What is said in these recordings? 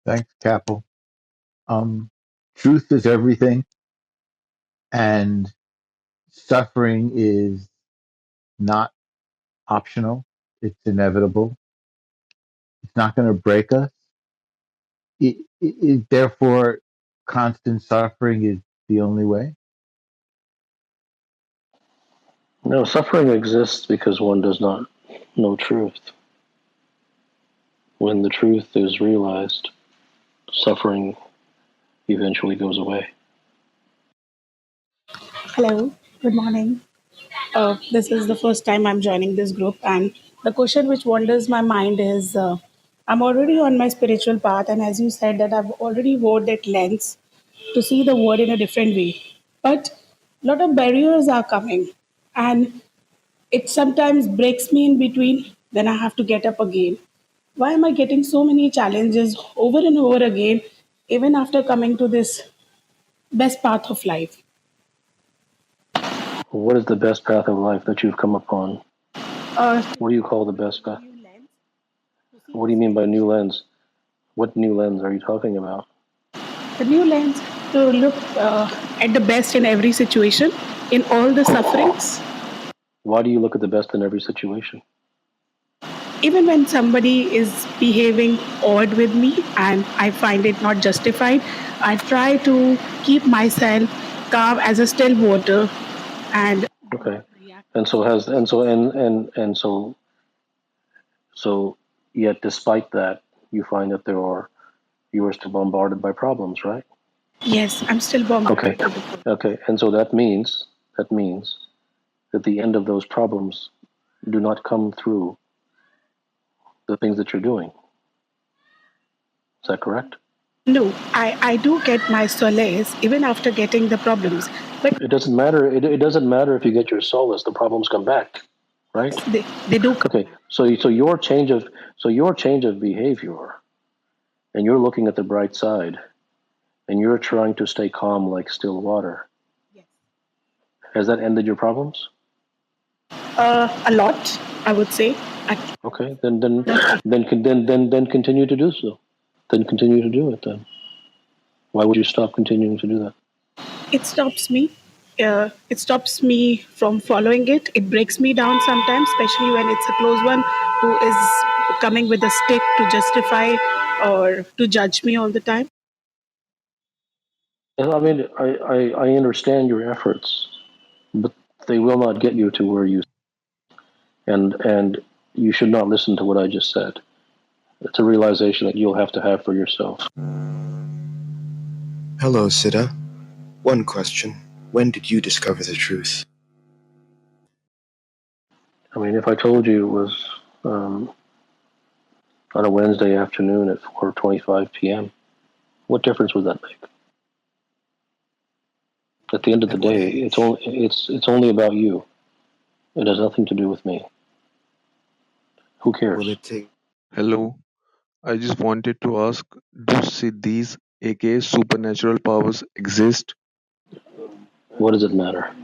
Thanks, Kapil. Um, Truth is everything, and suffering is not optional. It's inevitable. It's not going to break us. Therefore, constant suffering is the only way. No, suffering exists because one does not know truth. When the truth is realized, suffering eventually goes away. Hello, good morning. This is the first time I'm joining this group, and the question which wanders my mind is I'm already on my spiritual path, and as you said, that I've already wore that lens to see the world in a different way. But a lot of barriers are coming, and it sometimes breaks me in between, then I have to get up again. Why am I getting so many challenges over and over again, even after coming to this best path of life? What is the best path of life that you've come upon? What do you call the best path? What do you mean by new lens? What new lens are you talking about? The new lens to look at the best in every situation, in all the sufferings. Why do you look at the best in every situation? Even when somebody is behaving odd with me and I find it not justified, I try to keep myself calm as a still water and Okay. react. So yet despite that, you find that you are still bombarded by problems, right? Yes, I'm still bombarded. Okay. And so that means that the end of those problems do not come through the things that you're doing. Is that correct? No, I do get my solace even after getting the problems. But It doesn't matter. It doesn't matter if you get your solace; the problems come back, right? they do come. Okay. So your change of behavior, and you're looking at the bright side, and you're trying to stay calm like still water. Yes. Has that ended your problems? A lot, I would say. Okay. Then continue to do so. Then continue to do it. Then why would you stop continuing to do that? It stops me. It stops me from following it. It breaks me down sometimes, especially when it's a close one who is coming with a stick to justify or to judge me all the time. And I mean, I understand your efforts, but they will not get you to where you. And you should not listen to what I just said. It's a realization that you'll have to have for yourself. Hello, Siddha. One question. When did you discover the truth? I mean, if I told you it was on a Wednesday afternoon at 4:25 p.m., what difference would that make? At the end of the At what day, age? it's only about you. It has nothing to do with me. Who Will cares? it take? Hello, I just wanted to ask, do Siddhis aka supernatural powers exist? What does it matter?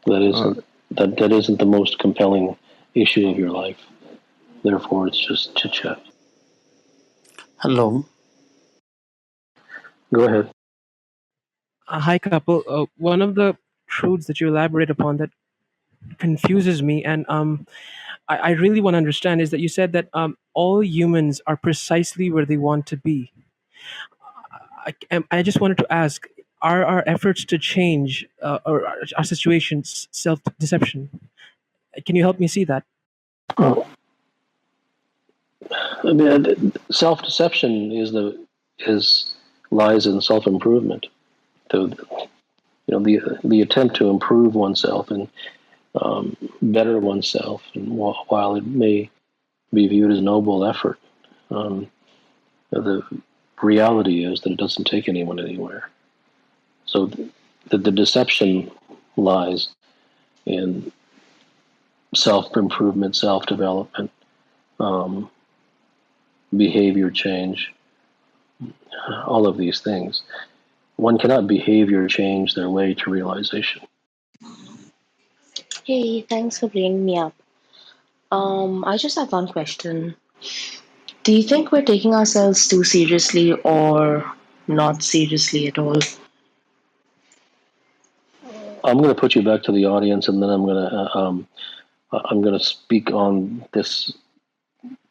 That Uh, isn't the most compelling issue of your life. Therefore, it's just chit chat. Hello. Go ahead. Hi, Kapil. One of the truths that you elaborate upon that confuses me, and I really want to understand, is that you said that all humans are precisely where they want to be. I just wanted to ask: are our efforts to change or our situations self-deception? Can you help me see that? I mean, self-deception is lies in self-improvement. The the attempt to improve oneself and better oneself, and while it may be viewed as noble effort, um, the reality is that it doesn't take anyone anywhere. So the deception lies in self-improvement, self-development, um, behavior change, all of these things. One cannot behavior change their way to realization. Hey, thanks for bringing me up. I just have one question. Do you think we're taking ourselves too seriously or not seriously at all? I'm going to put you back to the audience, and then I'm going to speak on this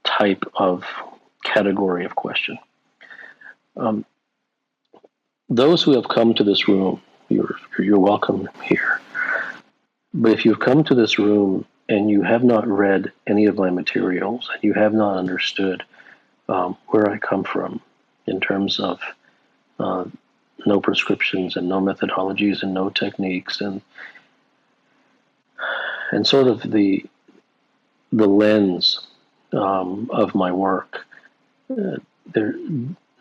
type of category of question. Those who have come to this room, you're welcome here. But if you've come to this room and you have not read any of my materials, and you have not understood where I come from in terms of no prescriptions and no methodologies and no techniques and sort of the lens of my work, there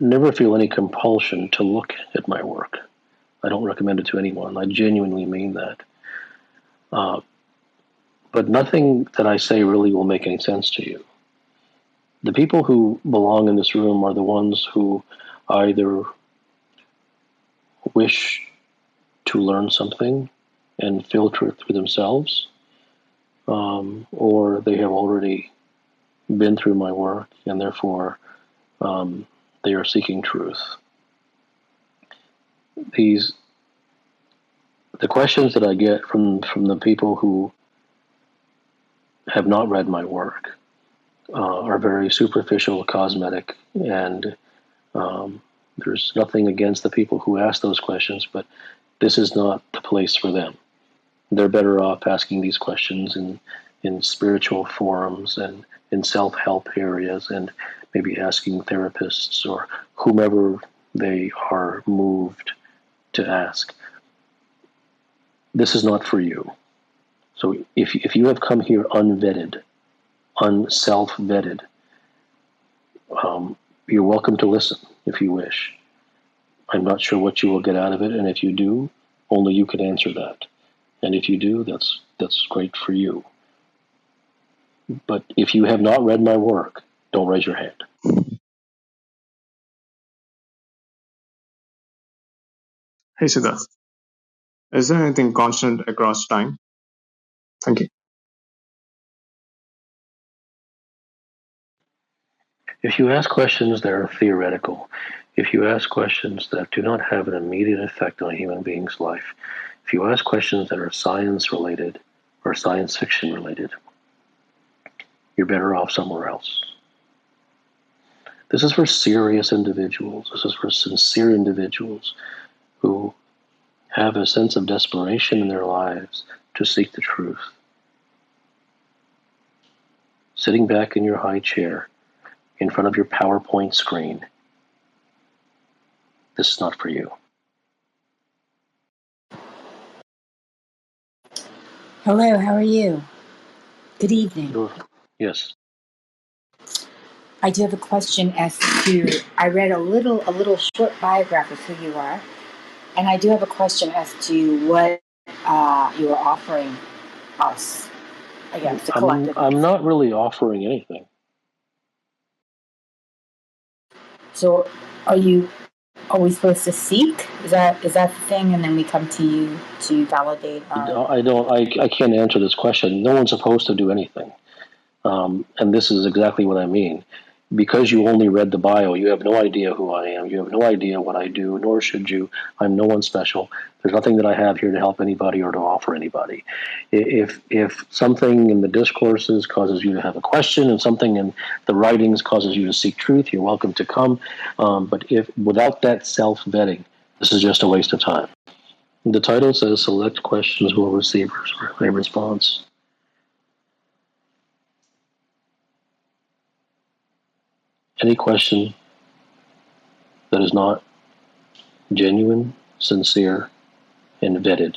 never feel any compulsion to look at my work. I don't recommend it to anyone. I genuinely mean that. But nothing that I say really will make any sense to you. The people who belong in this room are the ones who either wish to learn something and filter it through themselves, or they have already been through my work and therefore they are seeking truth. The questions that I get from the people who have not read my work are very superficial, cosmetic, and there's nothing against the people who ask those questions, but this is not the place for them. They're better off asking these questions in spiritual forums and in self-help areas, and maybe asking therapists or whomever they are moved to ask. This is not for you. So if you have come here unvetted, unself-vetted, you're welcome to listen if you wish. I'm not sure what you will get out of it, and if you do, only you can answer that. And if you do, that's great for you. But if you have not read my work, don't raise your hand. Hey Siddha, is there anything constant across time? Thank you. If you ask questions that are theoretical, if you ask questions that do not have an immediate effect on a human being's life, if you ask questions that are science related or science fiction related, you're better off somewhere else. This is for serious individuals. This is for sincere individuals who have a sense of desperation in their lives to seek the truth. Sitting back in your high chair in front of your PowerPoint screen, this is not for you. Hello, how are you? Good evening. Yes. I do have a question as to, I read a little short biograph of who you are, and I do have a question as to what you are offering us, I guess, the collective. I'm not really offering anything. So are we supposed to seek? Is that the thing, and then we come to you to validate our... I can't answer this question. No one's supposed to do anything. And this is exactly what I mean. Because you only read the bio, you have no idea who I am. You have no idea what I do, nor should you. I'm no one special. There's nothing that I have here to help anybody or to offer anybody. If something in the discourses causes you to have a question and something in the writings causes you to seek truth, you're welcome to come. But if without that self-vetting, this is just a waste of time. The title says select questions will receive a response. Any question that is not genuine, sincere, and vetted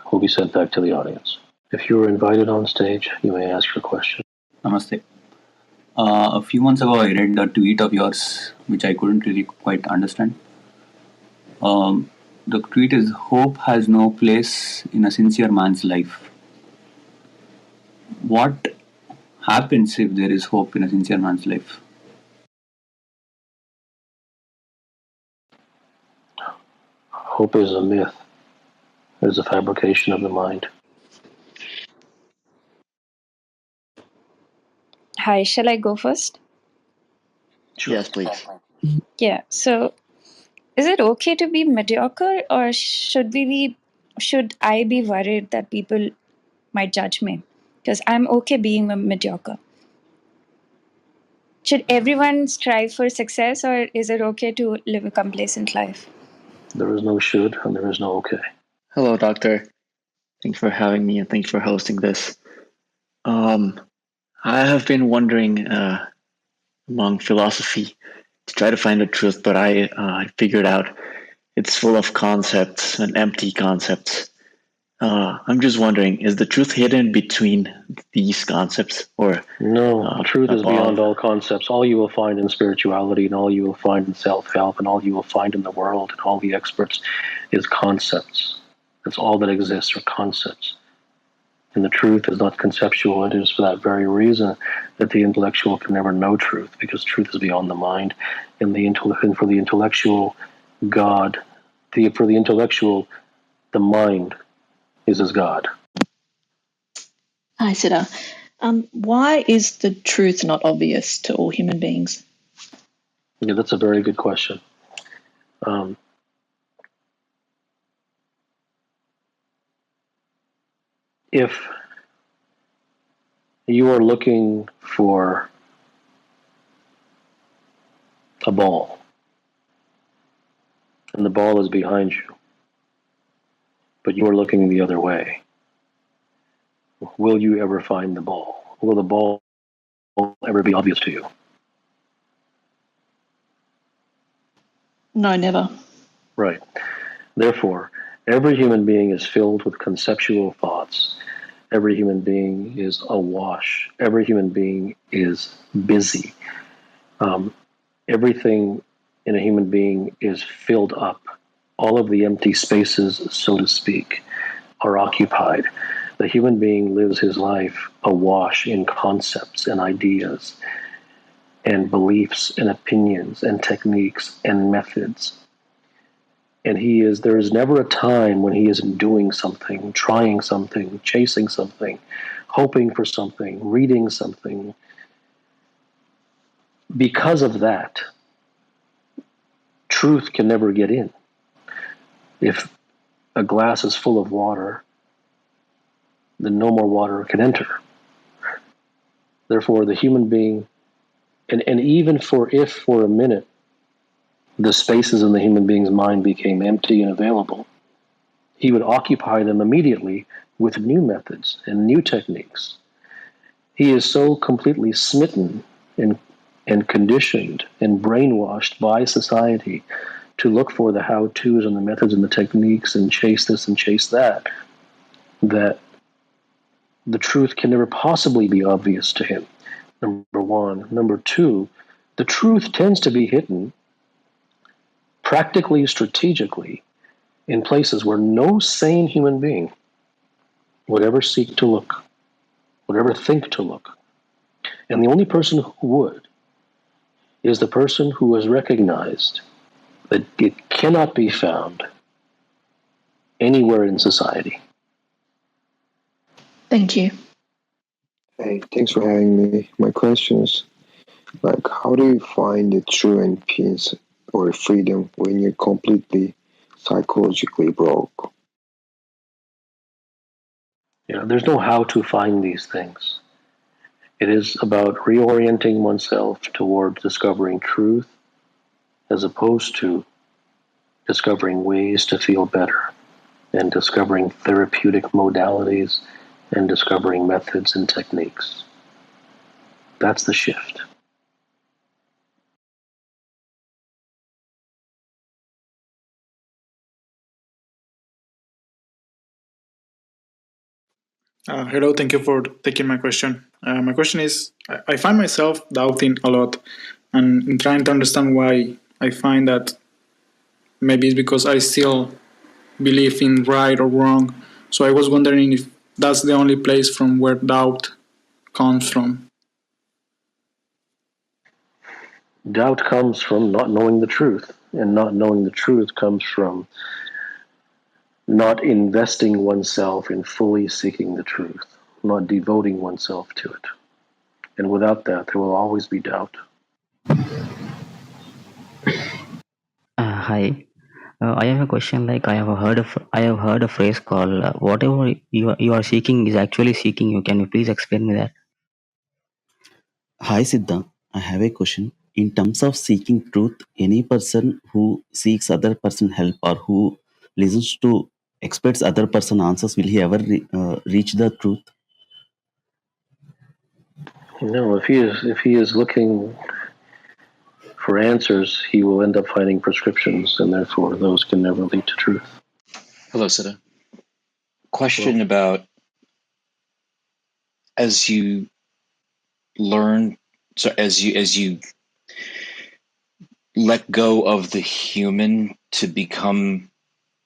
will be sent back to the audience. If you are invited on stage, you may ask your question. Namaste. A few months ago, I read a tweet of yours, which I couldn't really quite understand. The tweet is, "Hope has no place in a sincere man's life." What happens if there is hope in a sincere man's life? Hope is a myth. It is a fabrication of the mind. Hi, shall I go first? Sure. Yes, please. Yeah. So, is it okay to be mediocre, or should I be worried that people might judge me? Because I'm okay being a mediocre. Should everyone strive for success, or is it okay to live a complacent life? There is no should and there is no okay. Hello, Doctor. Thanks for having me and thanks for hosting this. I have been wondering among philosophy to try to find the truth, but I figured out it's full of concepts and empty concepts. I'm just wondering, is the truth hidden between these concepts, or No, truth is above? beyond all concepts. All you will find in spirituality and all you will find in self-help and all you will find in the world and all the experts is concepts. That's all that exists are concepts. And the truth is not conceptual. It is for that very reason that the intellectual can never know truth, because truth is beyond the mind. And for the intellectual, God, for the intellectual, the mind is as God. Hi, Siddha. Why is the truth not obvious to all human beings? Yeah, that's a very good question. If you are looking for a ball and the ball is behind you, but you are looking the other way, will you ever find the ball? Will the ball ever be obvious to you? No, never. Right. Therefore, every human being is filled with conceptual thoughts. Every human being is awash. Every human being is busy. Everything in a human being is filled up. All of the empty spaces, so to speak, are occupied. The human being lives his life awash in concepts and ideas and beliefs and opinions and techniques and methods. And there is never a time when he isn't doing something, trying something, chasing something, hoping for something, reading something. Because of that, truth can never get in. If a glass is full of water, then no more water can enter. Therefore, the human being, and even if for a minute the spaces in the human being's mind became empty and available, he would occupy them immediately with new methods and new techniques. He is so completely smitten and conditioned and brainwashed by society to look for the how-tos and the methods and the techniques and chase this and chase that, that the truth can never possibly be obvious to him, number one. Number two, the truth tends to be hidden practically, strategically, in places where no sane human being would ever seek to look, would ever think to look. And the only person who would is the person who has recognized that it cannot be found anywhere in society. Thank you. Hey, thanks for having me. My question is, how do you find the true and peace or freedom when you're completely psychologically broke? There's no how to find these things. It is about reorienting oneself towards discovering truth as opposed to discovering ways to feel better and discovering therapeutic modalities and discovering methods and techniques. That's the shift. Hello, thank you for taking my question. My question is, I find myself doubting a lot and in trying to understand why. I find that maybe it's because I still believe in right or wrong. So I was wondering if that's the only place from where doubt comes from. Doubt comes from not knowing the truth, and not knowing the truth comes from not investing oneself in fully seeking the truth, not devoting oneself to it. And without that, there will always be doubt. Hi. I have a question. Like I have heard a phrase called "whatever you are seeking is actually seeking you." Can you please explain me that? Hi Siddha, I have a question. In terms of seeking truth, any person who seeks other person help or who listens to expects other person answers, will he ever reach the truth? No, if he is looking for answers, he will end up finding prescriptions, and therefore those can never lead to truth. Hello, Siddha. Question about as you learn, so as you let go of the human to become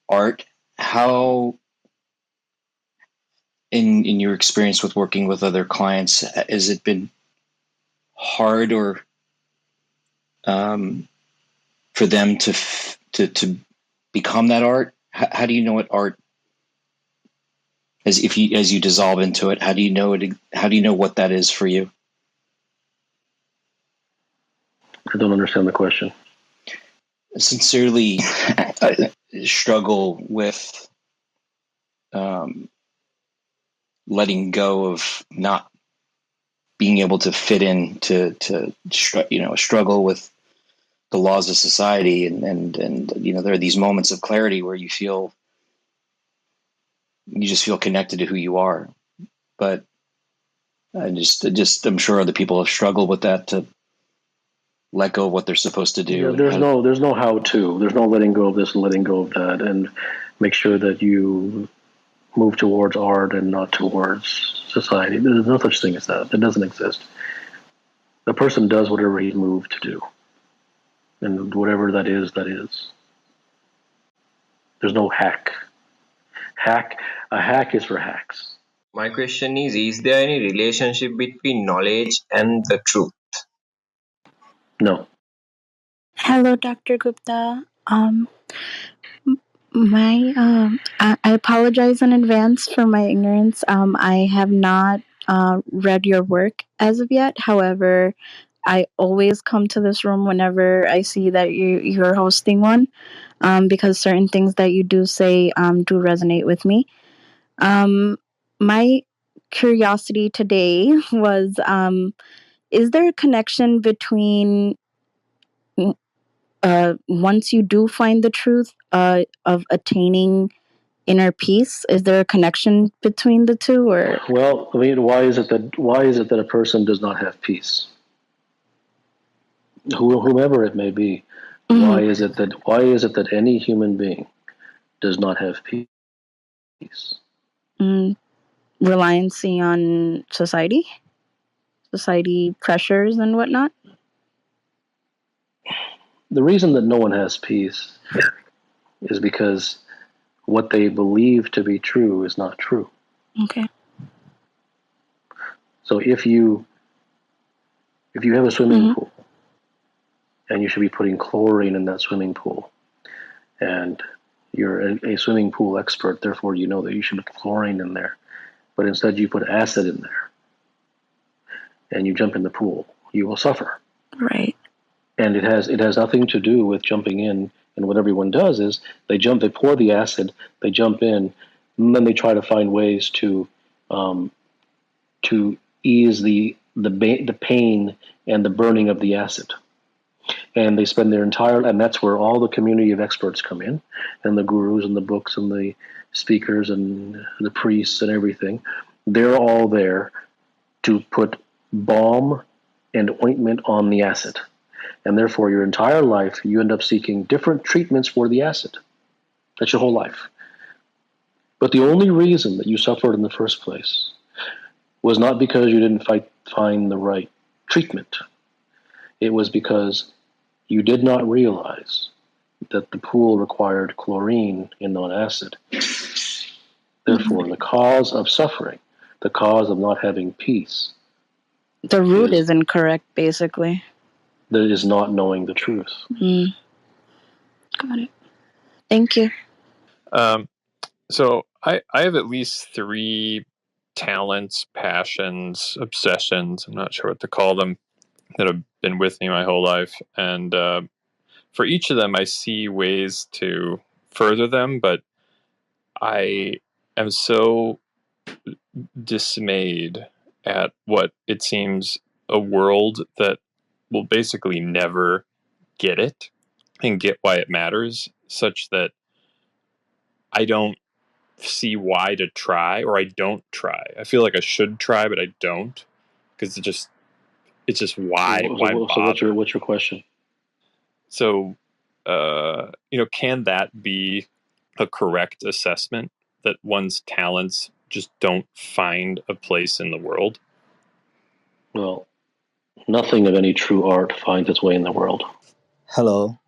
art, how in your experience with working with other clients has it been hard or for them to become that art? How do you know what art as you dissolve into it? How do you know it? How do you know what that is for you? I don't understand the question. Sincerely struggle with letting go of not being able to fit in to struggle with the laws of society and there are these moments of clarity where you just feel connected to who you are, but I'm sure other people have struggled with that, to let go of what they're supposed to do. Yeah, there's no how to. There's no letting go of this and letting go of that, and make sure that you move towards art and not towards society. There's no such thing as that. It doesn't exist. The person does whatever he's moved to do, and whatever that is, that is. There's no hack. A hack is for hacks. My question is there any relationship between knowledge and the truth? No. Hello, Dr. Gupta. I apologize in advance for my ignorance. I have not read your work as of yet. However, I always come to this room whenever I see that you're hosting one, because certain things that you do say do resonate with me. My curiosity today was, is there a connection between once you do find the truth of attaining inner peace? Is there a connection between the two, or? Well, I mean, why is it that a person does not have peace? Whomever it may be, why is it that any human being does not have peace? Reliance on society pressures and whatnot. The reason that no one has peace is because what they believe to be true is not true. Okay. So if you have a swimming pool, and you should be putting chlorine in that swimming pool, and you're a swimming pool expert, therefore you know that you should put chlorine in there, but instead you put acid in there, and you jump in the pool, you will suffer. Right. And it has nothing to do with jumping in. And what everyone does is they pour the acid, they jump in, and then they try to find ways to ease the pain and the burning of the acid. And they spend and that's where all the community of experts come in, and the gurus and the books and the speakers and the priests and everything. They're all there to put balm and ointment on the acid. And therefore, your entire life, you end up seeking different treatments for the acid. That's your whole life. But the only reason that you suffered in the first place was not because you didn't find the right treatment. It was because you did not realize that the pool required chlorine and not acid. Therefore, the cause of suffering, the cause of not having peace, the root is incorrect, basically. That is not knowing the truth. Got it. Thank you. So I have at least three talents, passions, obsessions, I'm not sure what to call them, that have been with me my whole life. And for each of them, I see ways to further them, but I am so dismayed at what it seems a world that will basically never get it and get why it matters, such that I don't see why to try, or I don't try. I feel like I should try, but I don't, because it's just why So bother? what's your question? So, can that be a correct assessment that one's talents just don't find a place in the world? Well, nothing of any true art finds its way in the world. Hello.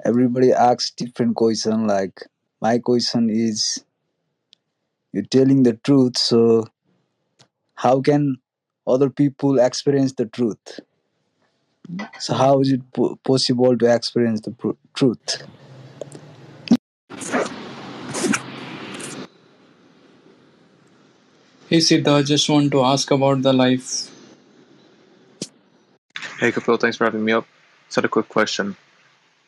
Everybody asks different question. Like my question is, you're telling the truth, so how can other people experience the truth? So how is it possible to experience the truth? Hey Siddha, just want to ask about the life. Hey Kapil, thanks for having me up. Just had a quick question.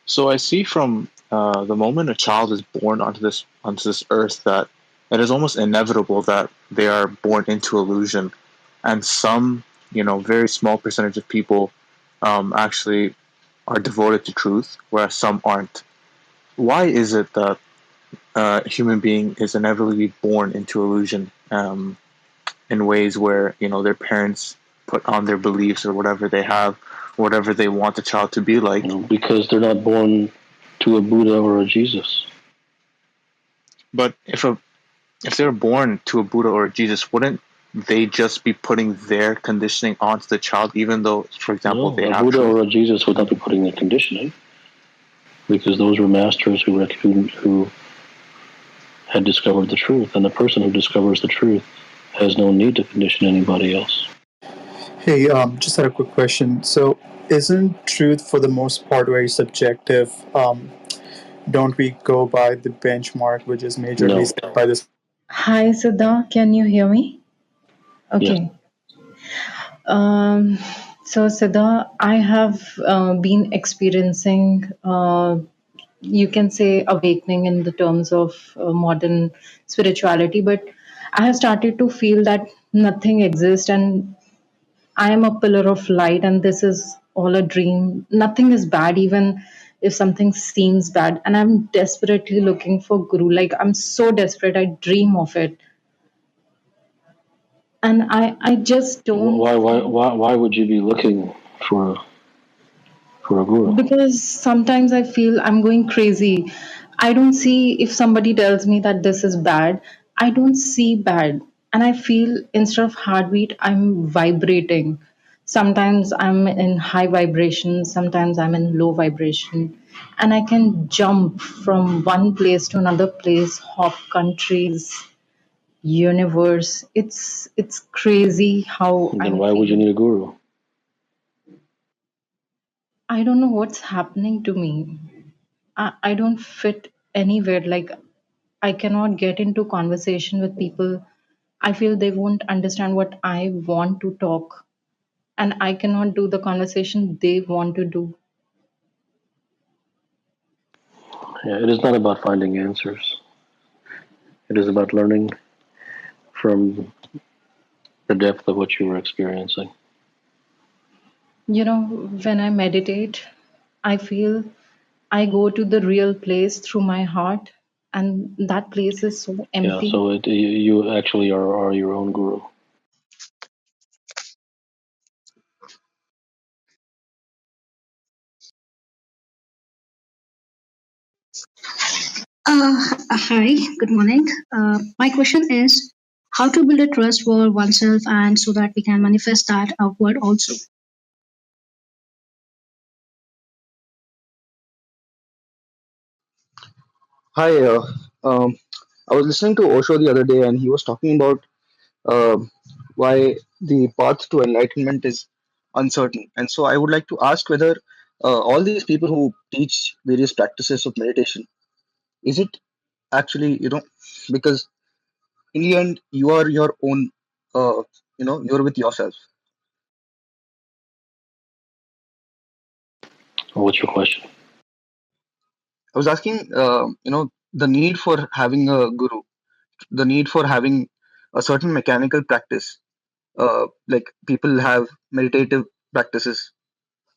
So I see from the moment a child is born onto this earth that it is almost inevitable that they are born into illusion, and some very small percentage of people actually are devoted to truth, whereas some aren't. Why is it that a human being is inevitably born into illusion in ways where their parents put on their beliefs or whatever they have, whatever they want the child to be like? Because they're not born to a Buddha or a Jesus. But if they're born to a Buddha or a Jesus, wouldn't they just be putting their conditioning onto the child, even though, for example, No, they a have Buddha truth? or a Jesus would not be putting their conditioning, because those were masters who had discovered the truth, and the person who discovers the truth has no need to condition anybody else. Hey, just had a quick question. So, isn't truth for the most part very subjective? Don't we go by the benchmark, which is majorly set by this? Hi, Siddha. Can you hear me? Okay. Yes. So, Siddha, I have been experiencing, you can say, awakening in the terms of modern spirituality, but I have started to feel that nothing exists and I am a pillar of light and this is all a dream. Nothing is bad, even if something seems bad. And I'm desperately looking for Guru. Like, I'm so desperate, I dream of it. And I just don't. Why would you be looking for a guru? Because sometimes I feel I'm going crazy. I don't see, if somebody tells me that this is bad, I don't see bad. And I feel instead of heartbeat, I'm vibrating. Sometimes I'm in high vibration, sometimes I'm in low vibration. And I can jump from one place to another place, hop countries, universe. It's crazy how Then I'm why would you feeling. need a guru? I don't know what's happening to me. I don't fit anywhere. Like, I cannot get into conversation with people. I feel they won't understand what I want to talk, and I cannot do the conversation they want to do. Yeah, it is not about finding answers. It is about learning from the depth of what you were experiencing. You know, when I meditate, I feel I go to the real place through my heart, and that place is so Yeah, empty. so you actually are your own guru. Hi, good morning. My question is how to build a trust for oneself and so that we can manifest that outward also. Hi, I was listening to Osho the other day, and he was talking about uh, why the path to enlightenment is uncertain. And so, I would like to ask whether all these people who teach various practices of meditation, is it actually, because in the end, you are your own. You're with yourself. What's your question? I was asking, the need for having a guru, the need for having a certain mechanical practice. Like people have meditative practices.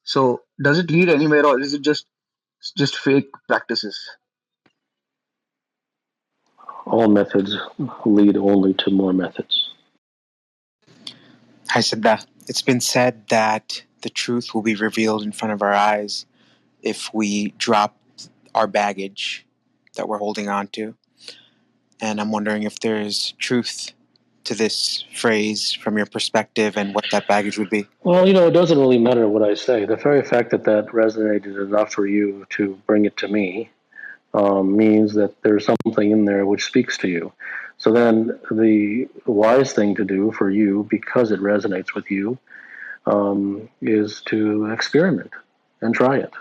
So does it lead anywhere, or is it just fake practices? All methods lead only to more methods. Hi, Siddha. It's been said that the truth will be revealed in front of our eyes if we drop our baggage that we're holding on to. And I'm wondering if there's truth to this phrase from your perspective and what that baggage would be. Well, it doesn't really matter what I say. The very fact that resonated enough for you to bring it to me means that there's something in there which speaks to you. So then the wise thing to do for you, because it resonates with you, is to experiment and try it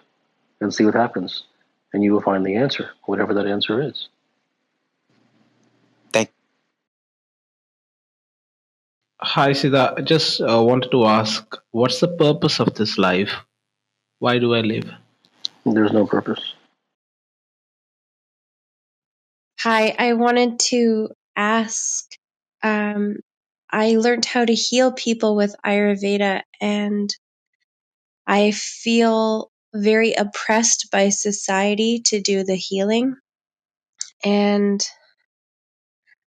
and see what happens. And you will find the answer, whatever that answer is. Hi, Siddha. I just wanted to ask, what's the purpose of this life? Why do I live? There's no purpose. Hi, I wanted to ask. Um, I learned how to heal people with Ayurveda, and I feel very oppressed by society to do the healing. And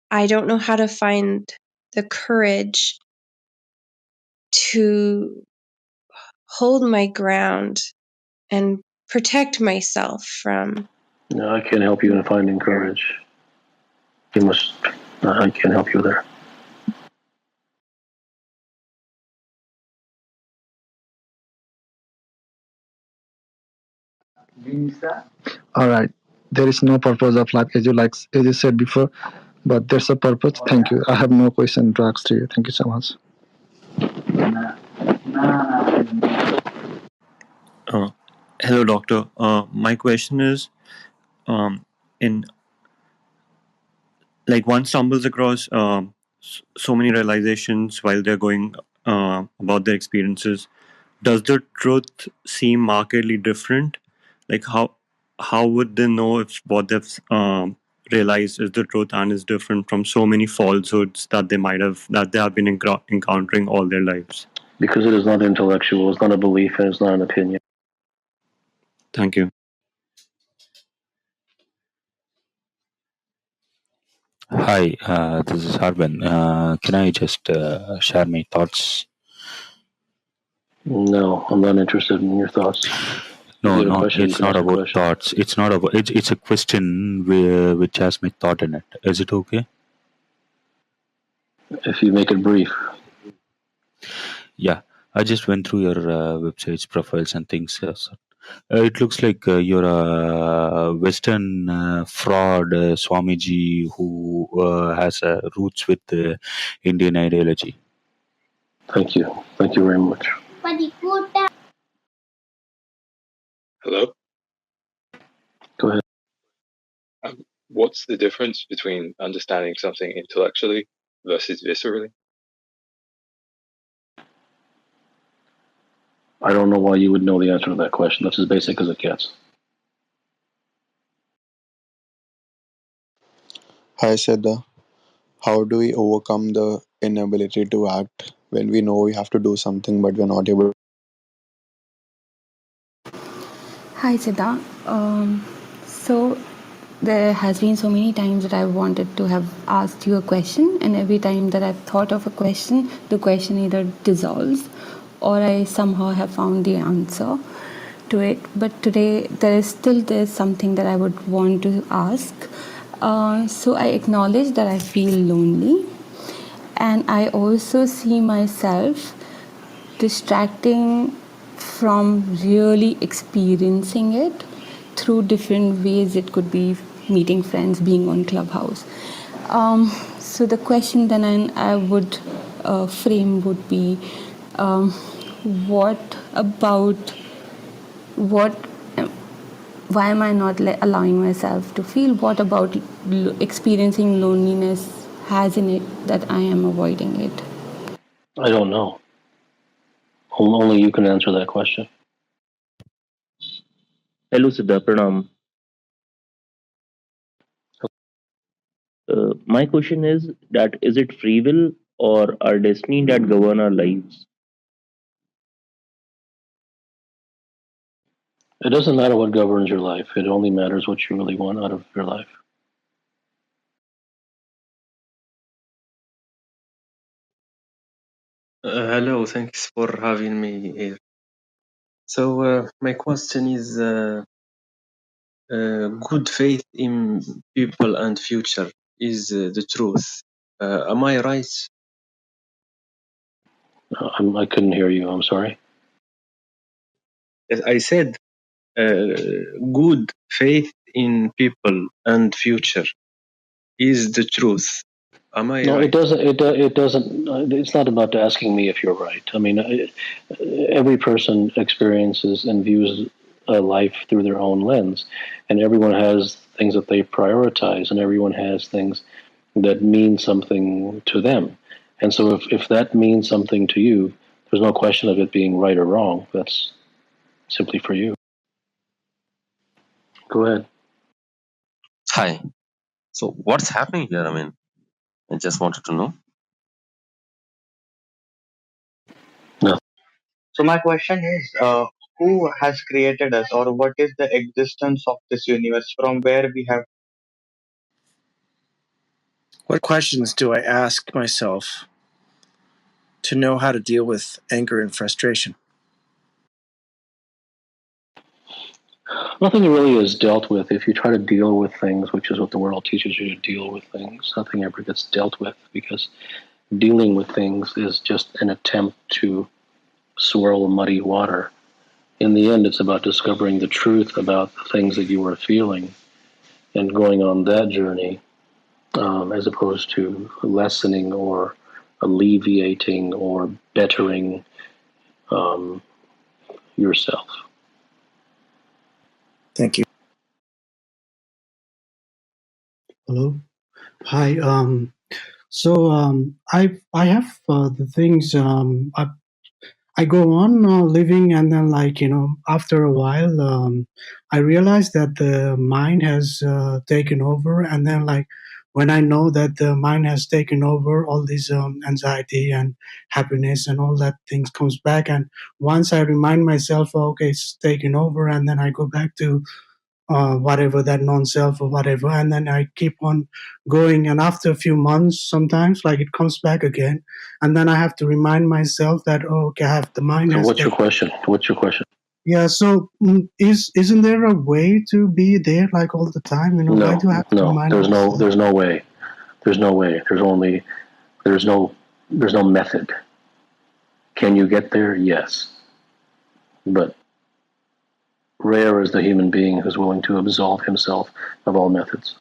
I don't know how to find the courage to hold my ground and protect myself from. No, I can't help you in finding courage. You must. I can't help you there. All right. There is no purpose of life, as you said before, but there's a purpose. Thank you. I have no question to ask to you. Thank you so much. Uh, Hello, doctor. My question is, in like one stumbles across so many realizations while they're going about their experiences. Does the truth seem markedly different? Like how would they know if what they've realized is the truth and is different from so many falsehoods that they have been encountering all their lives? Because it is not intellectual, it's not a belief, and it's not an opinion. Thank you. Hi, this is Harbin. Can I just share my thoughts? No, I'm not interested in your thoughts. No, If you have a no, question, you it's can not ask a about question. thoughts. It's not about. It's a question which has my thought in it. Is it okay? If you make it brief. Yeah, I just went through your websites, profiles, and things. It looks like you're a Western fraud Swamiji who has roots with Indian ideology. Thank you. Thank you very much. Hello? Go ahead. What's the difference between understanding something intellectually versus viscerally? I don't know why you would know the answer to that question. That's as basic as it gets. Hi, Siddha. How do we overcome the inability to act when we know we have to do something but we're not able? Hi, Siddha. So there has been so many times that I wanted to have asked you a question, and every time that I've thought of a question, the question either dissolves or I somehow have found the answer to it. But today there's something that I would want to ask. So I acknowledge that I feel lonely, and I also see myself distracting from really experiencing it through different ways. It could be meeting friends, being on Clubhouse. So the question then I would frame would be, what about what? Why am I not allowing myself to feel? What about experiencing loneliness has in it that I am avoiding it? I don't know. Only you can answer that question. Hello, Siddha. Pranam. My question is that is it free will or our destiny that govern our lives? It doesn't matter what governs your life. It only matters what you really want out of your life. Hello, thanks for having me here. So, my question is good faith in people and future is the truth. Am I right? I couldn't hear you. I'm sorry. Yes, I said good faith in people and future is the truth. Am I No, it right? doesn't. It doesn't. It's not about asking me if you're right. I mean, every person experiences and views a life through their own lens, and everyone has things that they prioritize, and everyone has things that mean something to them. And so, if that means something to you, there's no question of it being right or wrong. That's simply for you. Go ahead. Hi. So what's happening here? I mean, I just wanted to know. No. So my question is, who has created us, or what is the existence of this universe from where we have? What questions do I ask myself to know how to deal with anger and frustration? Nothing really is dealt with. If you try to deal with things, which is what the world teaches you to deal with things, nothing ever gets dealt with because dealing with things is just an attempt to swirl muddy water. In the end, it's about discovering the truth about the things that you are feeling and going on that journey, as opposed to lessening or alleviating or bettering yourself. Thank you. Hello. Hi. I have the things. I go on living, and then after a while, I realize that the mind has taken over, and then when I know that the mind has taken over, all this anxiety and happiness and all that things comes back, and once I remind myself, oh, okay, it's taken over, and then I go back to whatever that non-self or whatever, and then I keep on going, and after a few months sometimes it comes back again, and then I have to remind myself that, oh, okay, I have the mind So has what's your question? Yeah, so isn't there a way to be there all the time? Why do I have to remind myself? There's no way. There's no way. There's no method. Can you get there? Yes. But rare is the human being who's willing to absolve himself of all methods.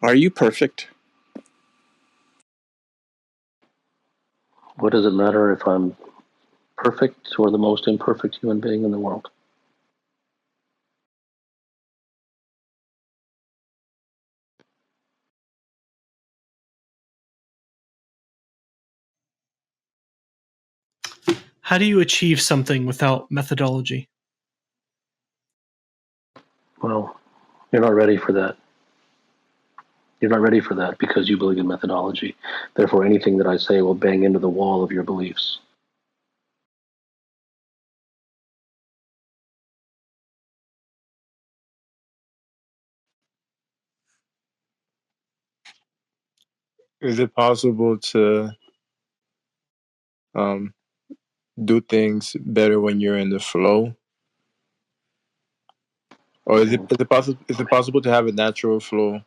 Are you perfect? What does it matter if I'm perfect or the most imperfect human being in the world? How do you achieve something without methodology? Well, you're not ready for that. You're not ready for that because you believe in methodology. Therefore, anything that I say will bang into the wall of your beliefs. Is it possible to do things better when you're in the flow? Or is it possible to have a natural flow?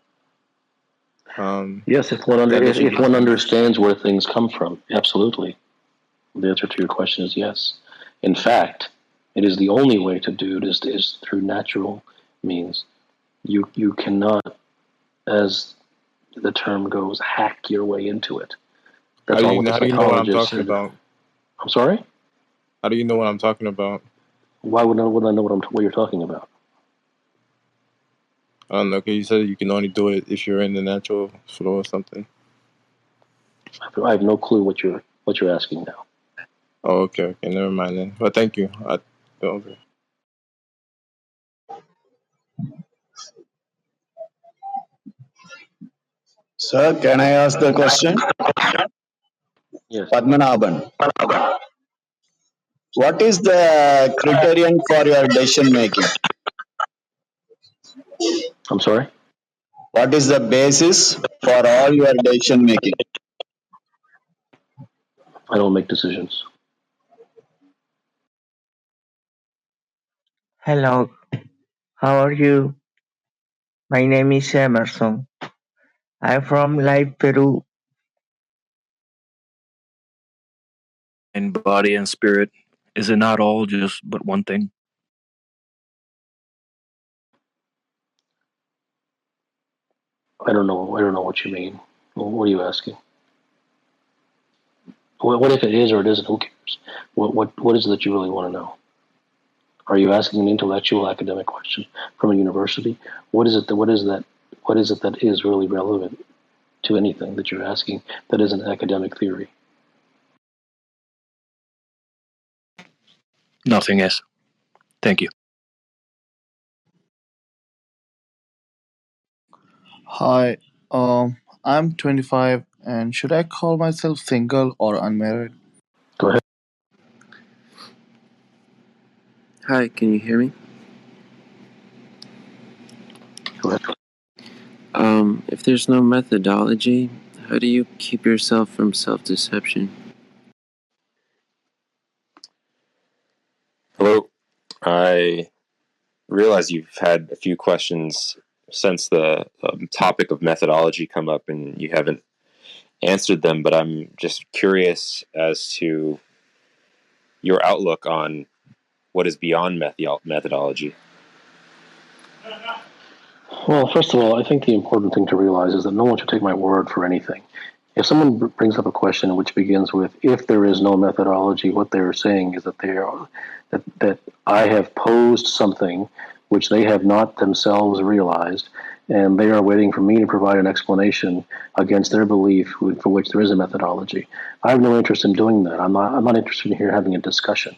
Yes, if one understands where things come from, absolutely. The answer to your question is yes. In fact, it is the only way to do it is through natural means. You cannot, as the term goes, hack your way into it. That's all what the How do you know what I'm psychologist talking said. about? I'm sorry? How do you know what I'm talking about? Why would I know what you're talking about? I don't know, because you said you can only do it if you're in the natural flow or something. I have no clue what you're asking now. Oh, okay, never mind then. Well, thank you. Okay. Sir, can I ask the question? Yes. Padmanabhan, what is the criterion for your decision making? I'm sorry? What is the basis for all your decision making? I don't make decisions. Hello, how are you? My name is Emerson. I'm from Live, Peru. In body and spirit, is it not all just but one thing? I don't know what you mean. What are you asking? What if it is or it isn't? Who cares? What is it that you really want to know? Are you asking an intellectual academic question from a university? What is it that is really relevant to anything that you're asking that is an academic theory? Nothing is. Thank you. Hi, I'm 25, and should I call myself single or unmarried? Go ahead. Hi, can you hear me? Go ahead. If there's no methodology, how do you keep yourself from self-deception? Hello. I realize you've had a few questions since the topic of methodology come up and you haven't answered them, but I'm just curious as to your outlook on what is beyond methodology. Well, first of all, I think the important thing to realize is that no one should take my word for anything. If someone brings up a question which begins with "if there is no methodology," what they're saying is that that I have posed something which they have not themselves realized, and they are waiting for me to provide an explanation against their belief for which there is a methodology. I have no interest in doing that. I'm not interested in here having a discussion.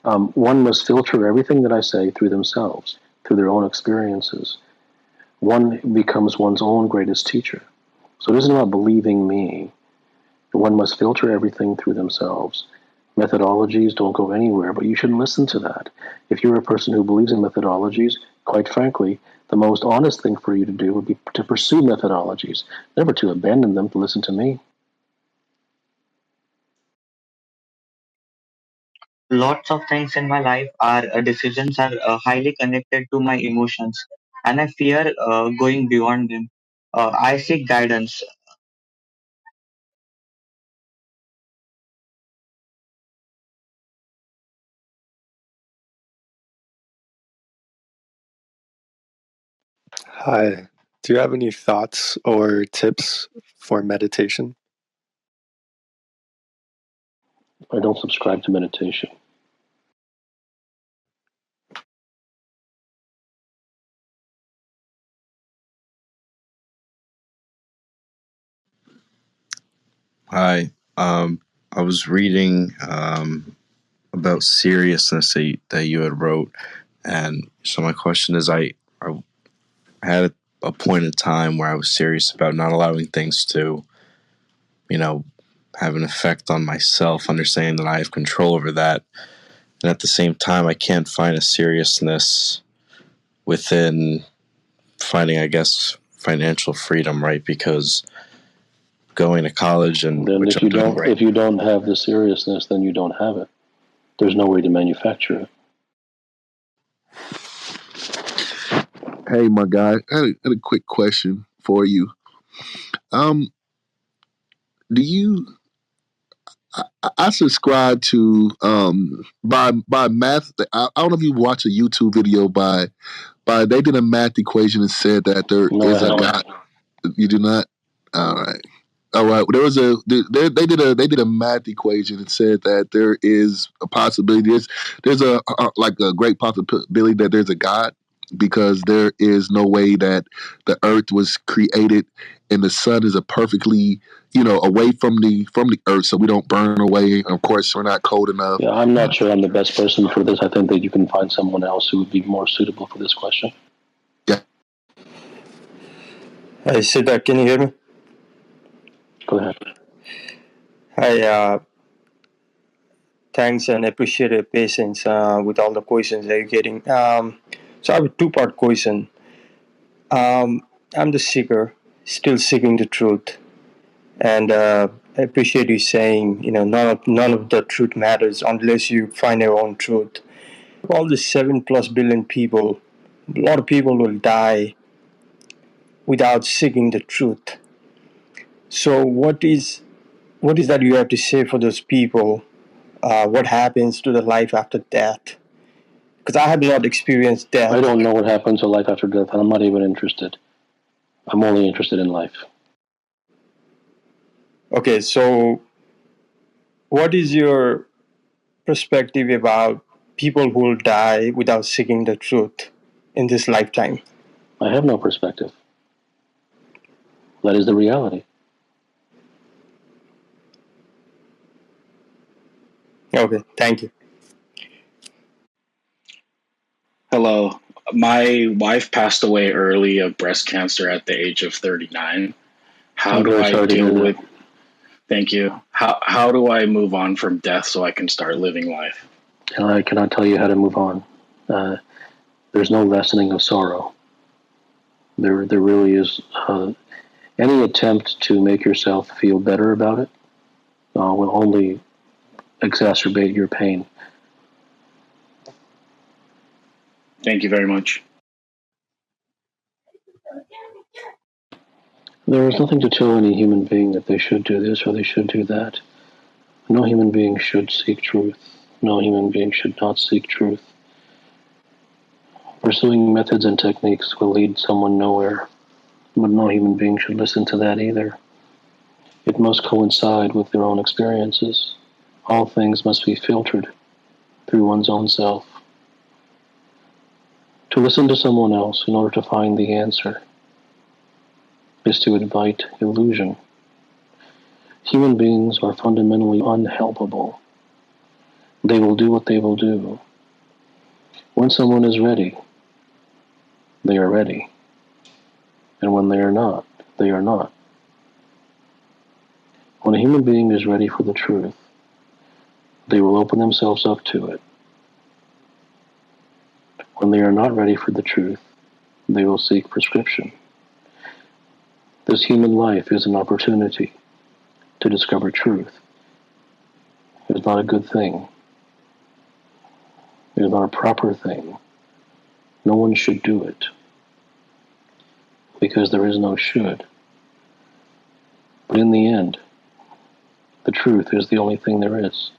One must filter everything that I say through themselves, through their own experiences. One becomes one's own greatest teacher. So it isn't about believing me. One must filter everything through themselves. Methodologies don't go anywhere, but you shouldn't listen to that. If you're a person who believes in methodologies, quite frankly, the most honest thing for you to do would be to pursue methodologies, never to abandon them to listen to me. Lots of things in my life are decisions are highly connected to my emotions, and I fear going beyond them. I seek guidance. Hi. Do you have any thoughts or tips for meditation? I don't subscribe to meditation. Hi. I was reading about seriousness that you had wrote, and so my question is, I had a point in time where I was serious about not allowing things to, have an effect on myself, understanding that I have control over that, and at the same time, I can't find a seriousness within finding, I guess, financial freedom, right? Because going to college and Then which if I'm you doing don't right. if you don't have the seriousness, then you don't have it. There's no way to manufacture it. Hey, my guy, I had a quick question for you. Do you? I subscribe to by math. I don't know if you watch a YouTube video by they did a math equation and said that there No, is I a haven't. God. You do not. All right. All right. There was they did a math equation and said that there is a possibility. There's a like a great possibility that there's a God. because there is no way that the earth was created and the sun is a perfectly, away from the earth, so we don't burn away. Of course, we're not cold enough. Yeah, I'm not sure I'm the best person for this. I think that you can find someone else who would be more suitable for this question. Yeah. Hi, Siddha, can you hear me? Go ahead. Hi, thanks and appreciate your patience with all the questions that you're getting. So I have a two-part question. I'm the seeker, still seeking the truth, and I appreciate you saying, none of the truth matters unless you find your own truth. All the 7+ billion people, a lot of people will die without seeking the truth. So what is that you have to say for those people? What happens to the life after death? Because I have not experienced death. I don't know what happens to life after death, and I'm not even interested. I'm only interested in life. Okay, so what is your perspective about people who will die without seeking the truth in this lifetime? I have no perspective. That is the reality. Okay, thank you. Hello. My wife passed away early of breast cancer at the age of 39. How I'm do very I sorry to hear deal that. with Thank you. How do I move on from death so I can start living life? And I cannot tell you how to move on. There's no lessening of sorrow. There really is. Any attempt to make yourself feel better about it will only exacerbate your pain. Thank you very much. There is nothing to tell any human being that they should do this or they should do that. No human being should seek truth. No human being should not seek truth. Pursuing methods and techniques will lead someone nowhere, but no human being should listen to that either. It must coincide with their own experiences. All things must be filtered through one's own self. To listen to someone else in order to find the answer is to invite illusion. Human beings are fundamentally unhelpable. They will do what they will do. When someone is ready, they are ready. And when they are not, they are not. When a human being is ready for the truth, they will open themselves up to it. When they are not ready for the truth, they will seek prescription. This human life is an opportunity to discover truth. It is not a good thing. It is not a proper thing. No one should do it, because there is no should. But in the end, the truth is the only thing there is.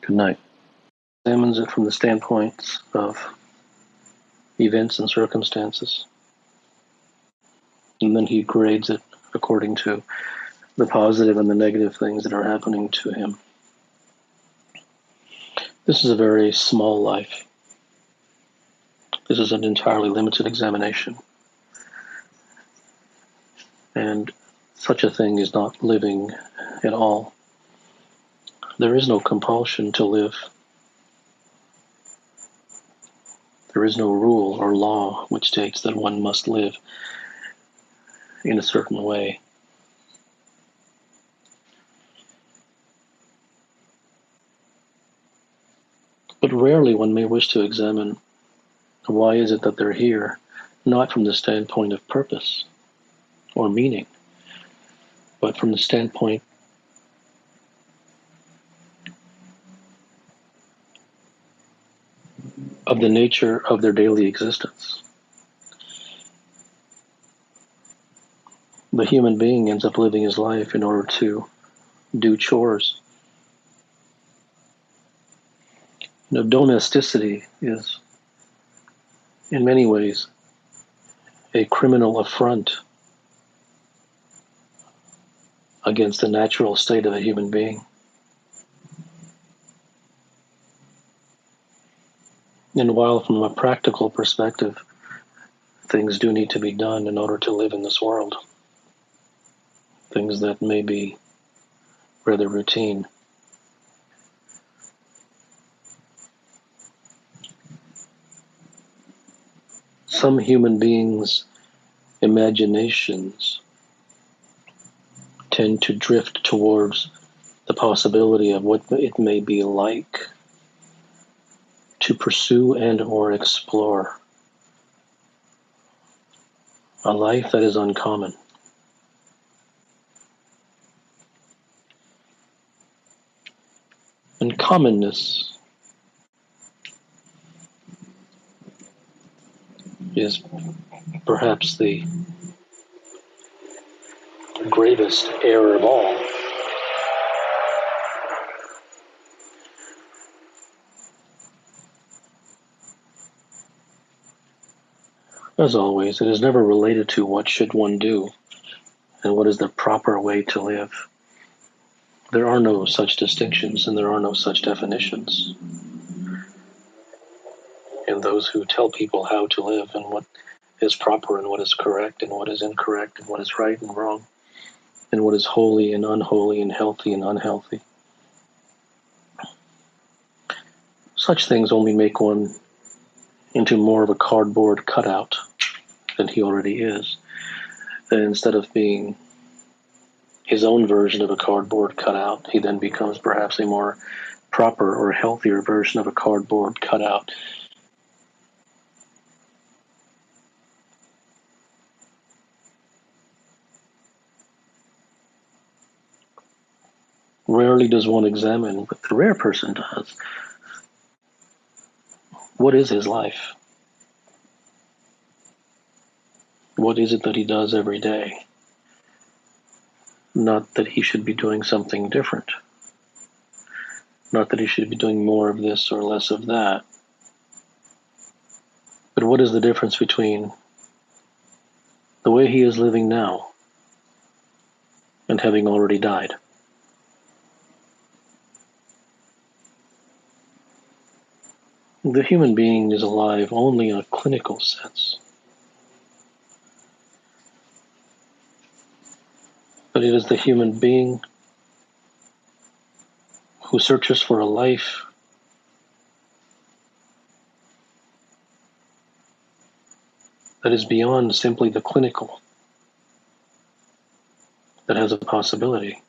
Good night. Examines it from the standpoints of events and circumstances, and then he grades it according to the positive and the negative things that are happening to him. This is a very small life. This is an entirely limited examination. And such a thing is not living at all. There is no compulsion to live. There is no rule or law which states that one must live in a certain way. But rarely one may wish to examine why is it that they're here, not from the standpoint of purpose or meaning, but from the standpoint of the nature of their daily existence. The human being ends up living his life in order to do chores. Domesticity is, in many ways, a criminal affront against the natural state of a human being. And while from a practical perspective, things do need to be done in order to live in this world, things that may be rather routine, some human beings' imaginations tend to drift towards the possibility of what it may be like to pursue and or explore a life that is uncommon. And commonness is perhaps the gravest error of all. As always, it is never related to what should one do and what is the proper way to live. There are no such distinctions and there are no such definitions. And those who tell people how to live and what is proper and what is correct and what is incorrect and what is right and wrong and what is holy and unholy and healthy and unhealthy, such things only make one into more of a cardboard cutout than he already is. And instead of being his own version of a cardboard cutout, he then becomes perhaps a more proper or healthier version of a cardboard cutout. Rarely does one examine, but the rare person does. What is his life? What is it that he does every day? Not that he should be doing something different. Not that he should be doing more of this or less of that. But what is the difference between the way he is living now and having already died? The human being is alive only in a clinical sense. But it is the human being who searches for a life that is beyond simply the clinical, that has a possibility.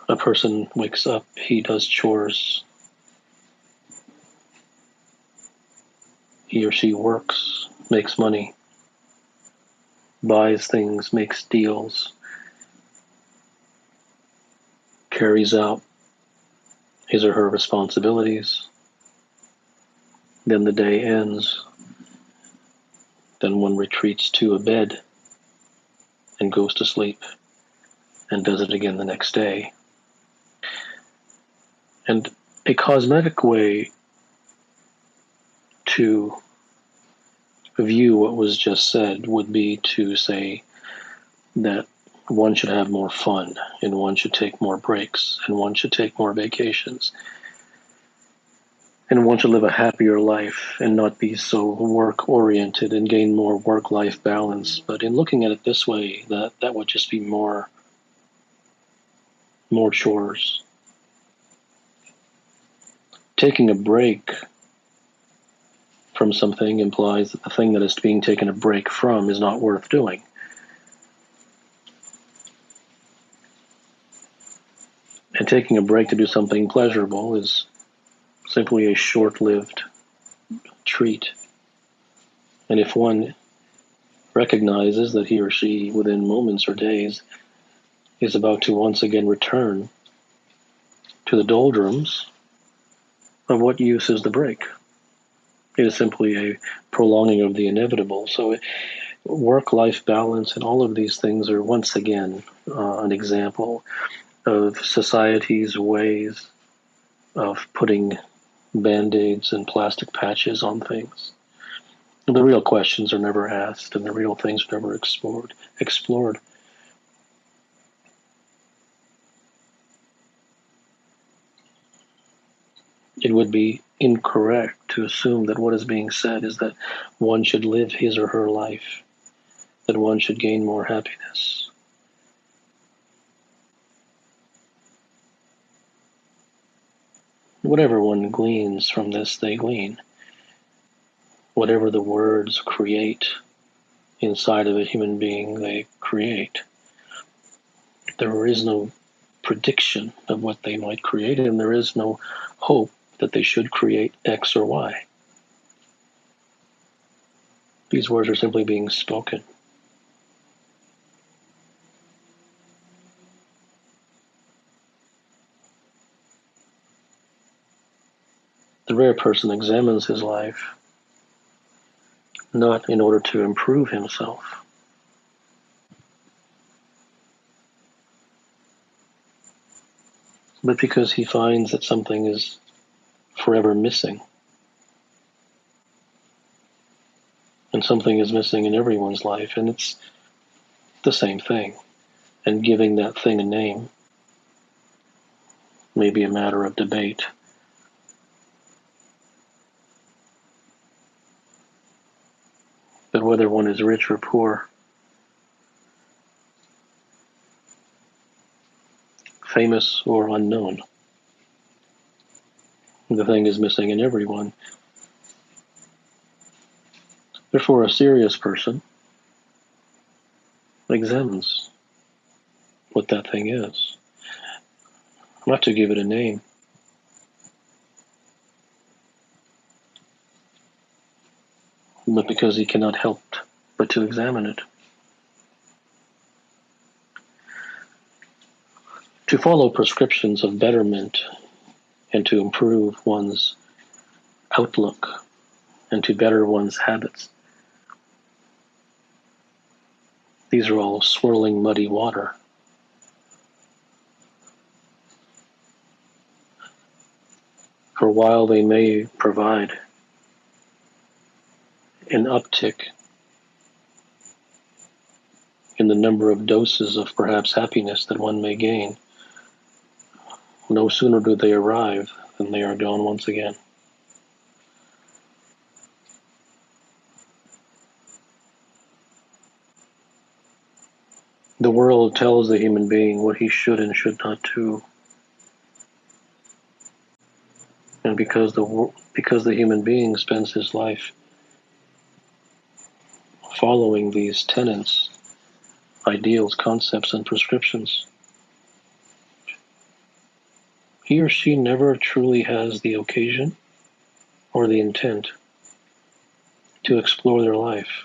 A person wakes up, he does chores, he or she works, makes money, buys things, makes deals, carries out his or her responsibilities. Then the day ends. Then one retreats to a bed and goes to sleep and does it again the next day. And a cosmetic way to view what was just said would be to say that one should have more fun and one should take more breaks and one should take more vacations and one should live a happier life and not be so work oriented and gain more work-life balance. But in looking at it this way, that would just be more chores. Taking a break from something implies that the thing that is being taken a break from is not worth doing. And taking a break to do something pleasurable is simply a short-lived treat. And if one recognizes that he or she, within moments or days, is about to once again return to the doldrums, of what use is the break? It is simply a prolonging of the inevitable. So work-life balance and all of these things are once again an example of society's ways of putting band-aids and plastic patches on things. The real questions are never asked and the real things are never explored. would be incorrect to assume that what is being said is that one should live his or her life, that one should gain more happiness. Whatever one gleans from this, they glean. Whatever the words create inside of a human being, they create. There is no prediction of what they might create, and there is no hope that they should create X or Y. These words are simply being spoken. The rare person examines his life not in order to improve himself, but because he finds that something is forever missing. And something is missing in everyone's life, and it's the same thing. And giving that thing a name may be a matter of debate. But whether one is rich or poor, famous or unknown, the thing is missing in everyone. Therefore, a serious person examines what that thing is, not to give it a name, but because he cannot help but to examine it. To follow prescriptions of betterment and to improve one's outlook and to better one's habits, these are all swirling muddy water. For while they may provide an uptick in the number of doses of perhaps happiness that one may gain, no sooner do they arrive than they are gone once again. The world tells the human being what he should and should not do. And because the human being spends his life following these tenets, ideals, concepts, and prescriptions, he or she never truly has the occasion or the intent to explore their life.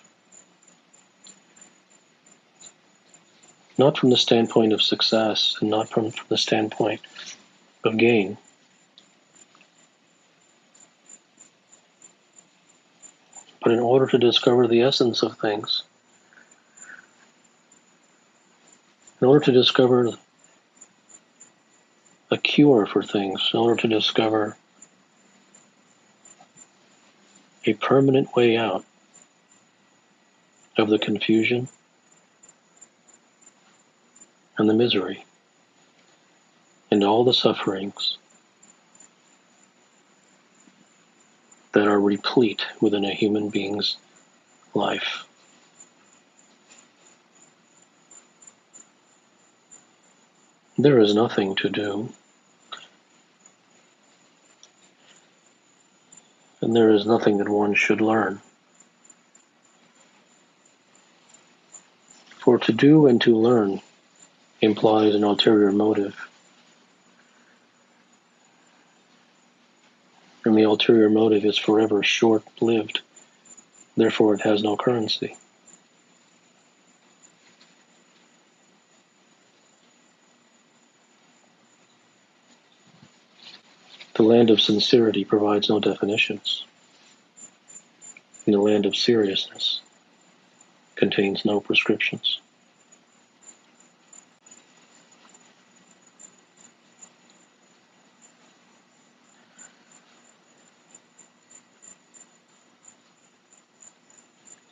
Not from the standpoint of success and not from the standpoint of gain, but in order to discover the essence of things, in order to discover a cure for things, in order to discover a permanent way out of the confusion and the misery and all the sufferings that are replete within a human being's life. There is nothing to do, and there is nothing that one should learn. For to do and to learn implies an ulterior motive, and the ulterior motive is forever short-lived, therefore it has no currency. The land of sincerity provides no definitions, and the land of seriousness contains no prescriptions.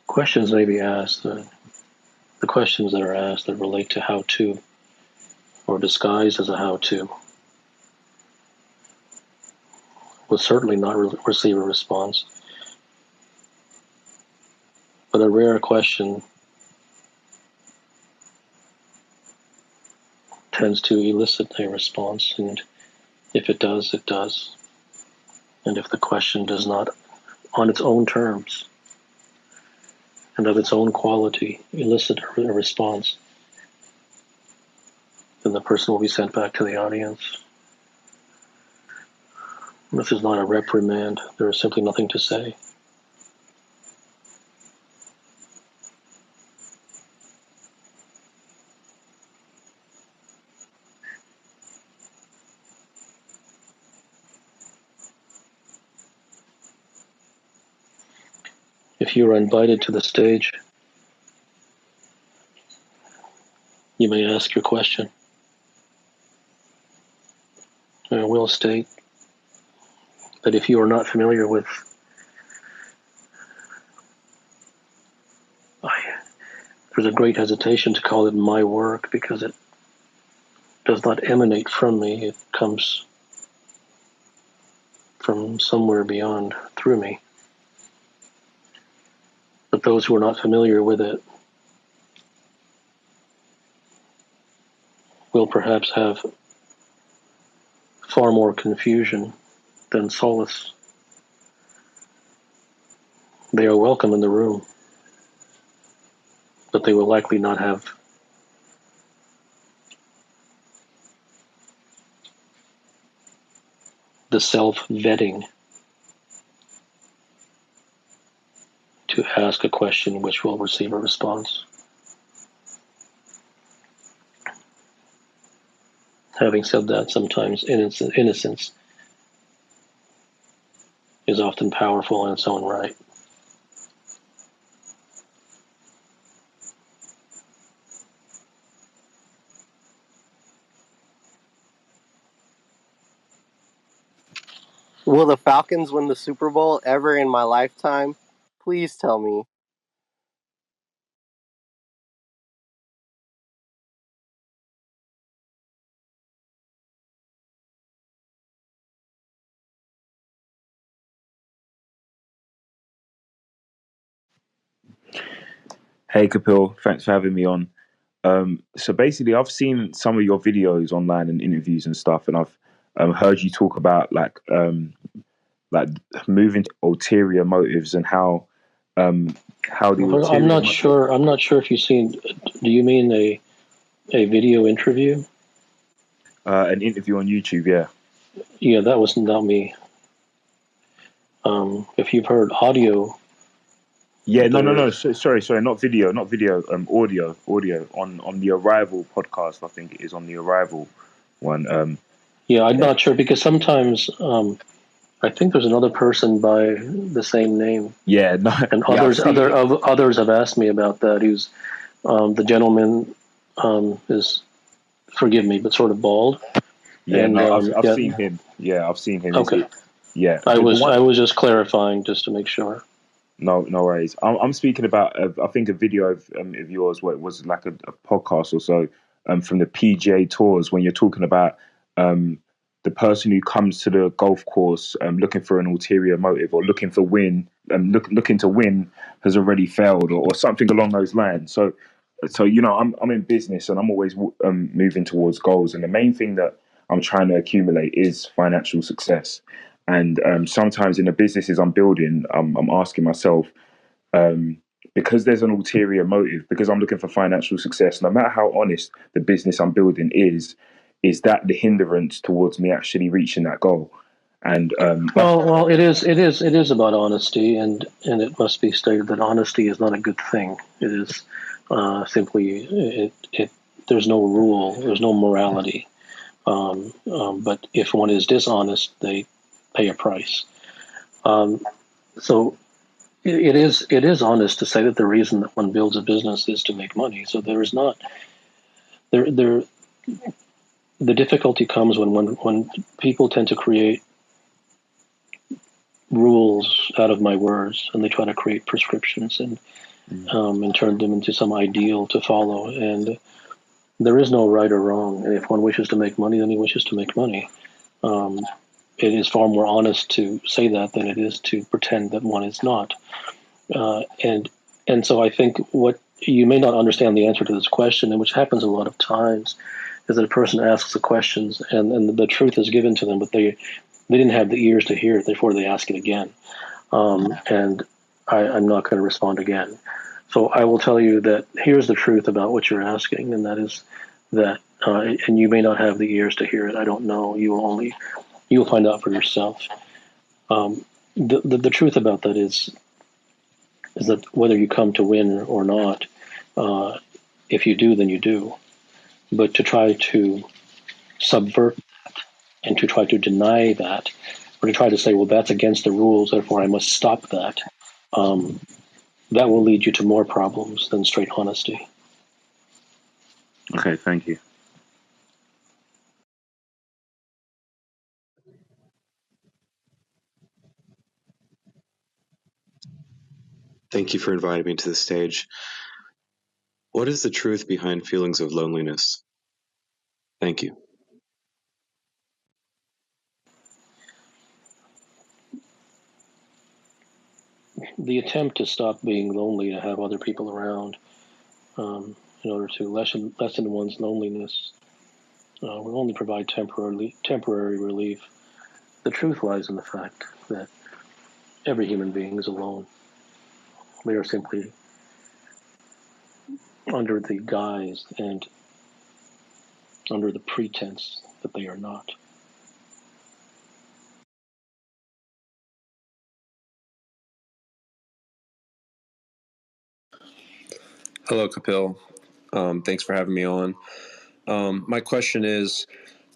Questions may be asked, the questions that are asked that relate to how-to, or disguised as a how-to, would certainly not receive a response. But a rare question tends to elicit a response, and if it does, it does. And if the question does not, on its own terms and of its own quality, elicit a response, then the person will be sent back to the audience. This is not a reprimand. There is simply nothing to say. If you are invited to the stage, you may ask your question. I will state that if you are not familiar with, there's a great hesitation to call it my work because it does not emanate from me. It comes from somewhere beyond, through me. But those who are not familiar with it will perhaps have far more confusion than solace. They are welcome in the room, but they will likely not have the self-vetting to ask a question which will receive a response. Having said that, sometimes innocence is often powerful in its own right. Will the Falcons win the Super Bowl ever in my lifetime? Please tell me. Hey Kapil, thanks for having me on. So basically, I've seen some of your videos online and interviews and stuff, and I've heard you talk about like moving to ulterior motives and how the I'm ulterior not sure. I'm not sure if you've seen. Do you mean a video interview? an interview on YouTube, yeah. Yeah, that was not me. If you've heard audio, Yeah, no. Sorry, not video, audio on the Arrival podcast. I think it is on the Arrival one. Yeah, I'm not sure because sometimes I think there's another person by the same name. Yeah, no, and yeah, others have asked me about that. Who's the gentleman is, forgive me, but sort of bald. Yeah, and, no, I've seen him. Yeah, I've seen him. Okay. Yeah, I was just clarifying just to make sure. No worries. I'm speaking about I think a video of yours where it was like a podcast or so from the PGA Tours when you're talking about the person who comes to the golf course looking for an ulterior motive or looking for win looking to win has already failed or something along those lines. So I'm in business and I'm always moving towards goals, and the main thing that I'm trying to accumulate is financial success. And sometimes in the businesses I'm building, I'm asking myself, because there's an ulterior motive, because I'm looking for financial success, no matter how honest the business I'm building is that the hindrance towards me actually reaching that goal? And well, it is about honesty, and it must be stated that honesty is not a good thing. It is simply there's no rule, there's no morality. But if one is dishonest, they pay a price. So it is honest to say that the reason that one builds a business is to make money. So there is not there. The difficulty comes when people tend to create rules out of my words, and they try to create prescriptions and turn them into some ideal to follow. And there is no right or wrong. And if one wishes to make money, then he wishes to make money. it is far more honest to say that than it is to pretend that one is not. And so I think what you may not understand the answer to this question, and which happens a lot of times, is that a person asks the questions and the truth is given to them, but they didn't have the ears to hear it, therefore they ask it again. And I'm not going to respond again. So I will tell you that here's the truth about what you're asking, and that is that, and you may not have the ears to hear it. I don't know. You'll find out for yourself. The truth about that is that whether you come to win or not, if you do, then you do. But to try to subvert that and to try to deny that, or to try to say, well, that's against the rules, therefore I must stop that, that will lead you to more problems than straight honesty. Okay, thank you. Thank you for inviting me to the stage. What is the truth behind feelings of loneliness? Thank you. The attempt to stop being lonely, to have other people around, in order to lessen one's loneliness, will only provide temporary relief. The truth lies in the fact that every human being is alone. They are simply under the guise and under the pretense that they are not. Hello, Kapil. Thanks for having me on. My question is,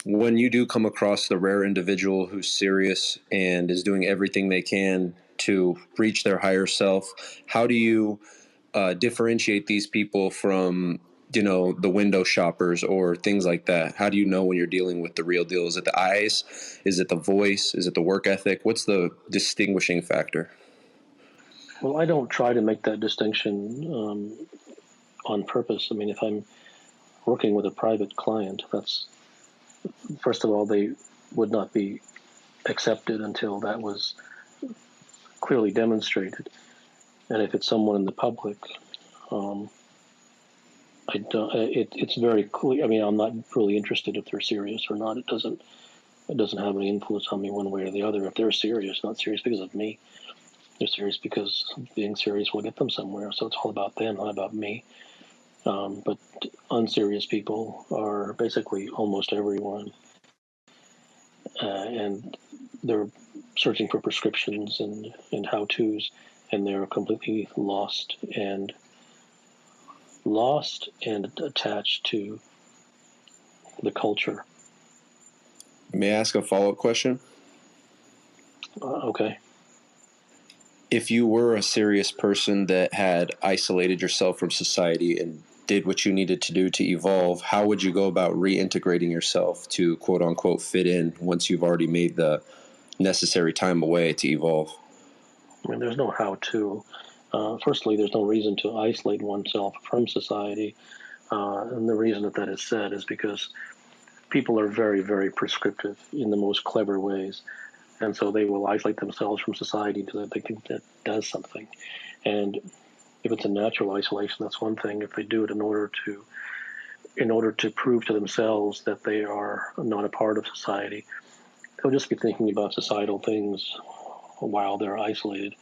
when you do come across the rare individual who's serious and is doing everything they can to reach their higher self, how do you differentiate these people from, the window shoppers or things like that? How do you know when you're dealing with the real deal? Is it the eyes? Is it the voice? Is it the work ethic? What's the distinguishing factor? Well, I don't try to make that distinction on purpose. I mean, if I'm working with a private client, that's, first of all, they would not be accepted until that was clearly demonstrated. And if it's someone in the public, I don't. It's very clear. I mean, I'm not really interested if they're serious or not. It doesn't have any influence on me one way or the other. If they're serious, not serious because of me. They're serious because being serious will get them somewhere. So it's all about them, not about me. But unserious people are basically almost everyone, and they're searching for prescriptions and how-tos, and they're completely lost and attached to the culture. May I ask a follow-up question? Okay. If you were a serious person that had isolated yourself from society and did what you needed to do to evolve, how would you go about reintegrating yourself to quote unquote fit in once you've already made the necessary time away to evolve? I mean, there's no how-to. Firstly, there's no reason to isolate oneself from society. And the reason that is said is because people are very, very prescriptive in the most clever ways. And so they will isolate themselves from society so that they think that does something. And if it's a natural isolation, that's one thing. If they do it in order to prove to themselves that they are not a part of society, they'll just be thinking about societal things while they're isolated.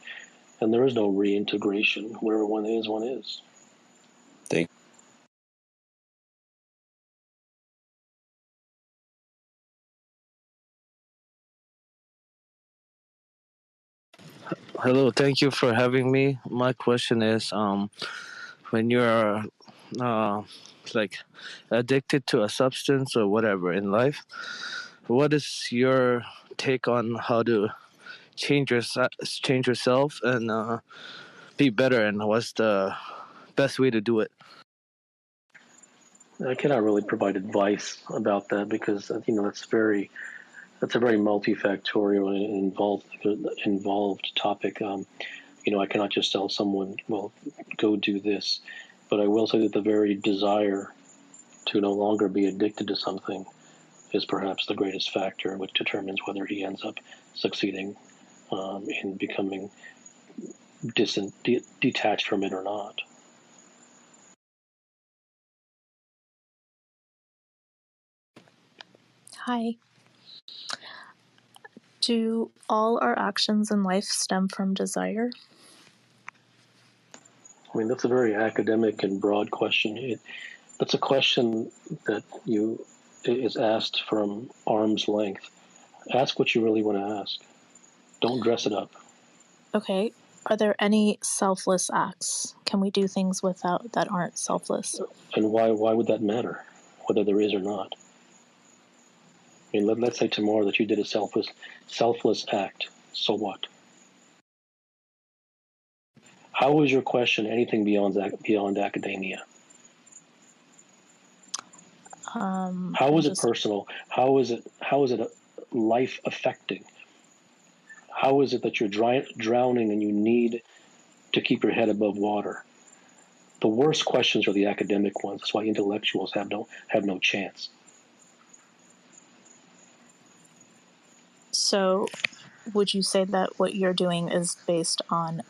And there is no reintegration. Wherever one is, one is. Thank you. Hello, thank you for having me. My question is, when you're like addicted to a substance or whatever in life, what is your take on how to change yourself and be better, and what's the best way to do it? I cannot really provide advice about that because that's a very multifactorial and involved topic. I cannot just tell someone, well, go do this. But I will say that the very desire to no longer be addicted to something is perhaps the greatest factor which determines whether he ends up succeeding in becoming detached from it or not. Hi. Do all our actions in life stem from desire? I mean, that's a very academic and broad question. That's a question that is asked from arm's length. Ask what you really want to ask. Don't dress it up. Okay. Are there any selfless acts? Can we do things that aren't selfless? And why would that matter, whether there is or not? I mean, let's say tomorrow that you did a selfless act. So what? How is your question anything beyond academia? How is it personal? How is it life affecting? How is it that you're drowning and you need to keep your head above water? The worst questions are the academic ones. That's why intellectuals have no chance. So, would you say that what you're doing is based on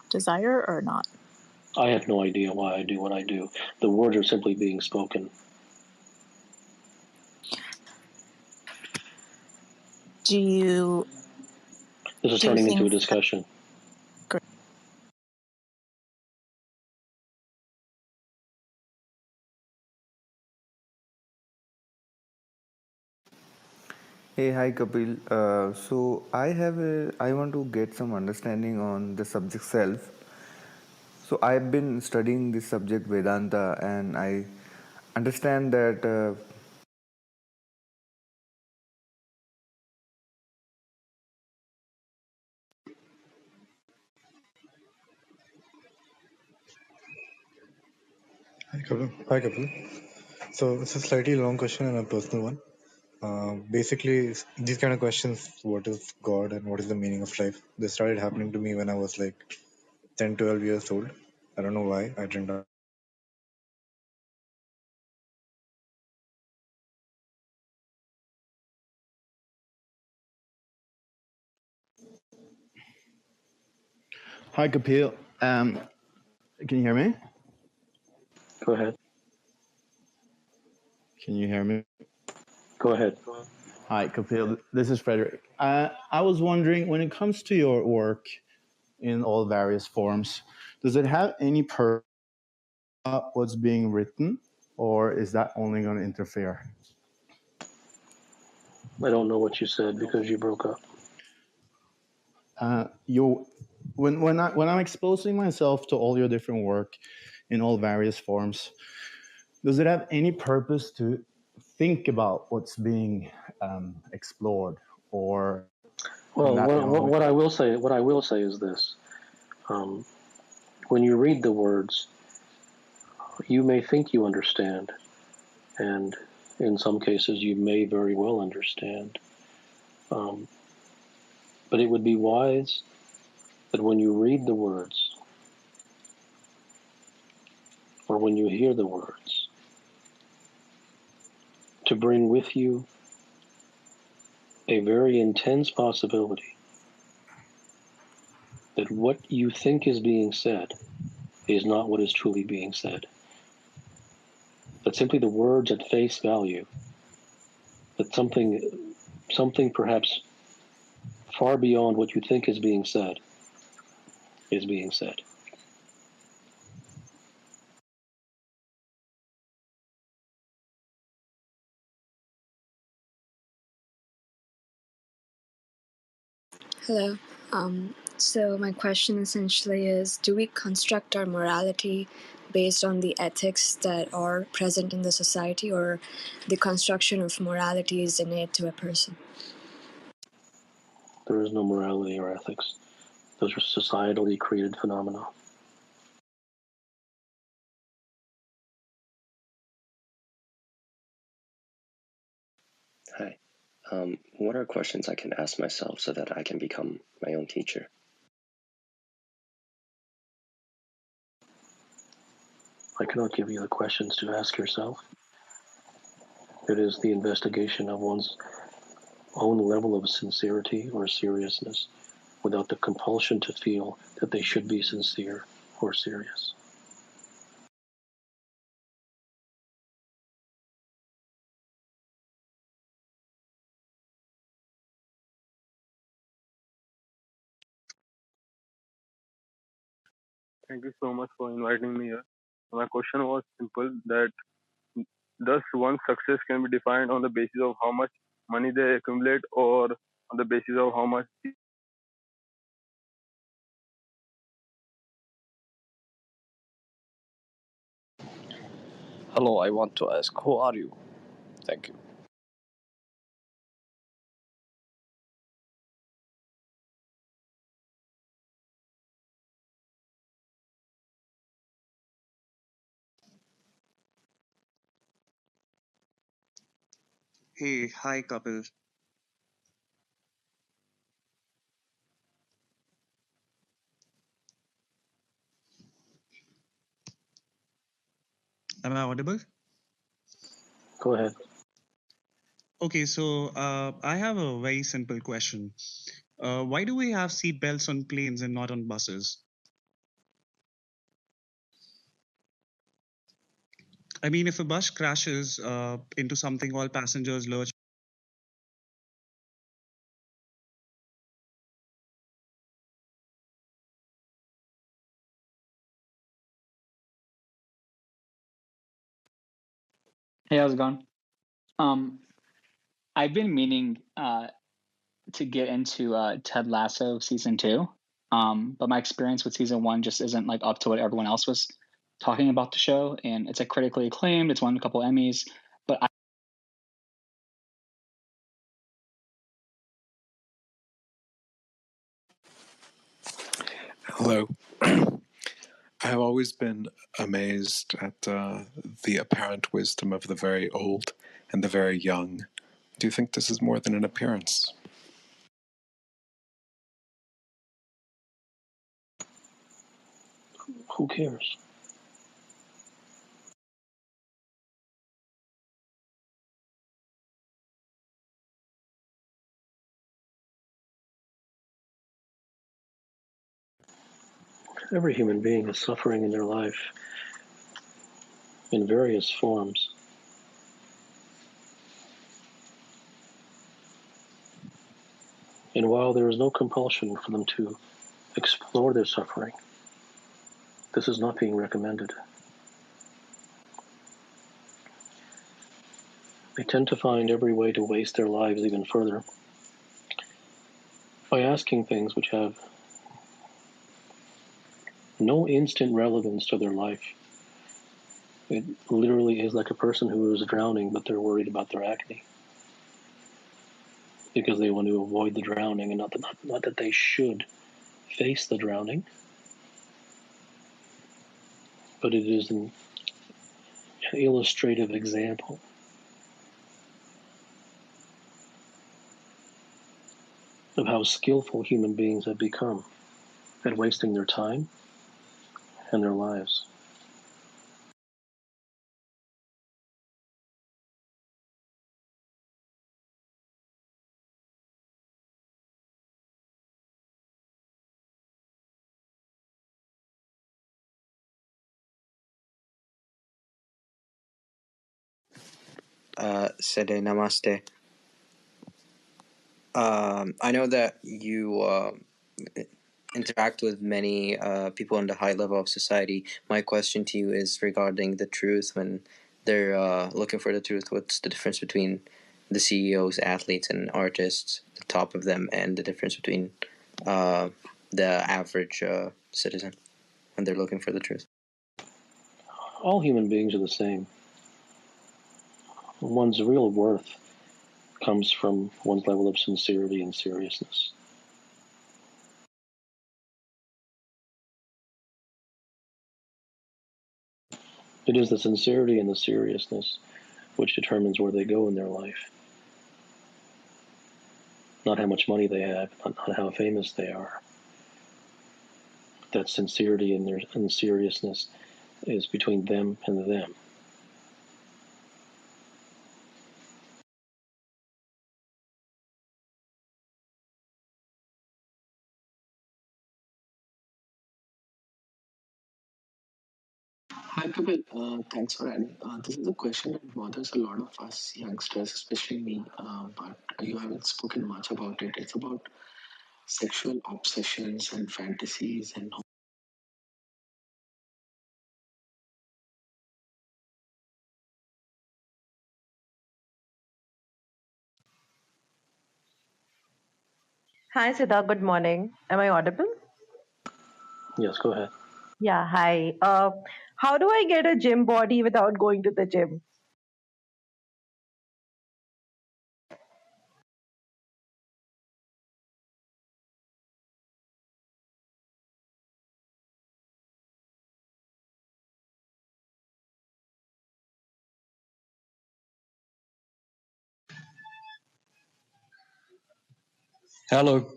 desire or not? I have no idea why I do what I do. The words are simply being spoken. This is turning into a discussion. Hey, hi Kapil. So I want to get some understanding on the subject self. So I've been studying this subject Vedanta, and I understand that. Hi, Kapil. Hi, Kapil. So it's a slightly long question and a personal one. Basically, these kind of questions, what is God and what is the meaning of life? They started happening to me when I was like 10, 12 years old. I don't know why. I didn't know. Hi, Kapil. Can you hear me? Go ahead. Can you hear me? Go ahead. Hi, Kapil. This is Frederick. I was wondering, when it comes to your work in all various forms, does it have any purpose what's being written, or is that only going to interfere? I don't know what you said because you broke up. When I'm exposing myself to all your different work in all various forms, does it have any purpose to think about what's being explored, or Well, what I will say is this: when you read the words, you may think you understand, and in some cases, you may very well understand. But it would be wise that when you read the words, or when you hear the words, to bring with you a very intense possibility that what you think is being said is not what is truly being said. That simply the words at face value, that something perhaps far beyond what you think is being said is being said. Hello. So my question essentially is, do we construct our morality based on the ethics that are present in the society, or the construction of morality is innate to a person? There is no morality or ethics. Those are societally created phenomena. Hi. What are questions I can ask myself so that I can become my own teacher? I cannot give you the questions to ask yourself. It is the investigation of one's own level of sincerity or seriousness without the compulsion to feel that they should be sincere or serious. Thank you so much for inviting me here. My question was simple that thus one's success can be defined on the basis of how much money they accumulate or on the basis of how much. Hello, I want to ask, who are you? Thank you. Hey, hi, Kapil. Am I audible? Go ahead. Okay, so I have a very simple question. Why do we have seat belts on planes and not on buses? I mean, if a bus crashes into something, all passengers lurch. Hey, how's it going? I've been meaning to get into Ted Lasso season 2, but my experience with season 1 just isn't like up to what everyone else was talking about the show. And it's critically acclaimed. It's won a couple Emmys, but Hello. I have always been amazed at the apparent wisdom of the very old and the very young. Do you think this is more than an appearance? Who cares? Every human being is suffering in their life in various forms. And while there is no compulsion for them to explore their suffering, this is not being recommended. They tend to find every way to waste their lives even further by asking things which have no instant relevance to their life. It literally is like a person who is drowning, but they're worried about their acne because they want to avoid the drowning, and not that they should face the drowning, but it is an illustrative example of how skillful human beings have become at wasting their time and their lives. Sede Namaste. I know that you interact with many people in the high level of society. My question to you is regarding the truth. When they're looking for the truth, what's the difference between the CEOs, athletes, and artists, the top of them, and the difference between the average citizen when they're looking for the truth? All human beings are the same. One's real worth comes from one's level of sincerity and seriousness. It is the sincerity and the seriousness which determines where they go in their life. Not how much money they have, not how famous they are. That sincerity and seriousness is between them and them. Kapil, thanks for adding. This is a question that bothers a lot of us youngsters, especially me, but you haven't spoken much about it. It's about sexual obsessions and fantasies and Hi, Siddha. Good morning. Am I audible? Yes, go ahead. Yeah, hi. How do I get a gym body without going to the gym? Hello.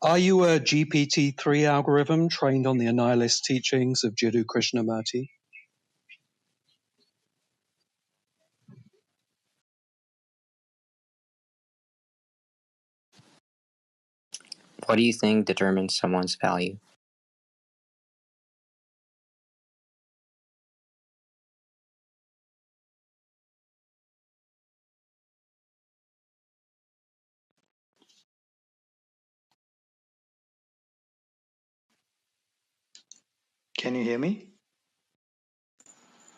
Are you a GPT-3 algorithm trained on the annihilist teachings of Jiddu Krishnamurti? What do you think determines someone's value? Can you hear me?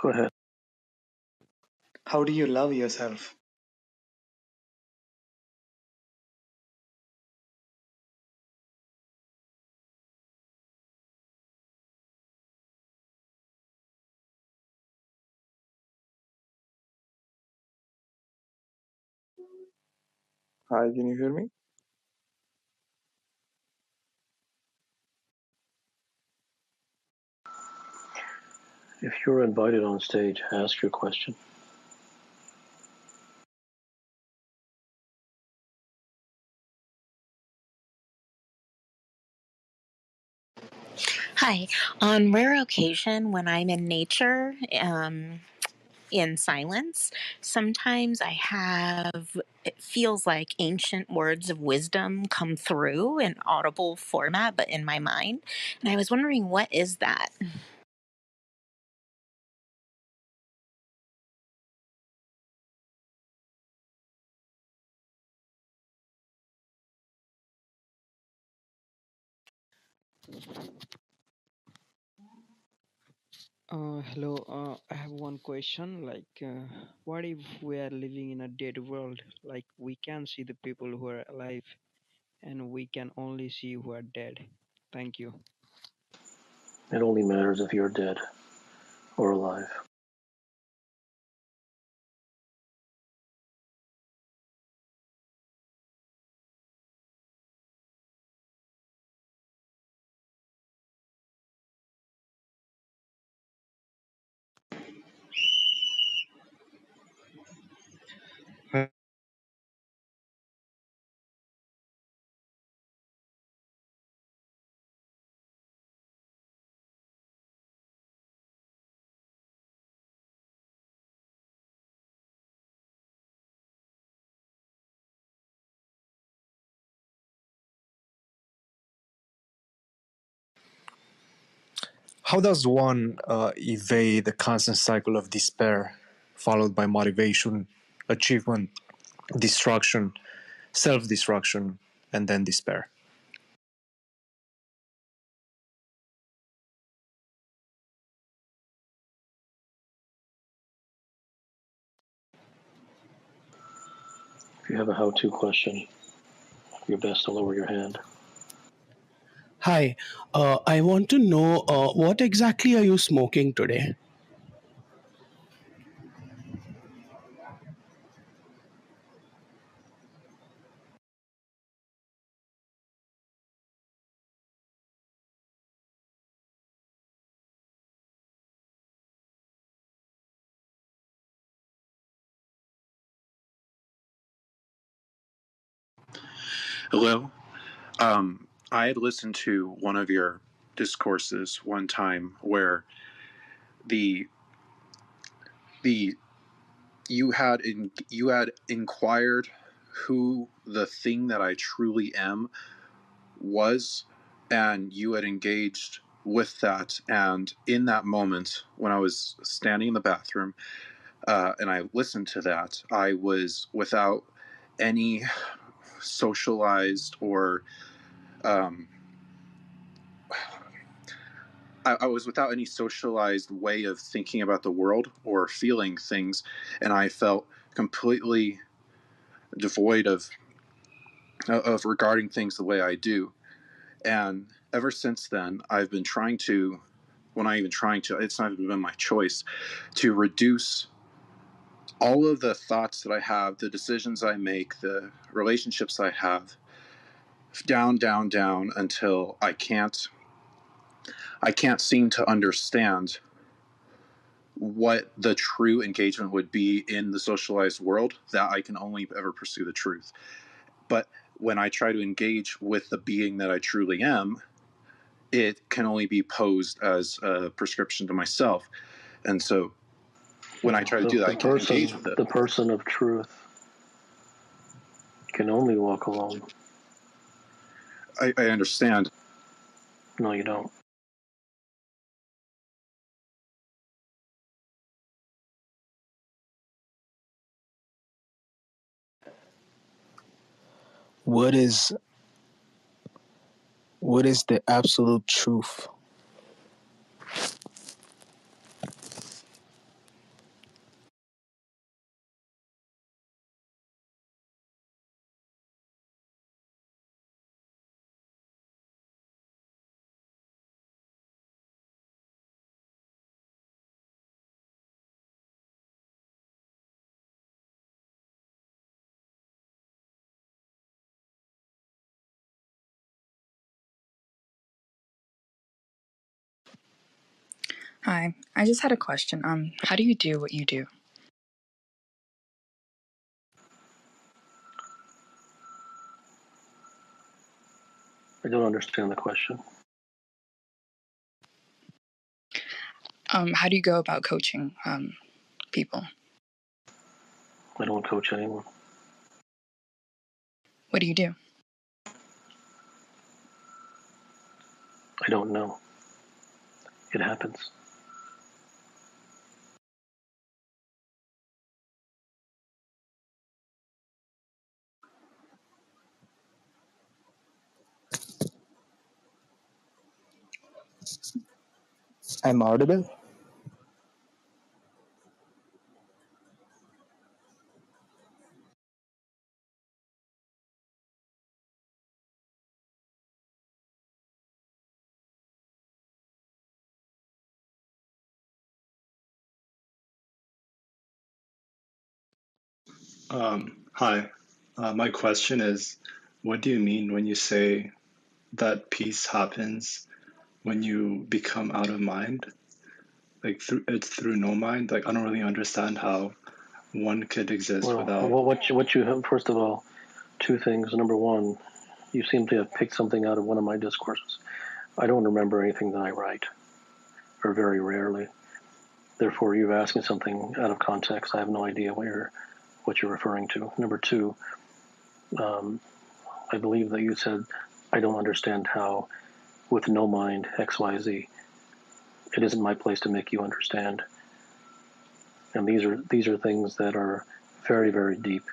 Go ahead. How do you love yourself? Hi, can you hear me? If you're invited on stage, ask your question. Hi. On rare occasion, when I'm in nature, in silence, sometimes it feels like ancient words of wisdom come through in audible format, but in my mind. And I was wondering, what is that? Hello, I have one question. What if we are living in a dead world? Like, we can see the people who are alive and we can only see who are dead. Thank you. It only matters if you're dead or alive. How does one evade the constant cycle of despair, followed by motivation, achievement, destruction, self destruction, and then despair? If you have a how-to question, you're best to lower your hand. Hi, I want to know what exactly are you smoking today? Hello. I had listened to one of your discourses one time where the the you had inquired who the thing that I truly am was, and you had engaged with that. And in that moment, when I was standing in the bathroom and I listened to that, I was without any socialized or um, I was without any socialized way of thinking about the world or feeling things, and I felt completely devoid of regarding things the way I do. And ever since then, I've been trying to, well, not even trying to, it's not even been my choice, to reduce all of the thoughts that I have, the decisions I make, the relationships I have, down, down, down until I can't seem to understand what the true engagement would be in the socialized world, that I can only ever pursue the truth. But when I try to engage with the being that I truly am, it can only be posed as a prescription to myself. And so when I try to do that, I can't engage with it. The person of truth can only walk alone. I understand. No, you don't. What is the absolute truth? Hi, I just had a question. How do you do what you do? I don't understand the question. How do you go about coaching people? I don't coach anyone. What do you do? I don't know. It happens. I'm audible. Hi. My question is, what do you mean when you say that peace happens when you become out of mind? Like it's through no mind? Like I don't really understand how one could exist Well, without. what you have, first of all, two things. Number one, you seem to have picked something out of one of my discourses. I don't remember anything that I write, or very rarely. Therefore, you've asked me something out of context. I have no idea what you're referring to. Number two, I believe that you said, I don't understand how, with no mind, X, Y, Z. It isn't my place to make you understand. And these are things that are very, very deep.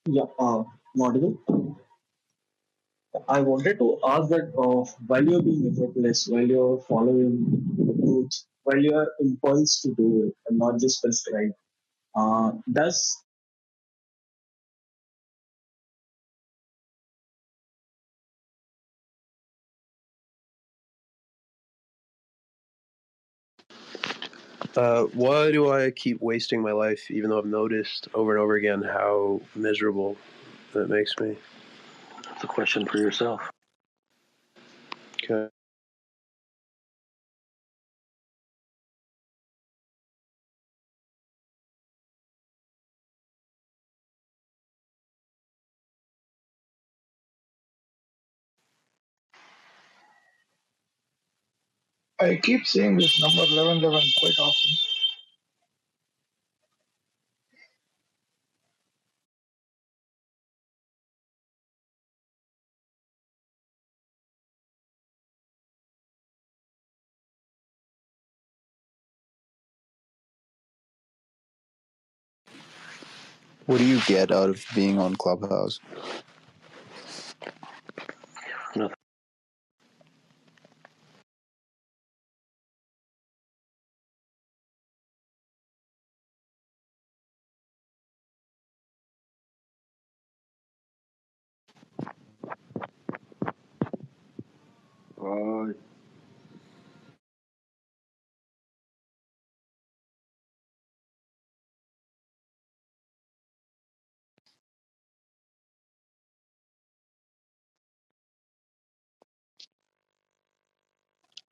Yeah, audible. I wanted to ask that while you're being effortless, while you're following the truth, while you're impulse to do it and not just prescribe, does Why do I keep wasting my life, even though I've noticed over and over again how miserable that makes me? That's a question for yourself. Okay. I keep seeing this number 1111 quite often. What do you get out of being on Clubhouse? Nothing.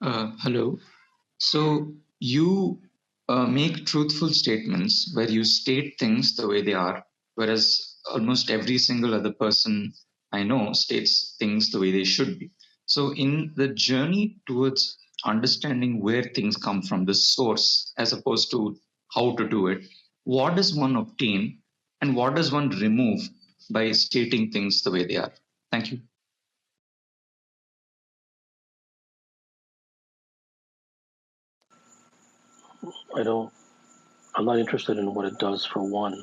Hello. So you make truthful statements where you state things the way they are, whereas almost every single other person I know states things the way they should be. So in the journey towards understanding where things come from, the source, as opposed to how to do it, what does one obtain and what does one remove by stating things the way they are? Thank you. I'm not interested in what it does for one.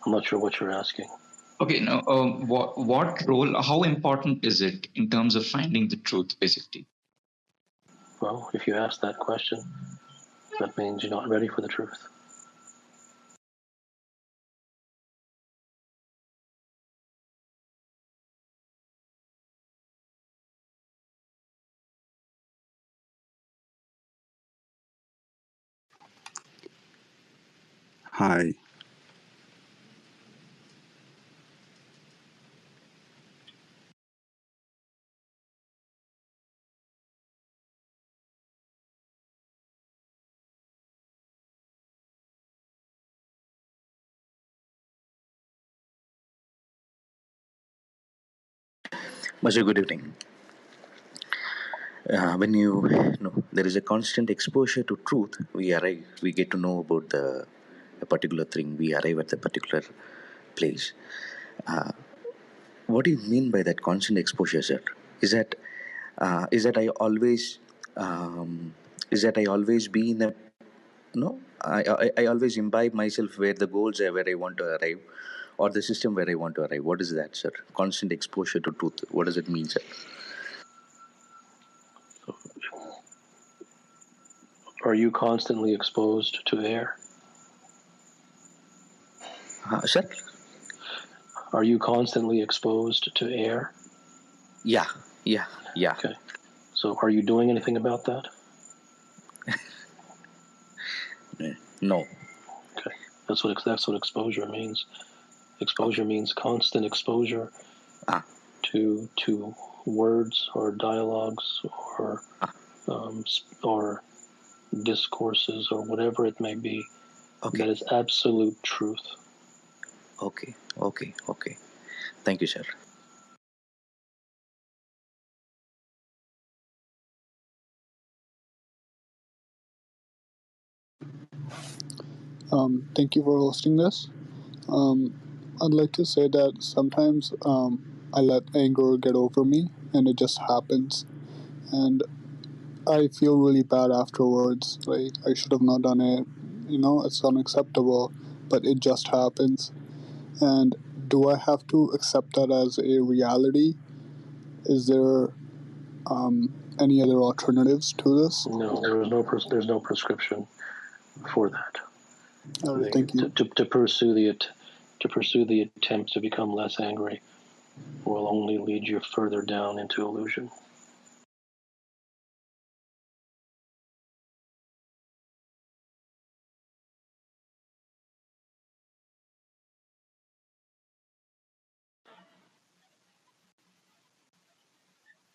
I'm not sure what you're asking. Okay, now what role, how important is it in terms of finding the truth, basically? Well, if you ask that question, that means you're not ready for the truth. Hi. Master, good evening. When you know there is a constant exposure to truth, we get to know about a particular thing. We arrive at a particular place. What do you mean by that constant exposure, sir? Is that I always is that I always be in a no? I always imbibe myself where the goals are, where I want to arrive, or the system where I want to arrive. What is that, sir? Constant exposure to truth. What does it mean, sir? Are you constantly exposed to air? Sir? Are you constantly exposed to air? Yeah. Okay. So are you doing anything about that? No. Okay. That's what exposure means. Exposure means constant exposure to words or dialogues or discourses or whatever it may be. That is absolute truth. Okay. Thank you, sir. Thank you for hosting this. I'd like to say that sometimes I let anger get over me and it just happens. And I feel really bad afterwards. Like, I should have not done it. It's unacceptable, but it just happens. And do I have to accept that as a reality? Is there any other alternatives to this? No, there's no prescription for that. All right, thank you. To pursue the attempt to become less angry will only lead you further down into illusion.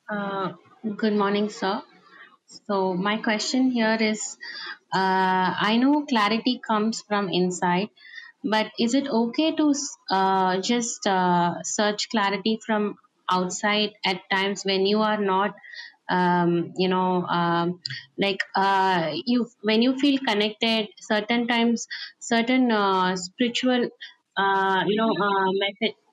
Uh, Good morning, sir. So, my question here is I know clarity comes from inside, but is it okay to just search clarity from outside at times when you are not you when you feel connected certain times, certain spiritual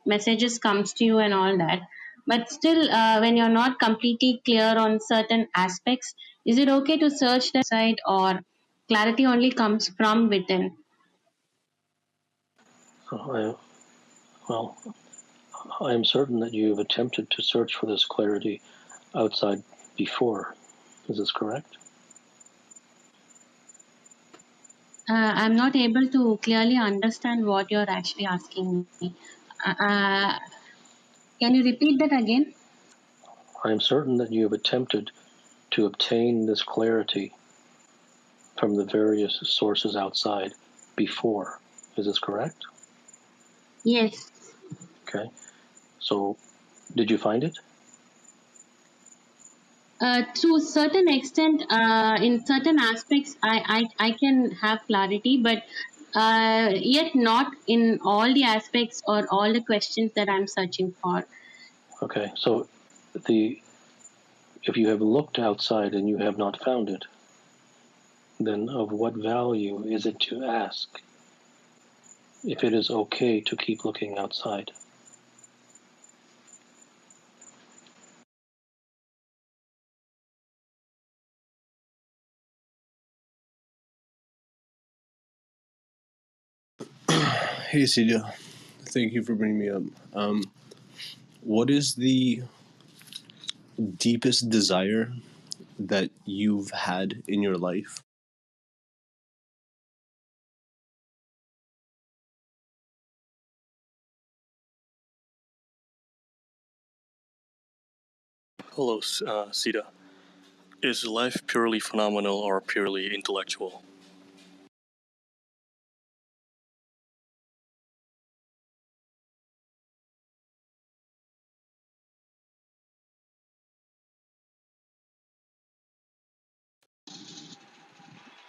messages comes to you and all that, but still when you're not completely clear on certain aspects, is it okay to search the site, or clarity only comes from within? Well, I am certain that you have attempted to search for this clarity outside before. Is this correct? I'm not able to clearly understand what you're actually asking me. Can you repeat that again? I am certain that you have attempted to obtain this clarity from the various sources outside before. Is this correct? Yes. Okay. So, did you find it? To certain extent, in certain aspects, I can have clarity, but yet not in all the aspects or all the questions that I'm searching for. Okay. So, if you have looked outside and you have not found it, then of what value is it to ask if it is okay to keep looking outside? Hey, Siddha. Thank you for bringing me up. What is the deepest desire that you've had in your life? Hello, Siddha. Is life purely phenomenal or purely intellectual?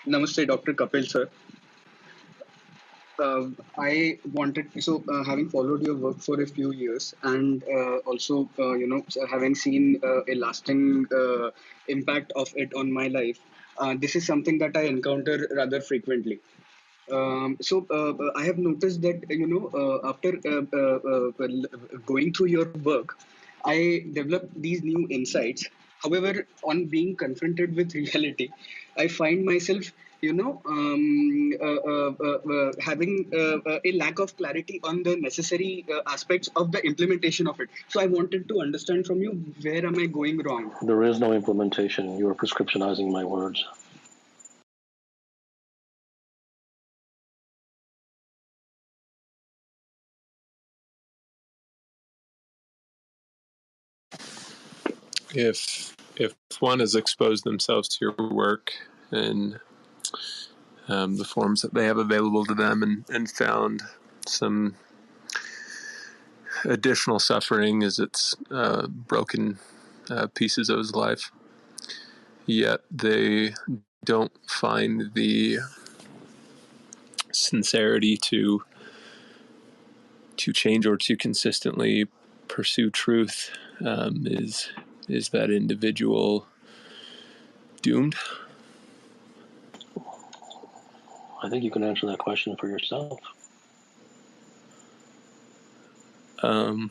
Namaste, Dr. Kapil sir. I wanted having followed your work for a few years, and also having seen a lasting impact of it on my life. This is something that I encounter rather frequently. I have noticed that after going through your work, I developed these new insights. However, on being confronted with reality, I find myself having a lack of clarity on the necessary aspects of the implementation of it. So I wanted to understand from you, where am I going wrong? There is no implementation. You are prescriptionizing my words. If one has exposed themselves to your work and the forms that they have available to them, and found some additional suffering as it's broken pieces of his life, yet they don't find the sincerity to change or to consistently pursue truth, is that individual doomed? I think you can answer that question for yourself. Um,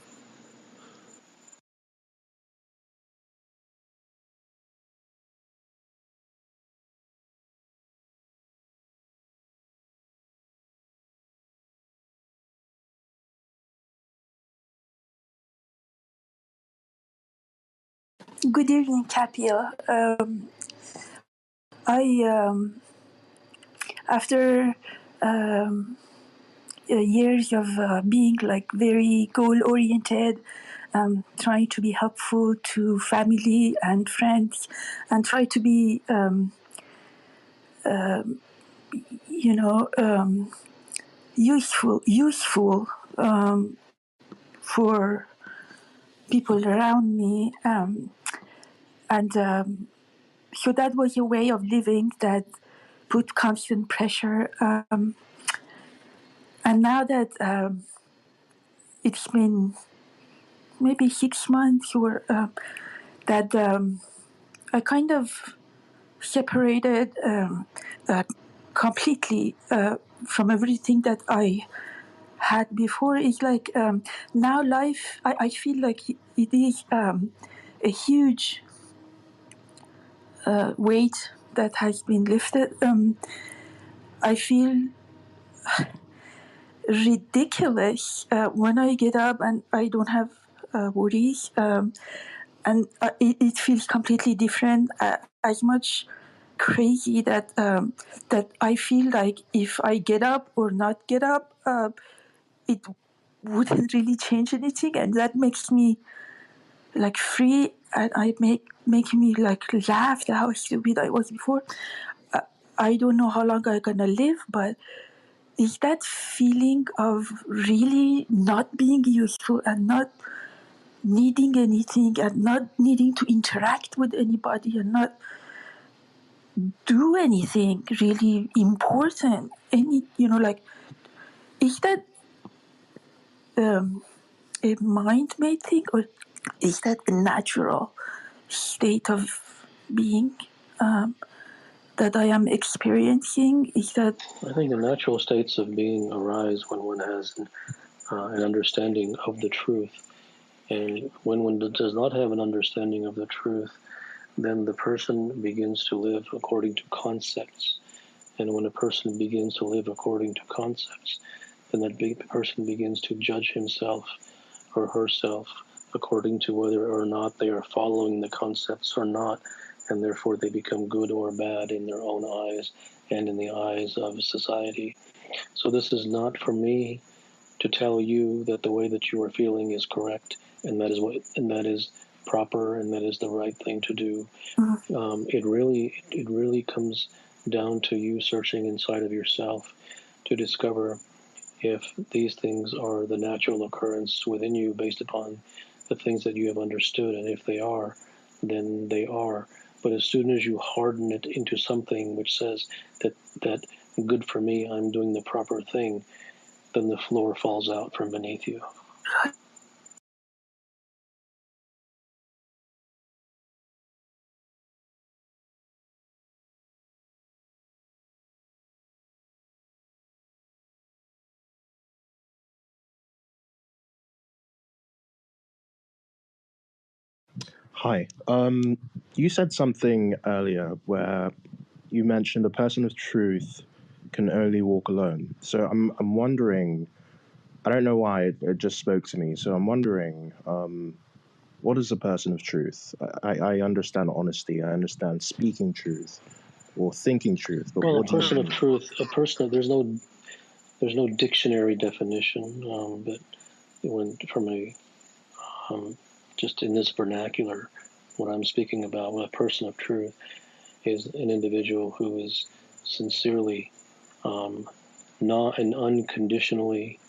Good evening, Kapil. After years of being like very goal oriented, trying to be helpful to family and friends, and try to be, useful for people around me, and so that was a way of living that put constant pressure. And now that it's been maybe 6 months, or that I kind of separated completely from everything that I had before. It's like now life, I feel like it is a huge weight that has been lifted. I feel ridiculous when I get up and I don't have worries. And it feels completely different. As much crazy that I feel like if I get up or not get up, it wouldn't really change anything, and that makes me like free, and I make me like laugh at how stupid I was before. I don't know how long I'm gonna live, but is that feeling of really not being useful and not needing anything and not needing to interact with anybody and not do anything really important, any, like, is that a mind made thing, or is that a natural state of being that I am experiencing? Is that I think the natural states of being arise when one has an understanding of the truth. And when one does not have an understanding of the truth, then the person begins to live according to concepts. And when a person begins to live according to concepts, then that person begins to judge himself or herself according to whether or not they are following the concepts or not, and therefore they become good or bad in their own eyes and in the eyes of society. So this is not for me to tell you that the way that you are feeling is correct, and that is proper, and that is the right thing to do. It really comes down to you searching inside of yourself to discover if these things are the natural occurrence within you based upon the things that you have understood, and if they are, then they are. But as soon as you harden it into something which says that good for me, I'm doing the proper thing, then the floor falls out from beneath you. Hi. You said something earlier where you mentioned the person of truth can only walk alone. So I'm wondering. I don't know why it just spoke to me. So I'm wondering, what is a person of truth? I understand honesty. I understand speaking truth or thinking truth. But Well, a what do you person of mean? truth, there's no dictionary definition, but when from a just in this vernacular, what I'm speaking about, a person of truth is an individual who is sincerely, not and unconditionally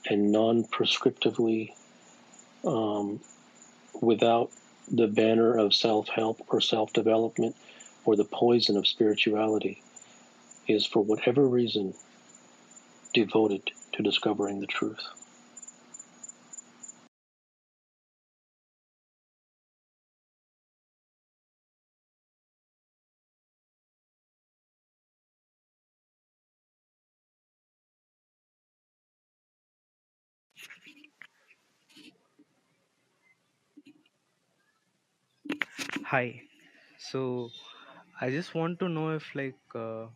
and non-prescriptively, without the banner of self-help or self-development or the poison of spirituality, is for whatever reason devoted to discovering the truth. Hi. So I just want to know if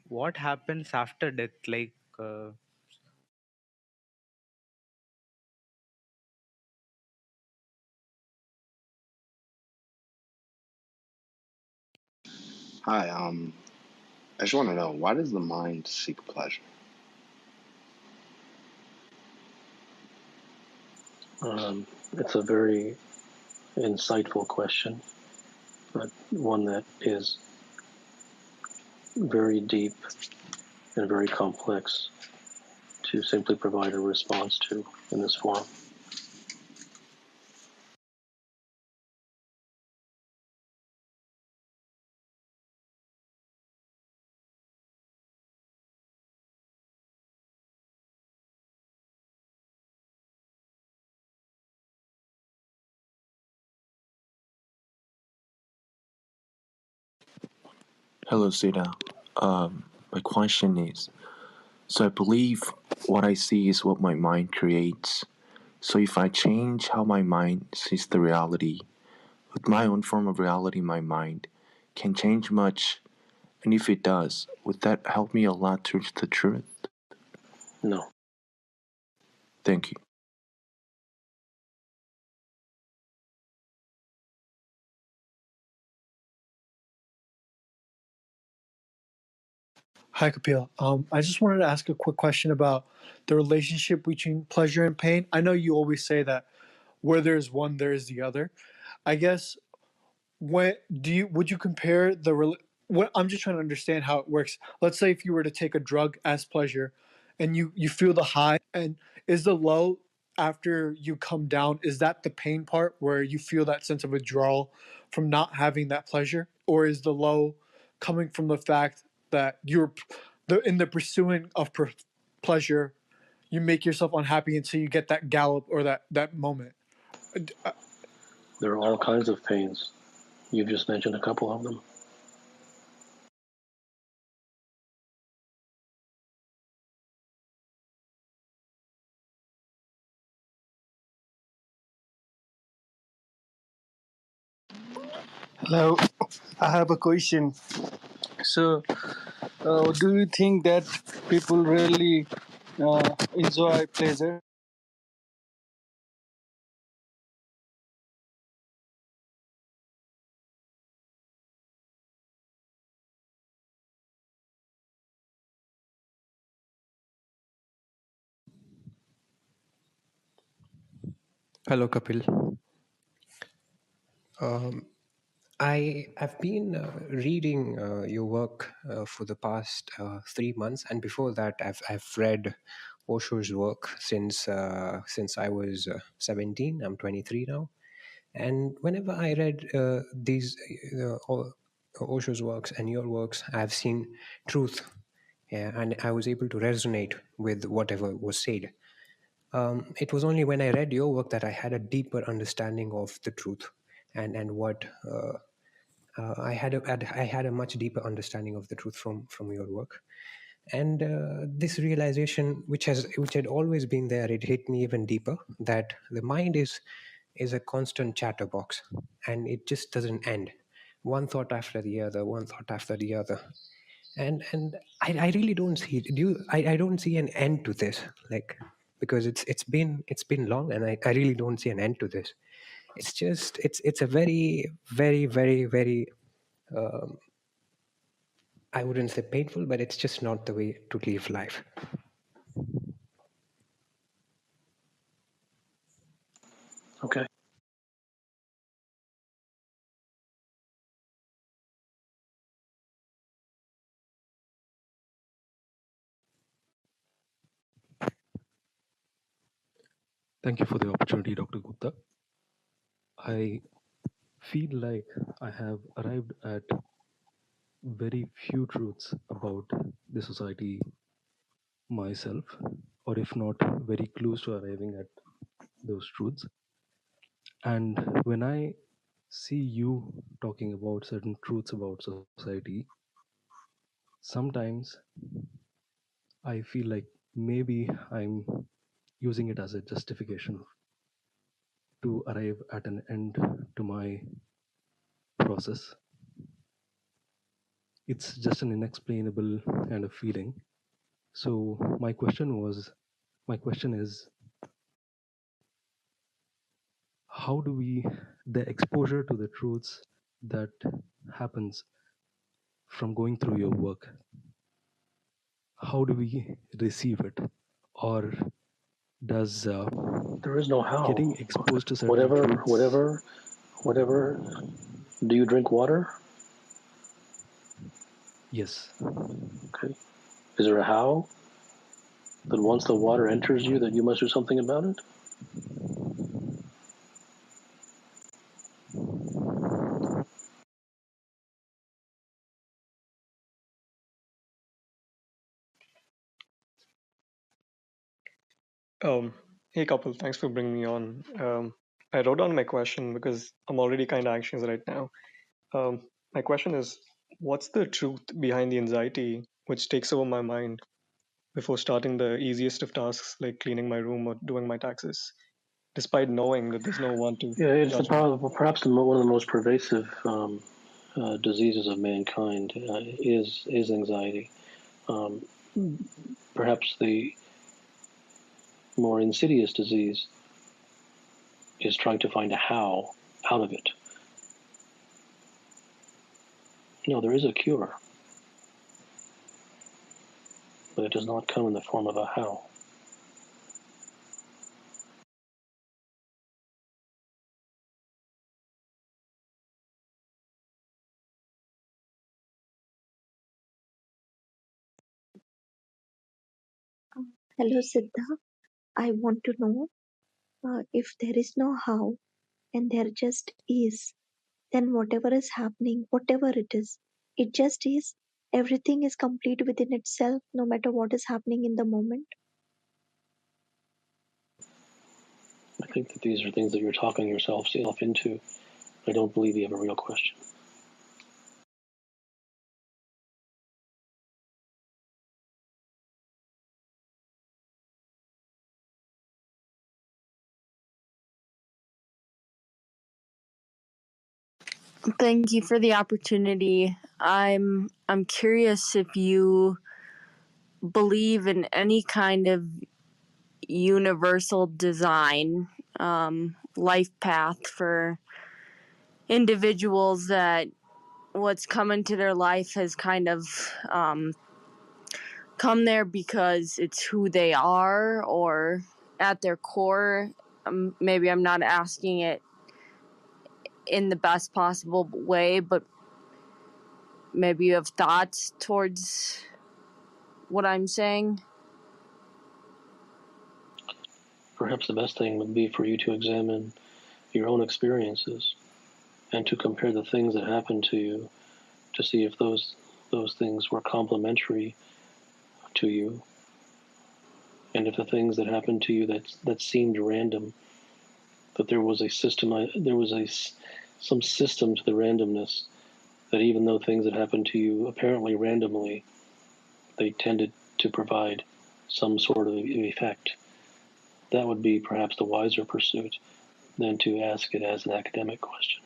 what happens after death, Hi, I just want to know, why does the mind seek pleasure? It's a very insightful question, but one that is very deep and very complex to simply provide a response to in this forum. Hello, Siddha. My question is, so I believe what I see is what my mind creates. So if I change how my mind sees the reality, with my own form of reality, my mind can change much. And if it does, would that help me a lot to the truth? No. Thank you. Hi, Kapil. I just wanted to ask a quick question about the relationship between pleasure and pain. I know you always say that where there's one, there is the other. I guess when would you compare what I'm just trying to understand how it works. Let's say if you were to take a drug as pleasure and you feel the high, and is the low after you come down, is that the pain part where you feel that sense of withdrawal from not having that pleasure, or is the low coming from the fact that in the pursuing of pleasure, you make yourself unhappy until you get that gallop or that moment? There are all kinds of pains. You've just mentioned a couple of them. Hello, I have a question. So, do you think that people really enjoy pleasure? Hello, Kapil. Um, I've been reading your work for the past 3 months, and before that, I've read Osho's work since I was 17. I'm 23 now, and whenever I read these Osho's works and your works, I've seen truth, yeah, and I was able to resonate with whatever was said. It was only when I read your work that I had a deeper understanding of the truth, and what I had a much deeper understanding of the truth from your work, and this realization, which had always been there, it hit me even deeper, that the mind is a constant chatterbox, and it just doesn't end. One thought after the other, one thought after the other, and I really don't see I don't see an end to this, like, because it's been long, and I really don't see an end to this. It's a very, very, very, very I wouldn't say painful, but it's just not the way to live life. Okay. Thank you for the opportunity, Dr. Gupta. I feel like I have arrived at very few truths about the society myself, or if not, very close to arriving at those truths. And when I see you talking about certain truths about society, sometimes I feel like maybe I'm using it as a justification to arrive at an end to my process. It's just an inexplainable kind of feeling. So my question is, how do we, the exposure to the truths that happens from going through your work, how do we receive it? Or does There is no how. getting exposed to certain Whatever, truths? whatever, whatever. Do you drink water? Yes. Okay. Is there a how? That once the water enters you, that you must do something about it? Hey, Kapil, thanks for bringing me on. I wrote down my question because I'm already kind of anxious right now. My question is, what's the truth behind the anxiety which takes over my mind before starting the easiest of tasks like cleaning my room or doing my taxes, despite knowing that there's no one to Yeah, it's judge me? perhaps one of the most pervasive diseases of mankind is anxiety. Um, Perhaps the more insidious disease is trying to find a how out of it. No, there is a cure, but it does not come in the form of a how. Hello, Siddha. I want to know if there is no how and there just is, then whatever is happening, whatever it just is. Everything is complete within itself, no matter what is happening in the moment. I think that these are things that you're talking yourself into. I don't believe you have a real question. Thank you for the opportunity. I'm curious if you believe in any kind of universal design, life path for individuals, that what's come into their life has kind of come there because it's who they are, or at their core. Maybe I'm not asking it in the best possible way, but maybe you have thoughts towards what I'm saying. Perhaps the best thing would be for you to examine your own experiences and to compare the things that happened to you to see if those things were complementary to you, and if the things that happened to you that seemed random, that there was a system, some system to the randomness, that even though things that happened to you apparently randomly, they tended to provide some sort of effect. That would be perhaps the wiser pursuit than to ask it as an academic question.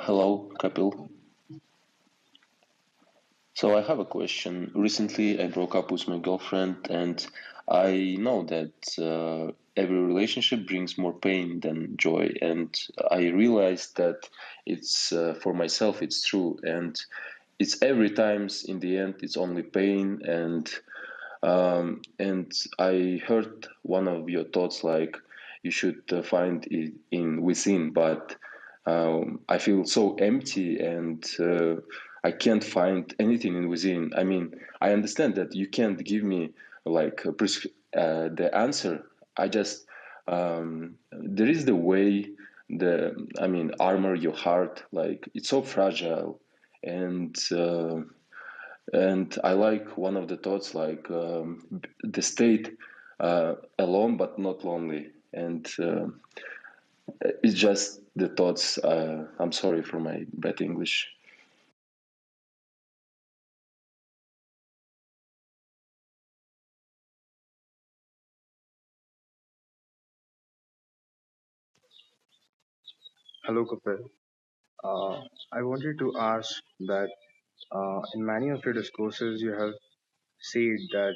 Hello, Kapil. So I have a question. Recently, I broke up with my girlfriend, and I know that every relationship brings more pain than joy. And I realized that it's for myself, it's true, and it's every times in the end, it's only pain. And I heard one of your thoughts, like you should find it in within, but I feel so empty, and I can't find anything in within. I mean, I understand that you can't give me like the answer. I just there is the way, armor your heart. Like it's so fragile, and. And I like one of the thoughts, like the state alone but not lonely. And it's just the thoughts. I'm sorry for my bad English. Hello, Kapil. I wanted to ask that in many of your discourses, you have said that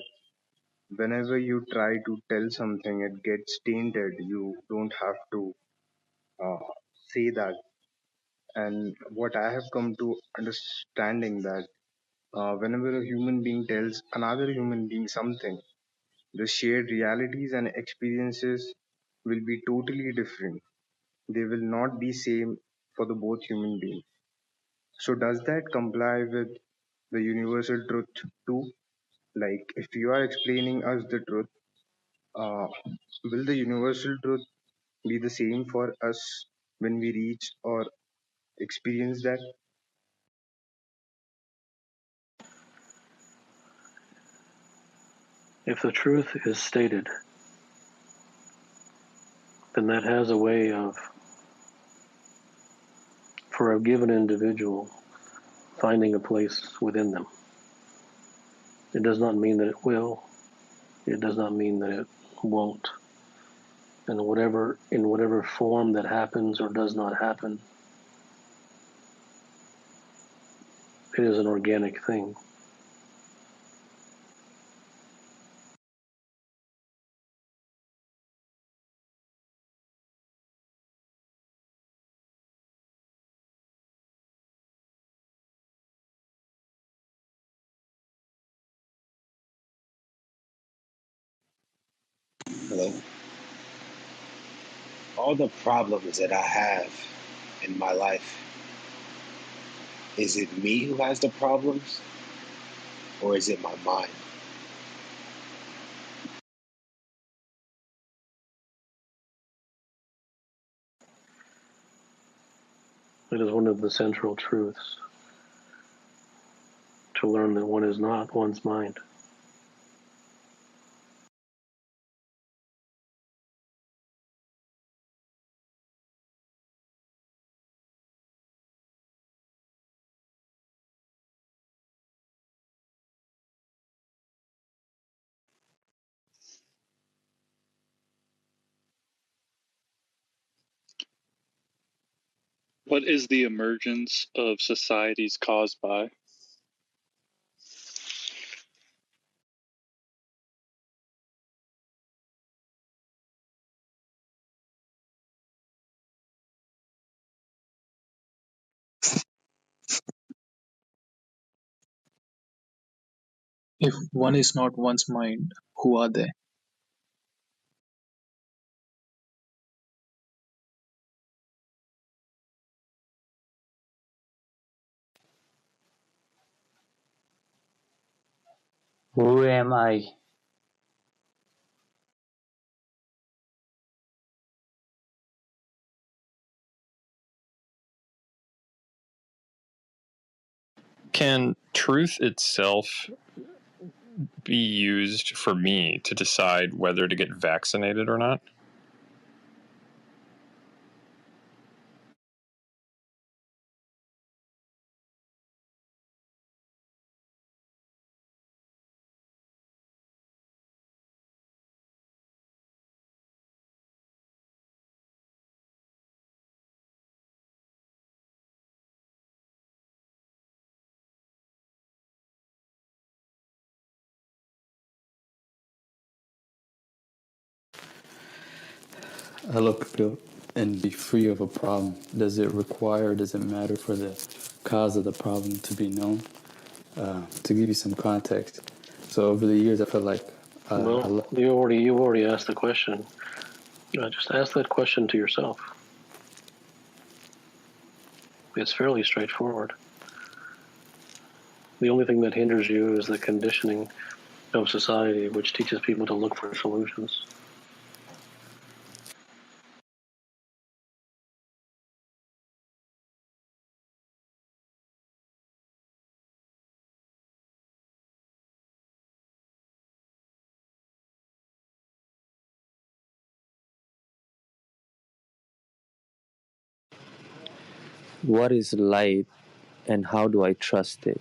whenever you try to tell something, it gets tainted. You don't have to say that. And what I have come to understanding that whenever a human being tells another human being something, the shared realities and experiences will be totally different. They will not be same for the both human beings. So does that comply with the universal truth too? Like, if you are explaining us the truth, uh, will the universal truth be the same for us when we reach or experience that? If the truth is stated, then that has a way of, for a given individual, finding a place within them. It does not mean that it will. It does not mean that it won't. And in whatever form that happens or does not happen, it is an organic thing. Hello. All the problems that I have in my life, is it me who has the problems or is it my mind? It is one of the central truths to learn that one is not one's mind. What is the emergence of societies caused by? If one is not one's mind, who are they? Who am I? Can truth itself be used for me to decide whether to get vaccinated or not? Hello, Kapil. And be free of a problem. Does it require, does it matter for the cause of the problem to be known? To give you some context. So over the years, I felt like Well, you already asked the question. Just ask that question to yourself. It's fairly straightforward. The only thing that hinders you is the conditioning of society, which teaches people to look for solutions. What is light and how do I trust it?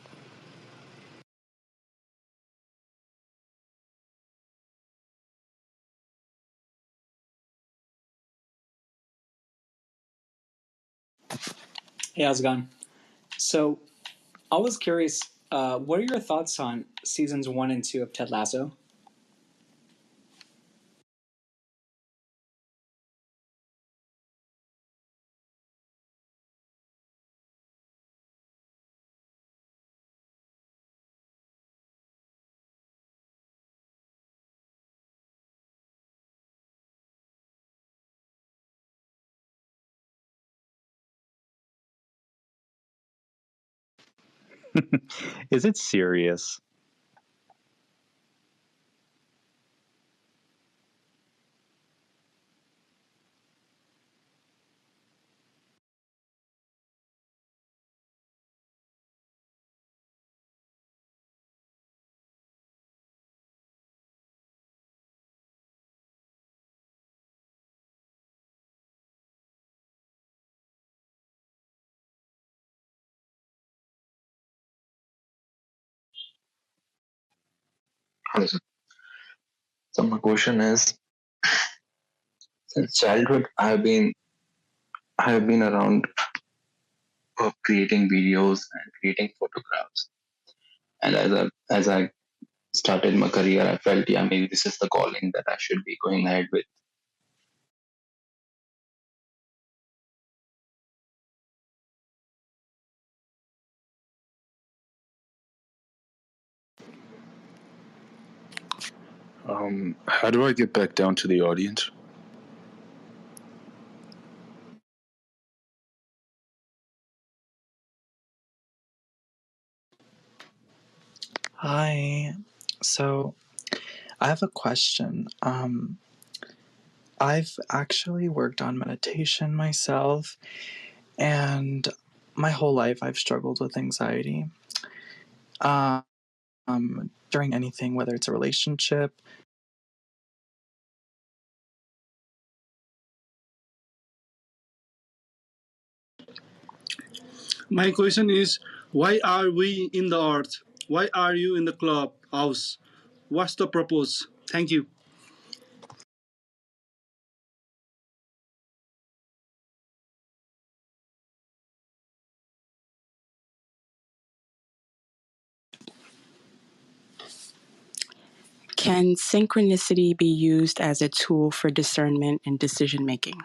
Hey, how's it going? So, I was curious, what are your thoughts on seasons 1 and 2 of Ted Lasso? Is it serious? Hello, sir. So my question is, since childhood, I have been around creating videos and creating photographs. And as I started my career, I felt, yeah, maybe this is the calling that I should be going ahead with. How do I get back down to the audience? Hi. So I have a question. I've actually worked on meditation myself, and my whole life I've struggled with anxiety. During anything, whether it's a relationship. My question is, why are we in the earth? Why are you in the clubhouse? What's the purpose? Thank you. Can synchronicity be used as a tool for discernment and decision making?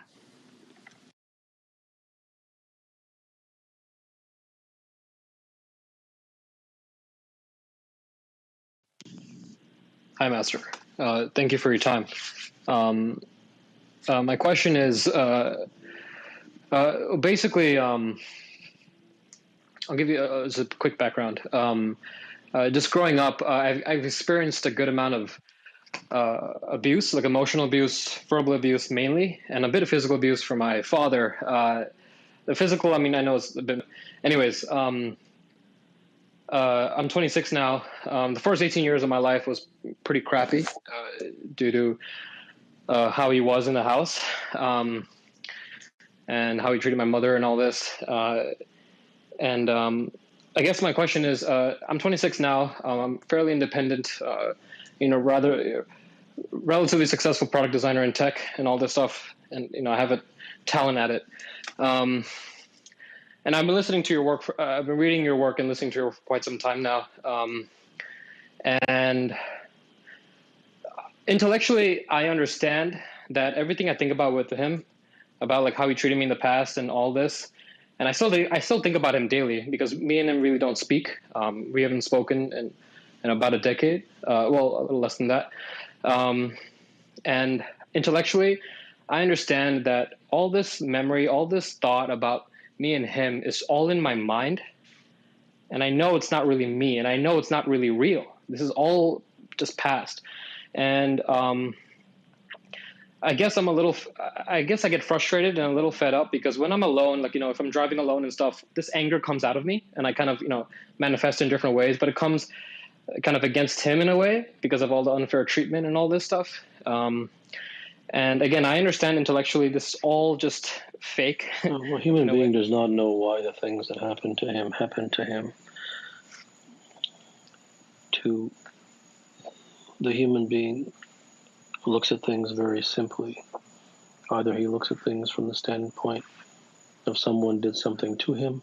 Hi, Master. Thank you for your time. My question is basically, I'll give you as a quick background. Just growing up, I've experienced a good amount of abuse, like emotional abuse, verbal abuse mainly, and a bit of physical abuse from my father. The physical, I mean, I know it's a bit. Anyways, I'm 26 now. The first 18 years of my life was pretty crappy due to how he was in the house and how he treated my mother and all this. I guess my question is, I'm 26 now. I'm fairly independent, rather relatively successful product designer in tech and all this stuff. And, I have a talent at it. And I've been listening to your work. I've been reading your work and listening to your work for quite some time now. And intellectually, I understand that everything I think about with him, about like how he treated me in the past and all this, and I still think about him daily because me and him really don't speak. We haven't spoken in about a decade. Well, a little less than that. And intellectually, I understand that all this memory, all this thought about me and him is all in my mind. And I know it's not really me, and I know it's not really real. This is all just past. And I guess I get frustrated and a little fed up because when I'm alone, like, if I'm driving alone and stuff, this anger comes out of me and I kind of, manifest in different ways, but it comes kind of against him in a way because of all the unfair treatment and all this stuff. And again, I understand intellectually this is all just fake. Well, a human being does not know why the things that happen to him happen to him. To the human being looks at things very simply. Either he looks at things from the standpoint of someone did something to him,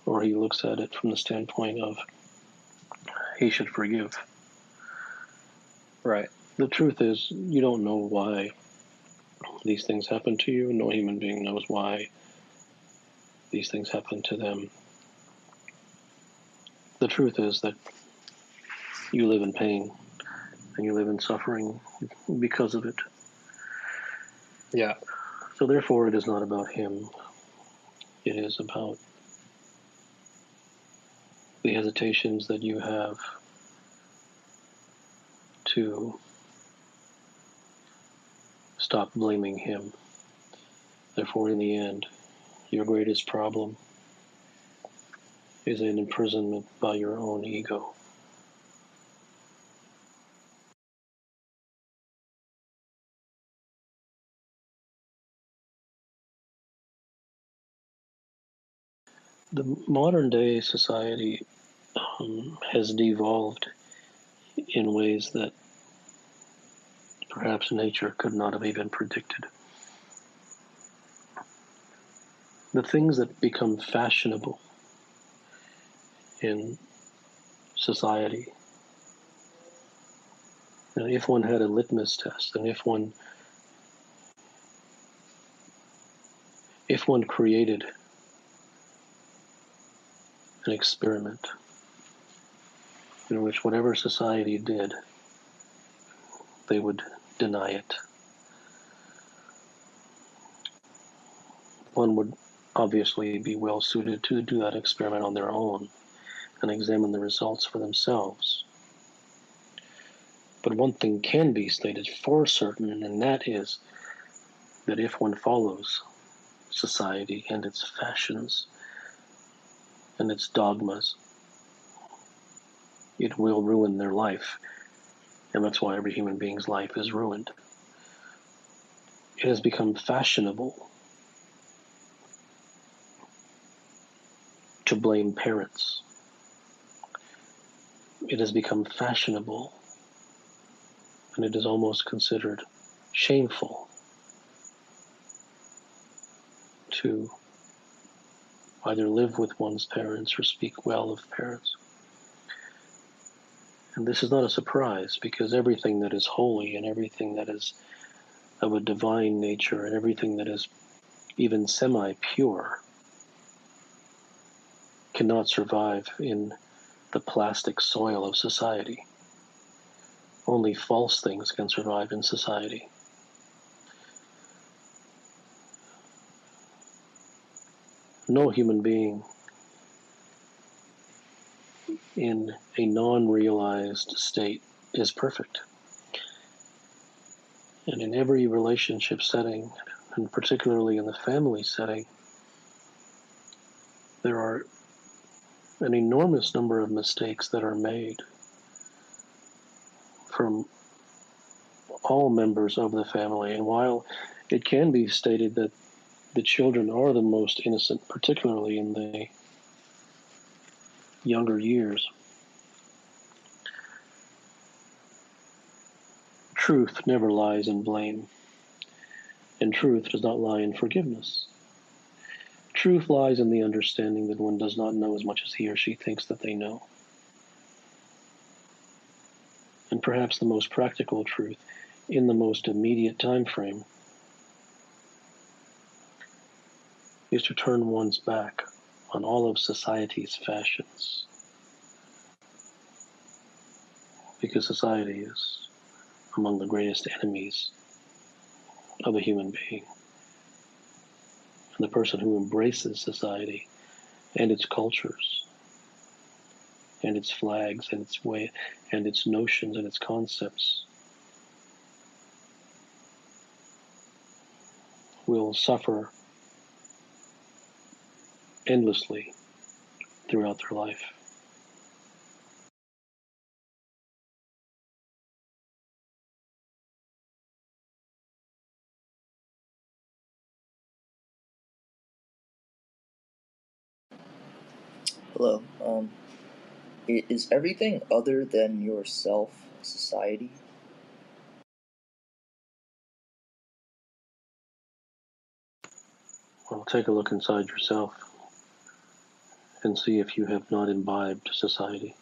or he looks at it from the standpoint of he should forgive. Right. The truth is, you don't know why these things happen to you. No human being knows why these things happen to them. The truth is that you live in pain and you live in suffering because of it. Yeah. So therefore, it is not about him. It is about the hesitations that you have to stop blaming him. Therefore, in the end, your greatest problem is an imprisonment by your own ego. The modern day society has devolved in ways that perhaps nature could not have even predicted. The things that become fashionable in society, and if one had a litmus test, and if one created an experiment in which whatever society did, they would deny it, one would obviously be well suited to do that experiment on their own and examine the results for themselves. But one thing can be stated for certain, and that is that if one follows society and its fashions and its dogmas, it will ruin their life. And that's why every human being's life is ruined. It has become fashionable to blame parents. It has become fashionable, and it is almost considered shameful to either live with one's parents or speak well of parents. And this is not a surprise, because everything that is holy and everything that is of a divine nature and everything that is even semi-pure cannot survive in the plastic soil of society. Only false things can survive in society. No human being in a non-realized state is perfect. And in every relationship setting, and particularly in the family setting, there are an enormous number of mistakes that are made from all members of the family. And while it can be stated that the children are the most innocent, particularly in the younger years, truth never lies in blame, and truth does not lie in forgiveness. Truth lies in the understanding that one does not know as much as he or she thinks that they know. And perhaps the most practical truth in the most immediate time frame is to turn one's back on all of society's fashions, because society is among the greatest enemies of a human being. And the person who embraces society and its cultures and its flags and its way and its notions and its concepts will suffer endlessly throughout their life. Hello. Is everything other than yourself society? Well, take a look inside yourself and see if you have not imbibed society.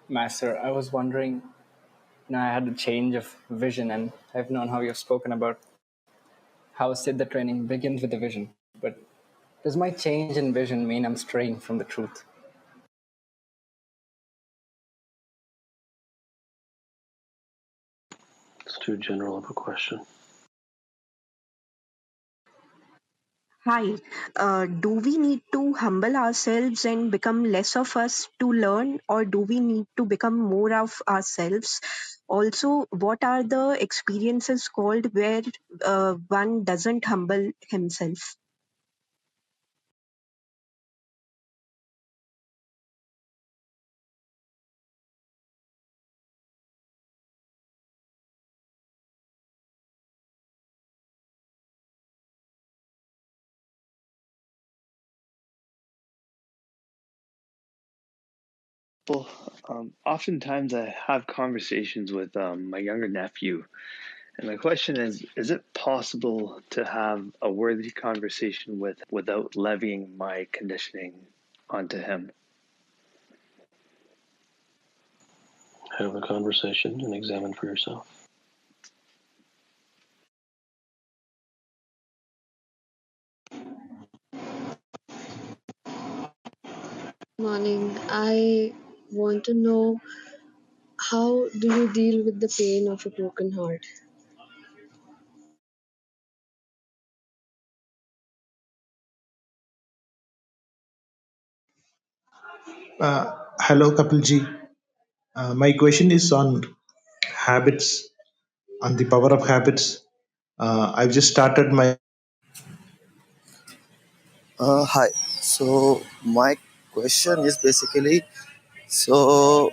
Master, I was wondering, I had a change of vision, and I've known how you've spoken about how Siddha training begins with a vision. But does my change in vision mean I'm straying from the truth? It's too general of a question. Hi, do we need to humble ourselves and become less of us to learn, or do we need to become more of ourselves? Also, what are the experiences called where one doesn't humble himself? Well, oftentimes I have conversations with my younger nephew, and my question is it possible to have a worthy conversation without levying my conditioning onto him? Have a conversation and examine for yourself. Morning. I want to know, how do you deal with the pain of a broken heart? Hello, Kapil ji. My question is on habits, on the power of habits. I've just started my. Hi. So my question is basically, so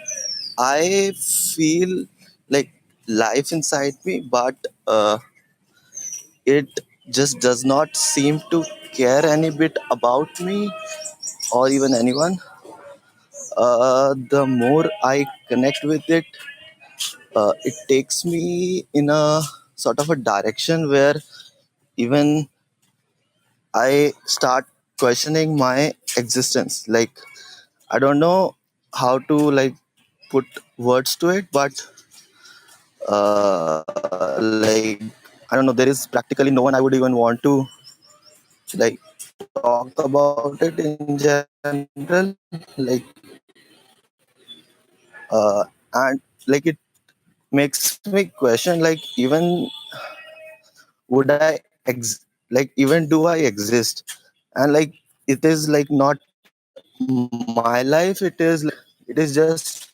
I feel like life inside me, but it just does not seem to care any bit about me or even anyone. The more I connect with it, it takes me in a sort of a direction where even I start questioning my existence. Like, I don't know how to like put words to it, but like, I don't know, there is practically no one I would even want to like talk about it in general. Like, and like it makes me question, like, even would I like, even do I exist? And like, it is like not my life, it is like, it is just.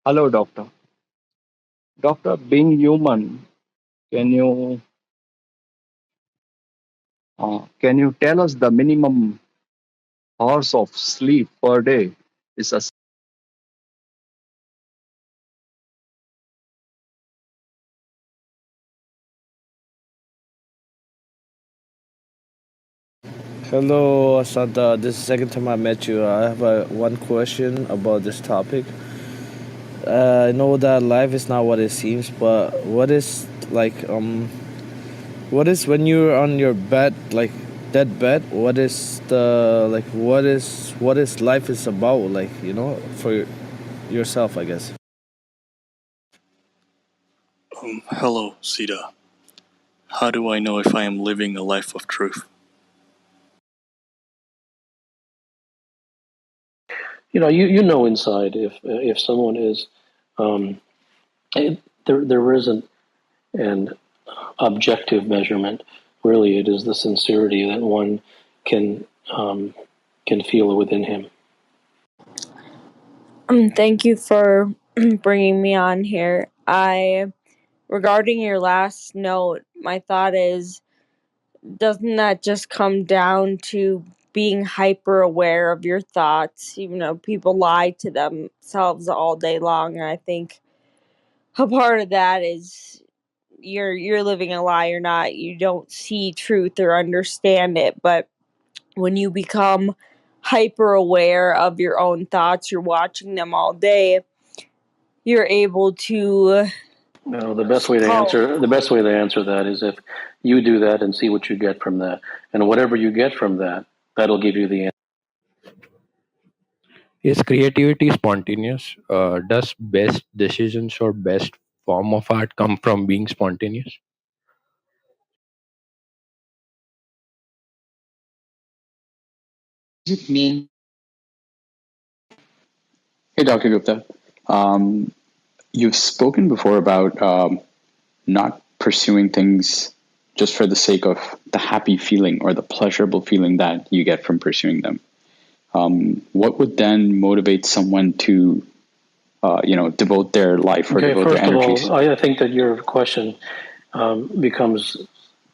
Hello, doctor. Doctor, being human, can can you tell us the minimum hours of sleep per day is a. Hello, Asanta. This is the second time I met you. I have one question about this topic. I know that life is not what it seems, but what is what is when you're on your bed, like dead bed? What is the like? What is life is about? Like, for yourself, I guess. Hello, Siddha. How do I know if I am living a life of truth? You know inside if someone is there isn't an objective measurement. Really, it is the sincerity that one can um, can feel within him. Thank you for bringing me on here. Regarding your last note, my thought is, doesn't that just come down to being hyper aware of your thoughts? Even though people lie to themselves all day long, and I think a part of that is you're living a lie or not. You don't see truth or understand it, but when you become hyper aware of your own thoughts, you're watching them all day, you're able to No, the best way to answer that is if you do that and see what you get from that, and whatever you get from that, that'll give you the answer. Is creativity spontaneous? Does best decisions or best form of art come from being spontaneous? Does it mean? Hey, Dr. Gupta. You've spoken before about not pursuing things just for the sake of the happy feeling or the pleasurable feeling that you get from pursuing them. What would then motivate someone to, devote their life or Okay, devote their first of energies? all, I think that your question becomes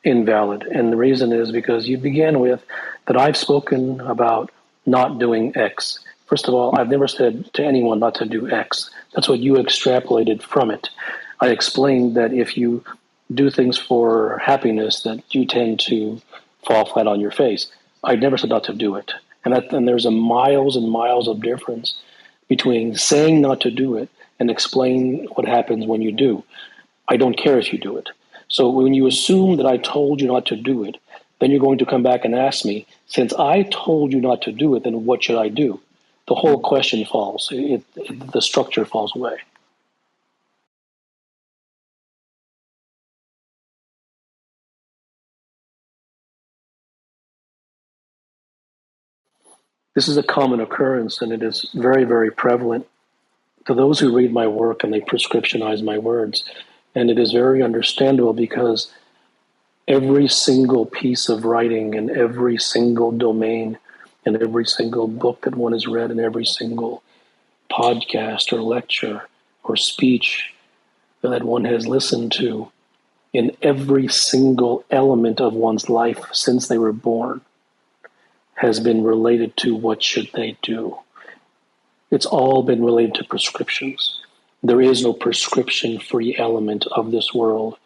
invalid. And the reason is because you began with that I've spoken about not doing X. First of all, I've never said to anyone not to do X. That's what you extrapolated from it. I explained that if you do things for happiness, that you tend to fall flat on your face. I never said not to do it. And there's a miles and miles of difference between saying not to do it and explain what happens when you do. I don't care if you do it. So when you assume that I told you not to do it, then you're going to come back and ask me, since I told you not to do it, then what should I do? The whole question falls. The structure falls away. This is a common occurrence, and it is very, very prevalent to those who read my work and they prescriptionize my words. And it is very understandable because every single piece of writing and every single domain and every single book that one has read and every single podcast or lecture or speech that one has listened to, in every single element of one's life since they were born, has been related to what should they do. It's all been related to prescriptions. There is no prescription-free element of this world.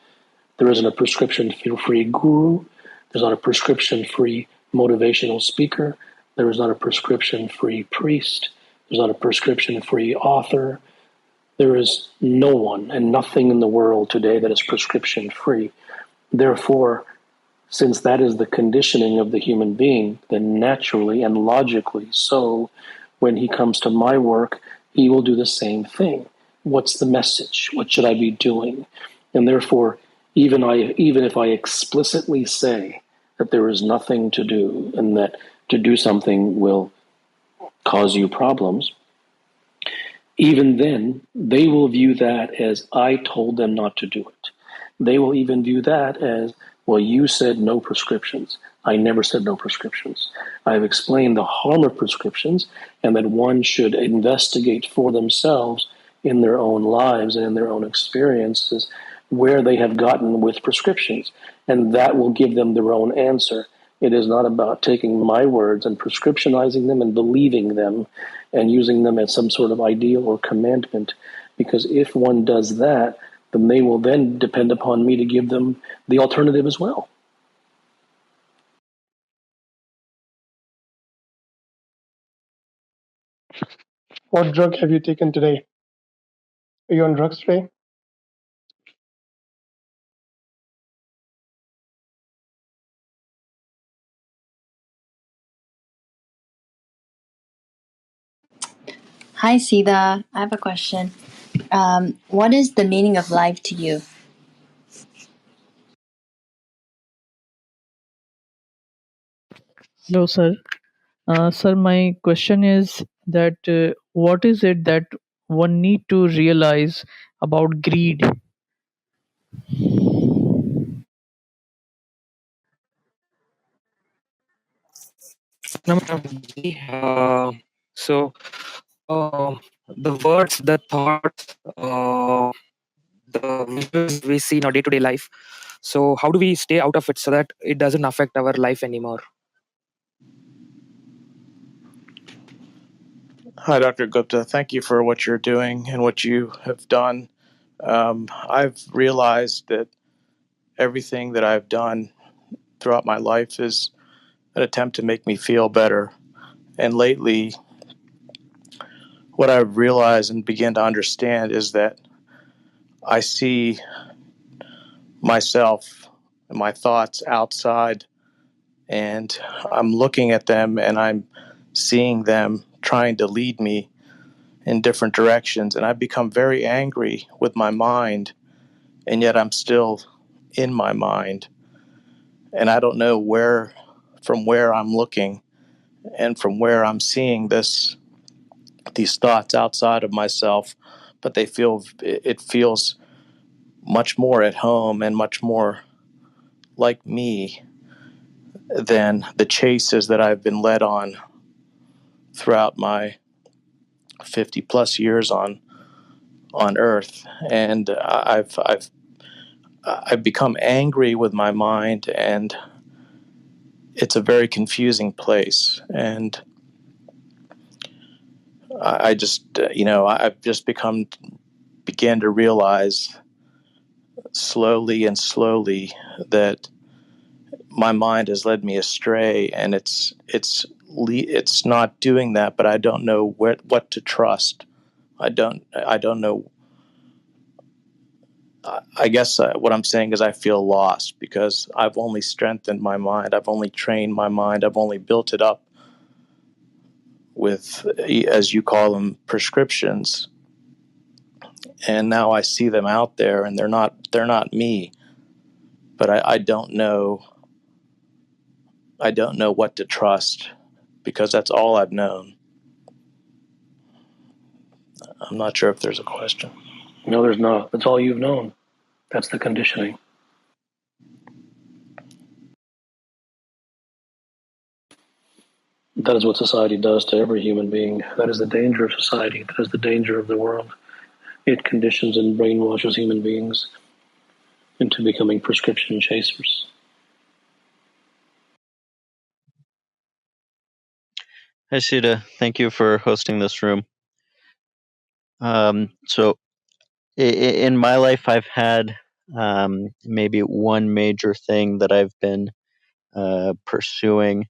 There isn't a prescription-free guru. There's not a prescription-free motivational speaker. There is not a prescription-free priest. There's not a prescription-free author. There is no one and nothing in the world today that is prescription-free. Therefore, since that is the conditioning of the human being, then naturally and logically so, when he comes to my work, he will do the same thing. What's the message? What should I be doing? And therefore, even if I explicitly say that there is nothing to do and that to do something will cause you problems, even then, they will view that as I told them not to do it. They will even view that as, well, you said no prescriptions. I never said no prescriptions. I've explained the harm of prescriptions and that one should investigate for themselves in their own lives and in their own experiences where they have gotten with prescriptions. And that will give them their own answer. It is not about taking my words and prescriptionizing them and believing them and using them as some sort of ideal or commandment. Because if one does that, then they will then depend upon me to give them the alternative as well. What drug have you taken today? Are you on drugs today? Hi, Siddha. I have a question. What is the meaning of life to you? Hello, sir. Sir, my question is that what is it that one need to realize about greed? Namaste. So, the words, the thoughts, the visuals we see in our day-to-day life. So, how do we stay out of it so that it doesn't affect our life anymore? Hi, Dr. Gupta. Thank you for what you're doing and what you have done. I've realized that everything that I've done throughout my life is an attempt to make me feel better. And lately, what I've realized and began to understand is that I see myself and my thoughts outside, and I'm looking at them and I'm seeing them trying to lead me in different directions. And I've become very angry with my mind, and yet I'm still in my mind. And I don't know from where I'm looking and from where I'm seeing these thoughts outside of myself, but it feels much more at home and much more like me than the chases that I've been led on throughout my 50 plus years on earth. And I've become angry with my mind, and it's a very confusing place. And I just I've just began to realize slowly and slowly that my mind has led me astray, and it's it's not doing that, but I don't know what to trust. I don't know. I guess what I'm saying is I feel lost because I've only strengthened my mind. I've only trained my mind. I've only built it up with, as you call them, prescriptions. And now I see them out there, and they're not me. But I don't know. I don't know what to trust because that's all I've known. I'm not sure if there's a question. No, there's not. That's all you've known. That's the conditioning. That is what society does to every human being. That is the danger of society. That is the danger of the world. It conditions and brainwashes human beings into becoming prescription chasers. Hi, Siddha. Thank you for hosting this room. So, in my life, I've had maybe one major thing that I've been pursuing,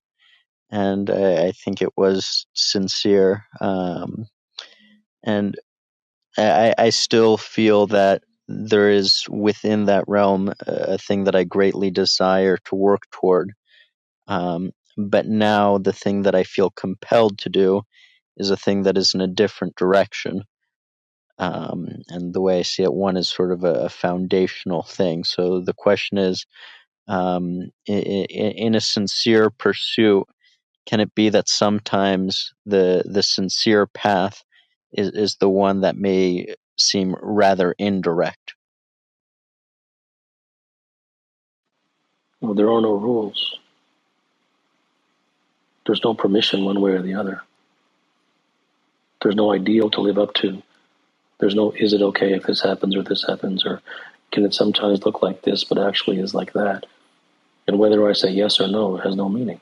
and I think it was sincere. And I still feel that there is within that realm a thing that I greatly desire to work toward. But now the thing that I feel compelled to do is a thing that is in a different direction. And the way I see it, one is sort of a foundational thing. So the question is, in a sincere pursuit, can it be that sometimes the sincere path is the one that may seem rather indirect? Well, there are no rules. There's no permission one way or the other. There's no ideal to live up to. There's no, is it okay if this happens or this happens, or can it sometimes look like this but actually is like that? And whether I say yes or no has no meaning.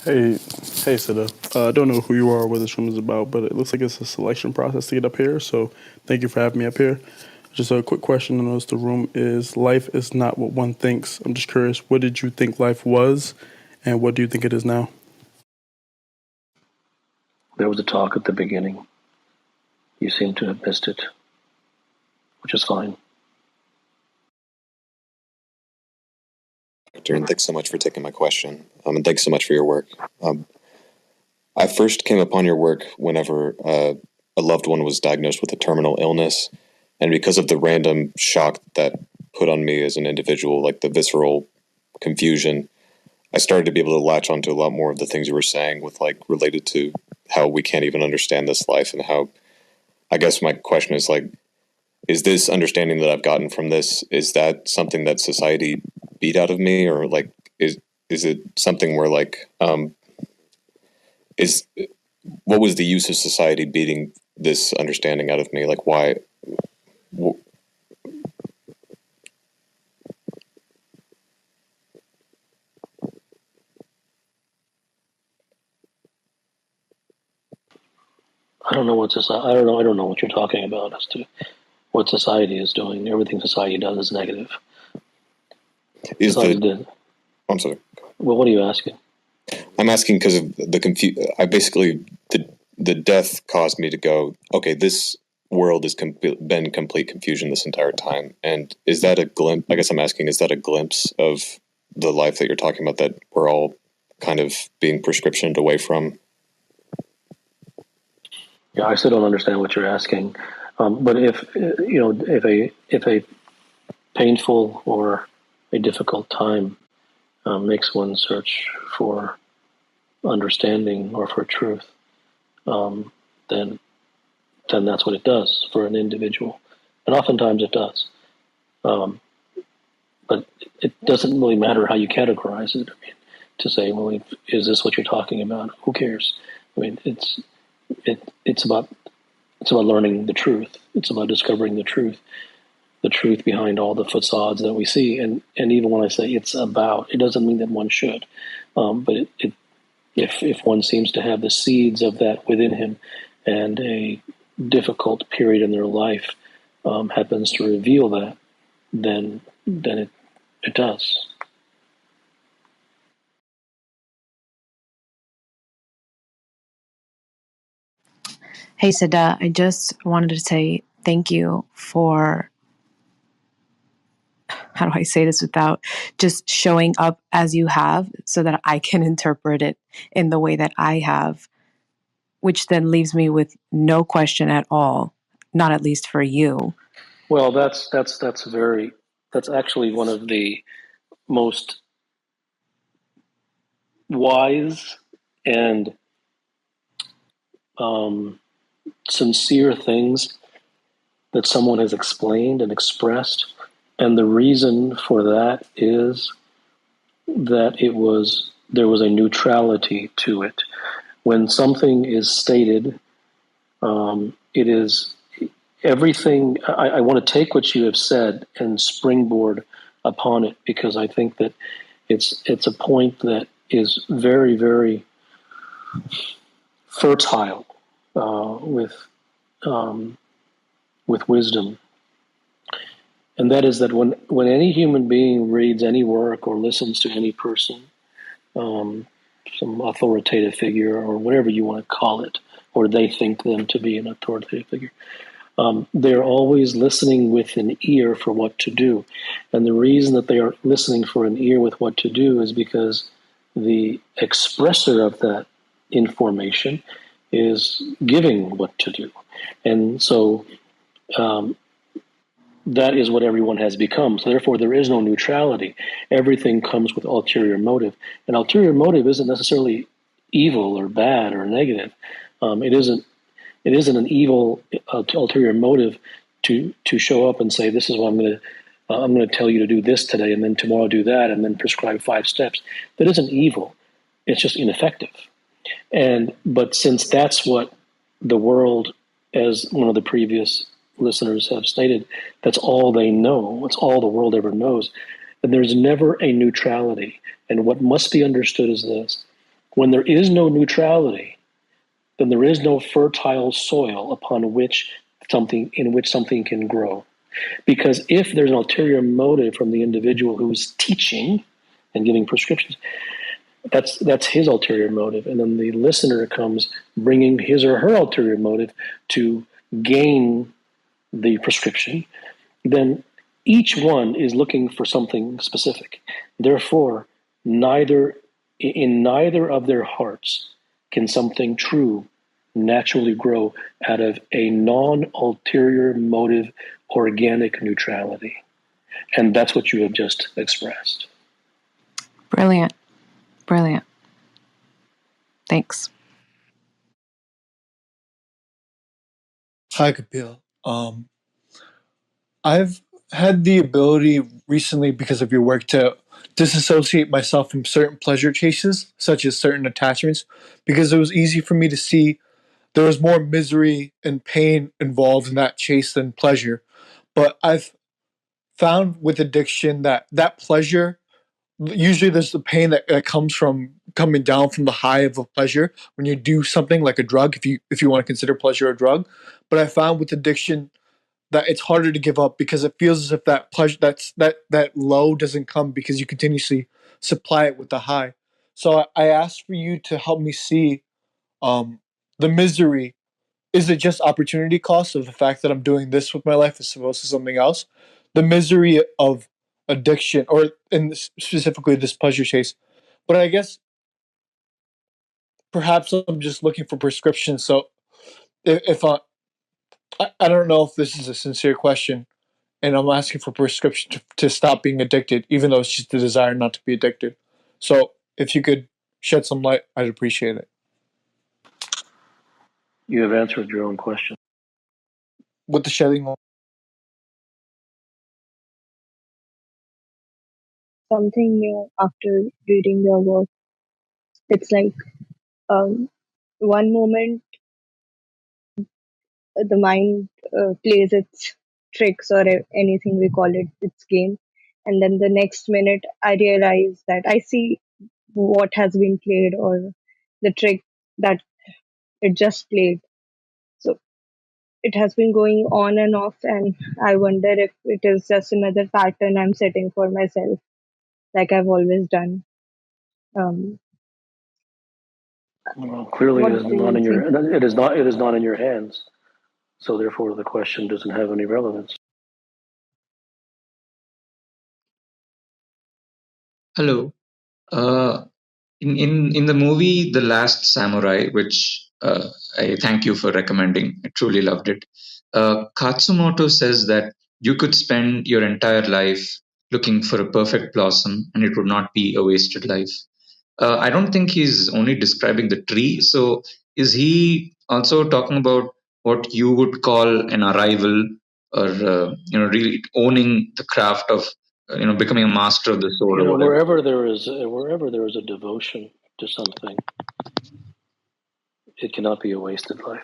Hey, Siddha. I don't know who you are or what this room is about, but it looks like it's a selection process to get up here. So thank you for having me up here. Just a quick question. I notice the room is life is not what one thinks. I'm just curious, what did you think life was, and what do you think it is now? There was a talk at the beginning. You seem to have missed it, which is fine. And thanks so much for taking my question. And thanks so much for your work. I first came upon your work whenever a loved one was diagnosed with a terminal illness. And because of the random shock that put on me as an individual, like the visceral confusion, I started to be able to latch onto a lot more of the things you were saying with like related to how we can't even understand this life, and how, I guess my question is like, is this understanding that I've gotten from this, is that something that society beat out of me, or like is it something where like is what was the use of society beating this understanding out of me? Like why? I don't know what society. I don't know what you're talking about as to what society is doing. Everything society does is negative. Is the? I'm sorry. Well, what are you asking? I'm asking because of the I basically the death caused me to go, okay, this world has been complete confusion this entire time. And is that a glimpse? I guess I'm asking, is that a glimpse of the life that you're talking about that we're all kind of being prescriptioned away from? Yeah, I still don't understand what you're asking. But if a painful or a difficult time makes one search for understanding or for truth, then that's what it does for an individual, and oftentimes it does. But it doesn't really matter how you categorize it. I mean, to say, well, is this what you're talking about? Who cares? I mean, it's about learning the truth. It's about discovering the truth behind all the facades that we see. And even when I say it's about, it doesn't mean that one should. But if one seems to have the seeds of that within him, and a difficult period in their life happens to reveal that, than it does. Hey, Siddha, I just wanted to say thank you for, how do I say this without just showing up as you have so that I can interpret it in the way that I have, which then leaves me with no question at all, not at least for you. Well, that's actually one of the most wise and sincere things that someone has explained and expressed. And the reason for that is that there was a neutrality to it. When something is stated, it is everything. I want to take what you have said and springboard upon it, because I think that it's a point that is very, very fertile with wisdom. And that is that when any human being reads any work or listens to any person, some authoritative figure or whatever you want to call it, or they think them to be an authoritative figure, they're always listening with an ear for what to do. And the reason that they are listening for an ear with what to do is because the expressor of that information is giving what to do. And so that is what everyone has become. So therefore, there is no neutrality. Everything comes with ulterior motive. And ulterior motive isn't necessarily evil or bad or negative. It isn't. It isn't an evil ulterior motive to show up and say, "This is what I'm going to tell you to do this today, and then tomorrow do that, and then prescribe 5 steps." That isn't evil. It's just ineffective. But since that's what the world, as one of the previous listeners have stated, that's all they know. It's all the world ever knows. And there's never a neutrality. And what must be understood is this: when there is no neutrality, then there is no fertile soil upon which something can grow. Because if there's an ulterior motive from the individual who's teaching and giving prescriptions, that's his ulterior motive, and then the listener comes bringing his or her ulterior motive to gain the prescription. Then each one is looking for something specific. Therefore, neither of their hearts can something true naturally grow out of a non-ulterior motive, organic neutrality. And that's what you have just expressed. Brilliant. Brilliant. Thanks. Hi, Kapil. I've had the ability recently, because of your work, to disassociate myself from certain pleasure chases, such as certain attachments, because it was easy for me to see there was more misery and pain involved in that chase than pleasure. But I've found with addiction that pleasure, usually there's the pain that comes from coming down from the high of a pleasure when you do something like a drug, if you want to consider pleasure a drug. But I found with addiction that it's harder to give up, because it feels as if that pleasure, that low doesn't come because you continuously supply it with the high. So I asked for you to help me see the misery. Is it just opportunity cost of the fact that I'm doing this with my life as opposed to something else? The misery of addiction, or in specifically this pleasure chase. But I guess perhaps I'm just looking for prescriptions. So if I don't know if this is a sincere question, and I'm asking for prescription to stop being addicted, even though it's just the desire not to be addicted. So if you could shed some light, I'd appreciate it. You have answered your own question. With the shedding light. Something new after reading your work. It's like one moment the mind plays its tricks or anything we call it, its game, and then the next minute I realize that I see what has been played or the trick that it just played. So it has been going on and off, and I wonder if it is just another pattern I'm setting for myself, like I've always done. Um, Well, clearly, what do you think? it is not in your hands. So therefore, the question doesn't have any relevance. Hello. In the movie The Last Samurai, which I thank you for recommending, I truly loved it. Katsumoto says that you could spend your entire life looking for a perfect blossom and it would not be a wasted life. I don't think he's only describing the tree. So is he also talking about what you would call an arrival, or really owning the craft of becoming a master of the sword You or know, whatever? wherever there is a devotion to something, it cannot be a wasted life.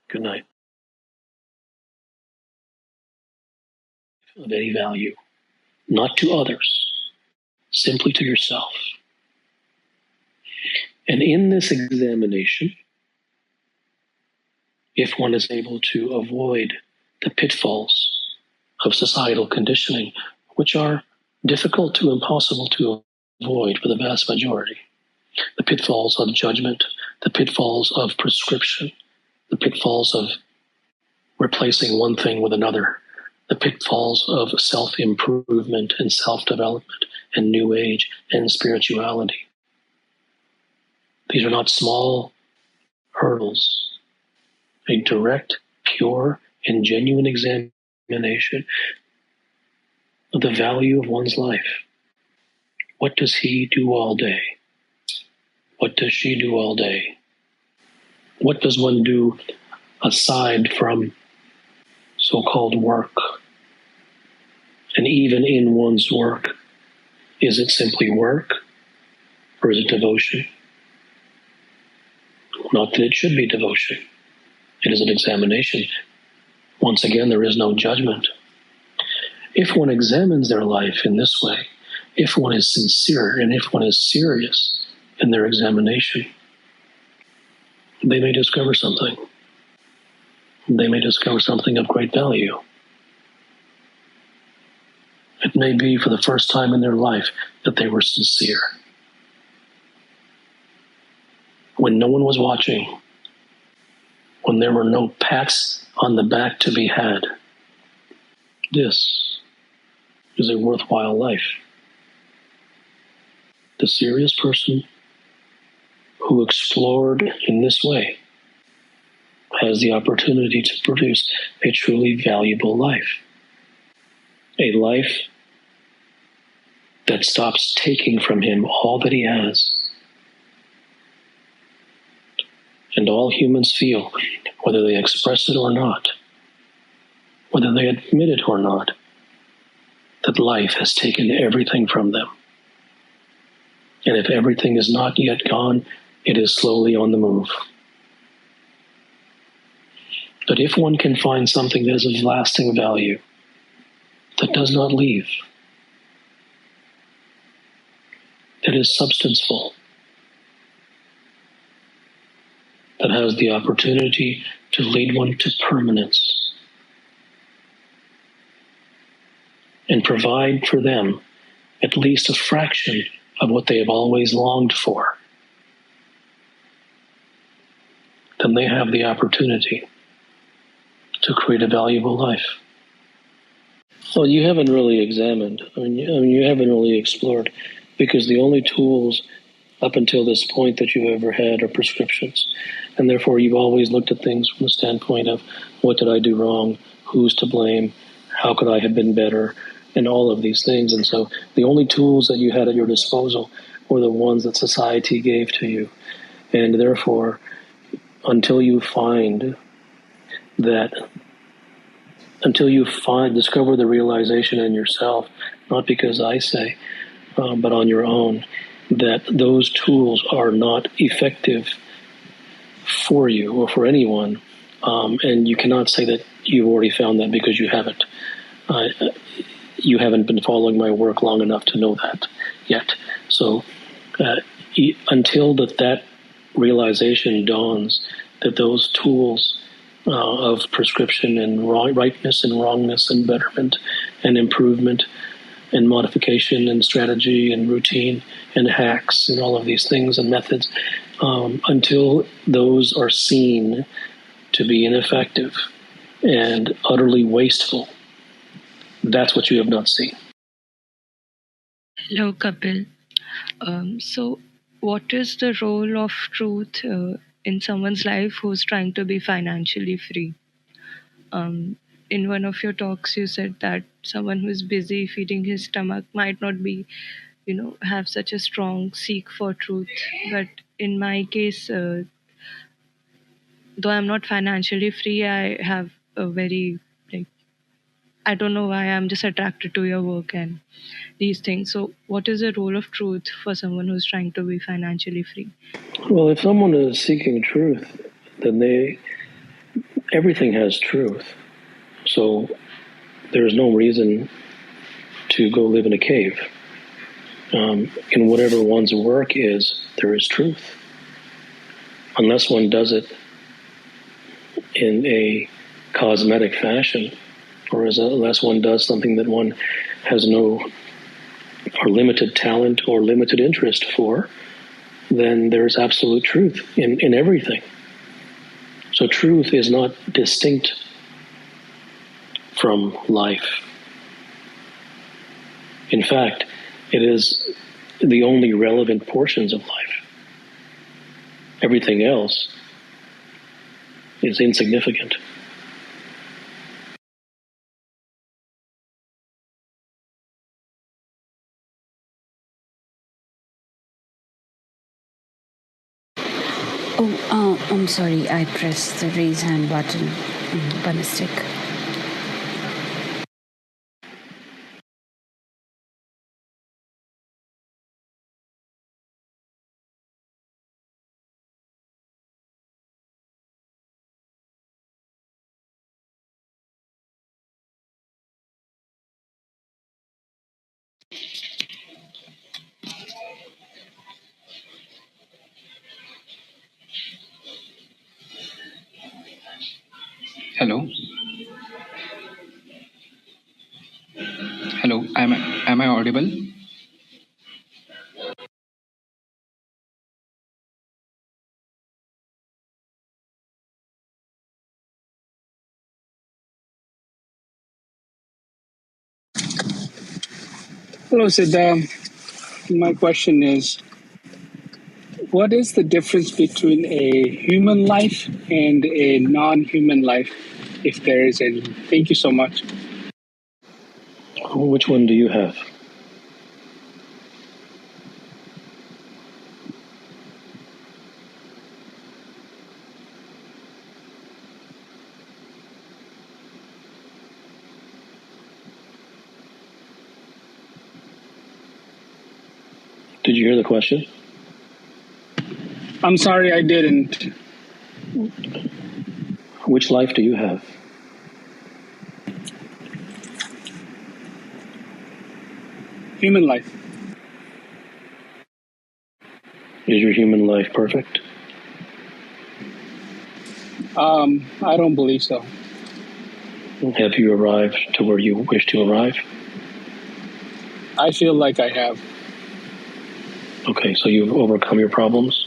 Good night. Of any value, not to others, simply to yourself. And in this examination, if one is able to avoid the pitfalls of societal conditioning, which are difficult to impossible to avoid for the vast majority, the pitfalls of judgment, the pitfalls of prescription, the pitfalls of replacing one thing with another, the pitfalls of self-improvement and self-development and new age and spirituality. These are not small hurdles. A direct, pure, and genuine examination of the value of one's life. What does he do all day? What does she do all day? What does one do aside from so-called work? And even in one's work, is it simply work or is it devotion? Not that it should be devotion. It is an examination. Once again, there is no judgment. If one examines their life in this way, if one is sincere and if one is serious in their examination, they may discover something. They may discover something of great value. It may be for the first time in their life that they were sincere. When no one was watching, when there were no pats on the back to be had, this is a worthwhile life. The serious person who explored in this way has the opportunity to produce a truly valuable life. A life that stops taking from him all that he has. And all humans feel, whether they express it or not, whether they admit it or not, that life has taken everything from them. And if everything is not yet gone, it is slowly on the move. But if one can find something that is of lasting value, that does not leave, that is substanceful, that has the opportunity to lead one to permanence and provide for them at least a fraction of what they have always longed for, then they have the opportunity to create a valuable life. Well, you haven't really examined. You haven't really explored, because the only tools up until this point that you've ever had are prescriptions. And therefore, you've always looked at things from the standpoint of, what did I do wrong? Who's to blame? How could I have been better? And all of these things. And so the only tools that you had at your disposal were the ones that society gave to you. And therefore, until you discover the realization in yourself, not because I say, but on your own, that those tools are not effective for you or for anyone, and you cannot say that you've already found that, because you haven't. You haven't been following my work long enough to know that yet. So until that realization dawns that those tools of prescription and rightness and wrongness and betterment and improvement and modification and strategy and routine and hacks and all of these things and methods, until those are seen to be ineffective and utterly wasteful, that's what you have not seen. Hello, Kapil. So, what is the role of truth in someone's life who's trying to be financially free? In one of your talks, you said that someone who's busy feeding his stomach might not be, have such a strong seek for truth. But in my case, though I'm not financially free, I have a very, like, I don't know why, I'm just attracted to your work and these things. So, what is the role of truth for someone who's trying to be financially free? Well, if someone is seeking truth, then everything has truth. So there is no reason to go live in a cave. In whatever one's work is, there is truth. Unless one does it in a cosmetic fashion, or unless one does something that one has no or limited talent or limited interest for, then there is absolute truth in everything. So truth is not distinct from life. In fact, it is the only relevant portions of life. Everything else is insignificant. Oh, I'm sorry. I pressed the raise hand button by mistake. Hello. Hello. Am I audible? Hello, Siddha. My question is, what is the difference between a human life and a non-human life, if there is any? Thank you so much. Which one do you have? Did you hear the question? I'm sorry, I didn't. Which life do you have? Human life. Is your human life perfect? I don't believe so. Have you arrived to where you wish to arrive? I feel like I have. Okay, so you've overcome your problems?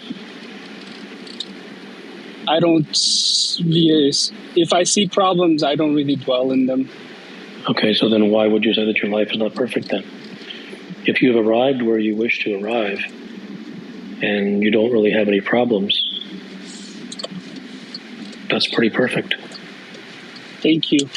I don't, yes. If I see problems, I don't really dwell in them. Okay, so then why would you say that your life is not perfect then? If you have arrived where you wish to arrive and you don't really have any problems, that's pretty perfect. Thank you.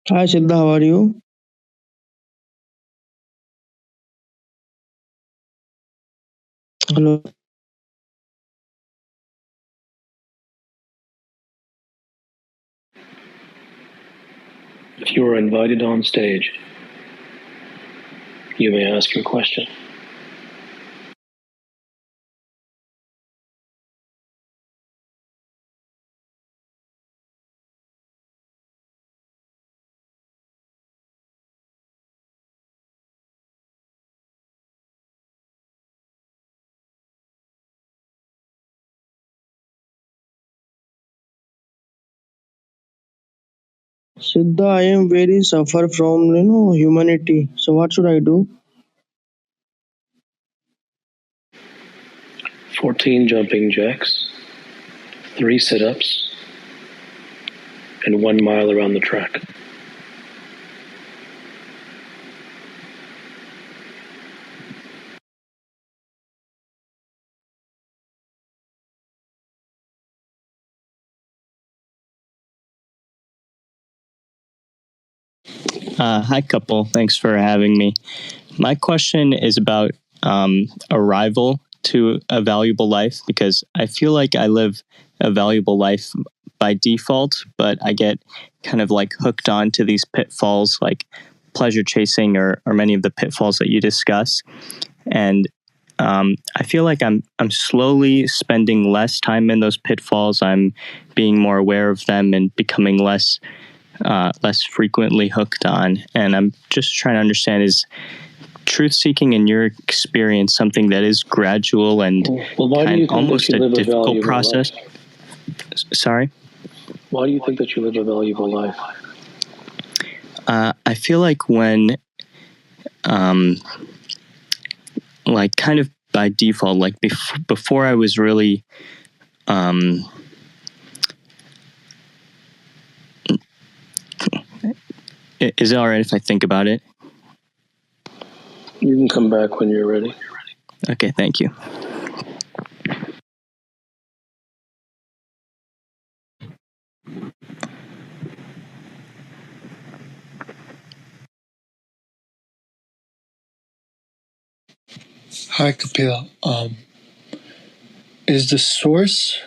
Hi Siddha, how are you? Hello. If you are invited on stage, you may ask your question. Siddha, I am very suffer from humanity. So what should I do? 14 jumping jacks, 3 sit-ups, and 1 mile around the track. Hi, Kapil. Thanks for having me. My question is about arrival to a valuable life, because I feel like I live a valuable life by default, but I get kind of like hooked on to these pitfalls, like pleasure chasing or many of the pitfalls that you discuss. And I feel like I'm slowly spending less time in those pitfalls. I'm being more aware of them and becoming less frequently hooked on. And I'm just trying to understand, is truth seeking in your experience something that is gradual and almost a difficult process? Sorry? Why do you think that you live a valuable life? I feel like when, like kind of by default, like before I was really, is it all right if I think about it? You can come back when you're ready. Okay, thank you. Hi, Kapil. Is the source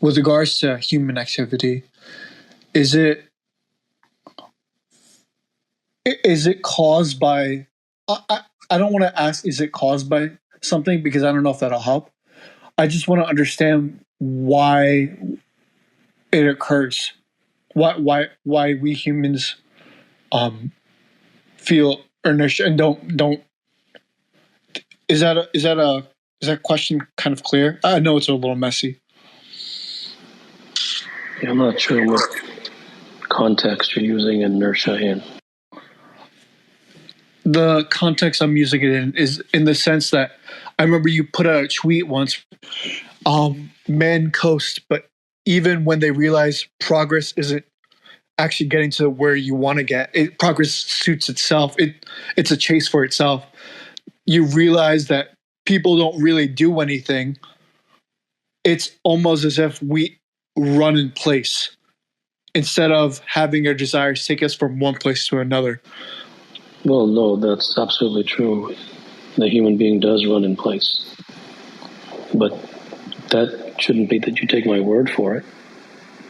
with regards to human activity, is it caused by, I don't want to ask is it caused by something, because I don't know if that'll help. I just want to understand why it occurs, why we humans feel inertia and don't. Is that question kind of clear? I know it's a little messy. Yeah, I'm not sure what context you're using inertia in. The context I'm using it in is in the sense that I remember you put out a tweet once, men coast, but even when they realize progress isn't actually getting to where you want to get, progress suits itself. It's a chase for itself. You realize that people don't really do anything. It's almost as if we run in place instead of having our desires take us from one place to another. Well, no, that's absolutely true. The human being does run in place. But that shouldn't be that you take my word for it.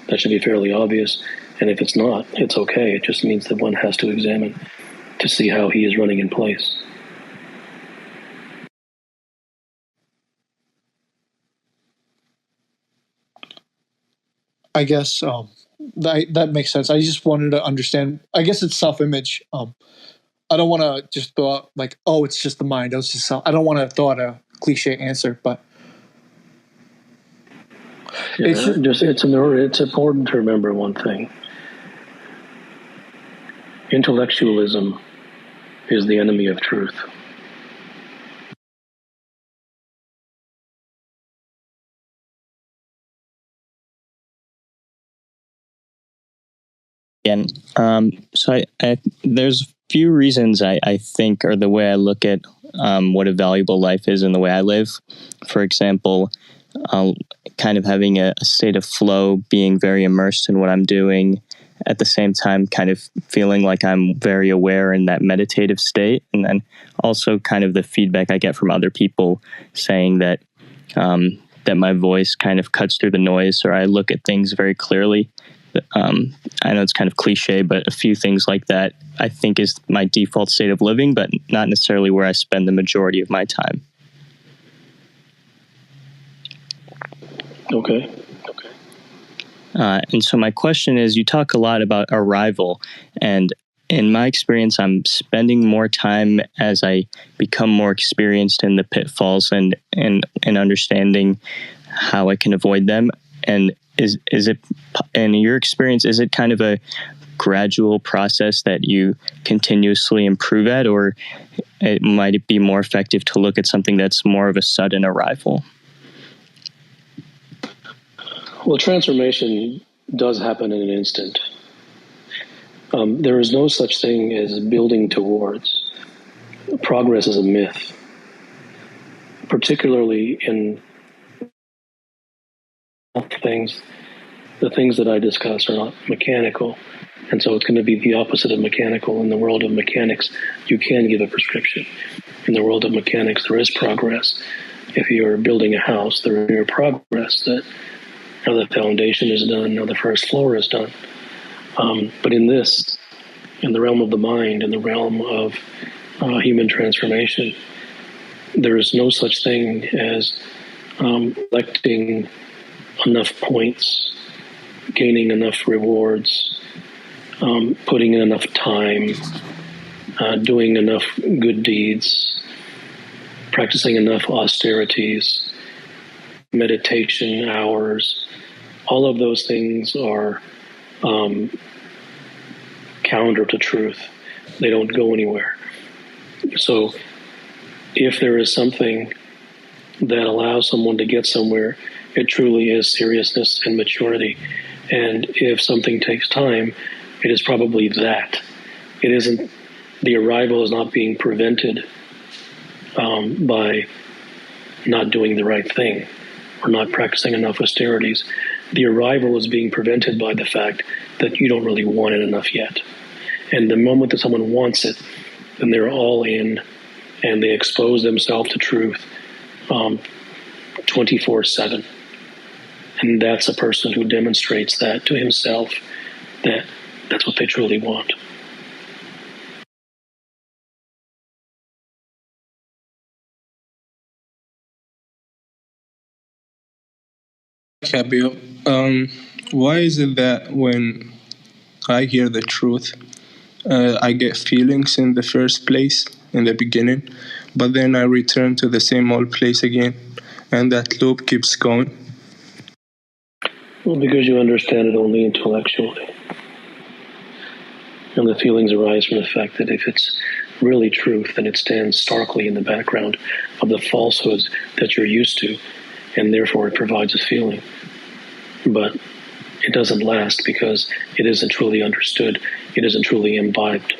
That should be fairly obvious. And if it's not, it's okay. It just means that one has to examine to see how he is running in place. I guess that makes sense. I just wanted to understand. I guess it's self-image. I don't want to just throw out like, oh, it's just the mind. It's just self. I don't want to throw out a cliche answer, but it's important to remember one thing. Intellectualism is the enemy of truth. Again, so I there's a few reasons I think, or the way I look at what a valuable life is and the way I live. For example, kind of having a state of flow, being very immersed in what I'm doing, at the same time kind of feeling like I'm very aware in that meditative state. And then also kind of the feedback I get from other people saying that that my voice kind of cuts through the noise, or I look at things very clearly. I know it's kind of cliche, but a few things like that I think is my default state of living, but not necessarily where I spend the majority of my time. Okay. And so my question is, you talk a lot about arrival, and in my experience, I'm spending more time as I become more experienced in the pitfalls and understanding how I can avoid them. And is it, in your experience, is it kind of a gradual process that you continuously improve at, or might it be more effective to look at something that's more of a sudden arrival? Well, transformation does happen in an instant. There is no such thing as building towards. Progress is a myth, particularly in things. The things that I discuss are not mechanical, and so it's going to be the opposite of mechanical. In the world of mechanics, you can give a prescription. In the world of mechanics, there is progress. If you're building a house, there is progress that now the foundation is done, now the first floor is done. But in the realm of the mind, in the realm of human transformation, there is no such thing as collecting enough points, gaining enough rewards, putting in enough time, doing enough good deeds, practicing enough austerities, meditation hours. All of those things are counter to truth. They don't go anywhere. So if there is something that allows someone to get somewhere, it truly is seriousness and maturity. And if something takes time, it is probably that. It isn't, the arrival is not being prevented by not doing the right thing or not practicing enough austerities. The arrival is being prevented by the fact that you don't really want it enough yet. And the moment that someone wants it, then they're all in and they expose themselves to truth 24/7. And that's a person who demonstrates that to himself, that that's what they truly want. Kapil, why is it that when I hear the truth, I get feelings in the first place, in the beginning, but then I return to the same old place again, and that loop keeps going? Well, because you understand it only intellectually. And the feelings arise from the fact that if it's really truth, then it stands starkly in the background of the falsehoods that you're used to, and therefore it provides a feeling. But it doesn't last because it isn't truly understood, it isn't truly imbibed.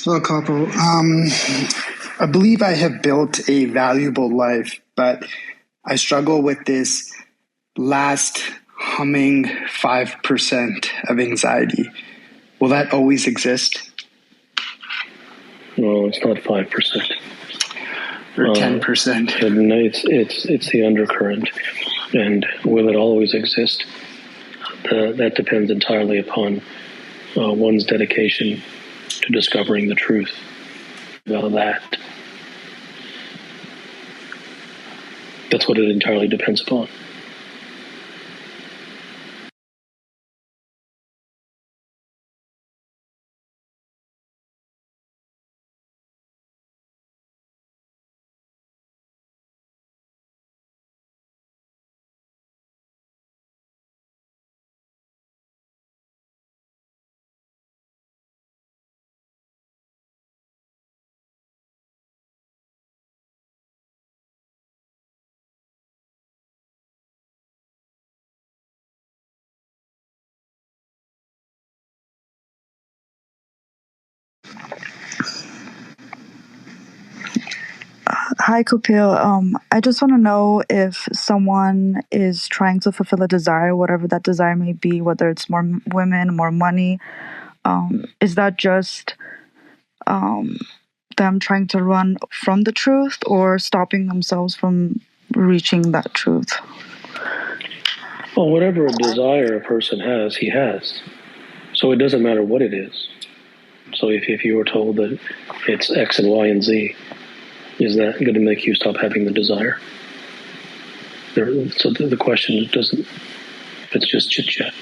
Hello, Kapil. I believe I have built a valuable life, but I struggle with this last humming 5% of anxiety. Will that always exist? No, it's not 5%. Or 10%? It's the undercurrent. And will it always exist? That depends entirely upon one's dedication to discovering the truth about that. That's what it entirely depends upon. Hi, Kapil. I just want to know if someone is trying to fulfill a desire, whatever that desire may be, whether it's more women, more money, is that just them trying to run from the truth or stopping themselves from reaching that truth? Well, whatever desire a person has, he has. So it doesn't matter what it is. So if you were told that it's X and Y and Z, is that going to make you stop having the desire? So the question doesn't, it's just chit chat.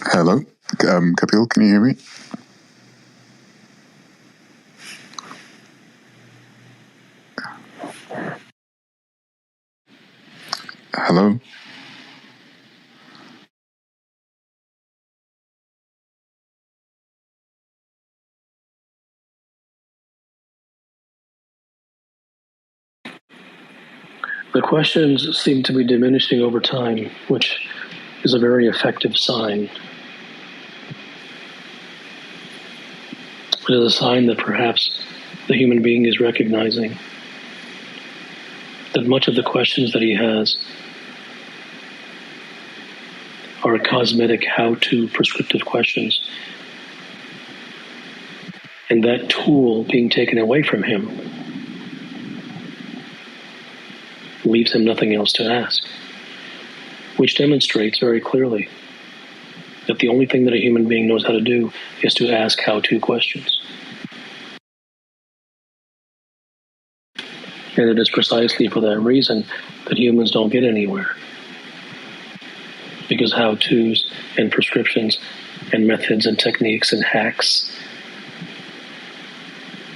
Hello, Kapil, can you hear me? Hello? The questions seem to be diminishing over time, which is a very effective sign. It is a sign that perhaps the human being is recognizing that much of the questions that he has are cosmetic how-to prescriptive questions. And that tool being taken away from him leaves him nothing else to ask, which demonstrates very clearly that the only thing that a human being knows how to do is to ask how-to questions. And it is precisely for that reason that humans don't get anywhere. Because how-tos and prescriptions and methods and techniques and hacks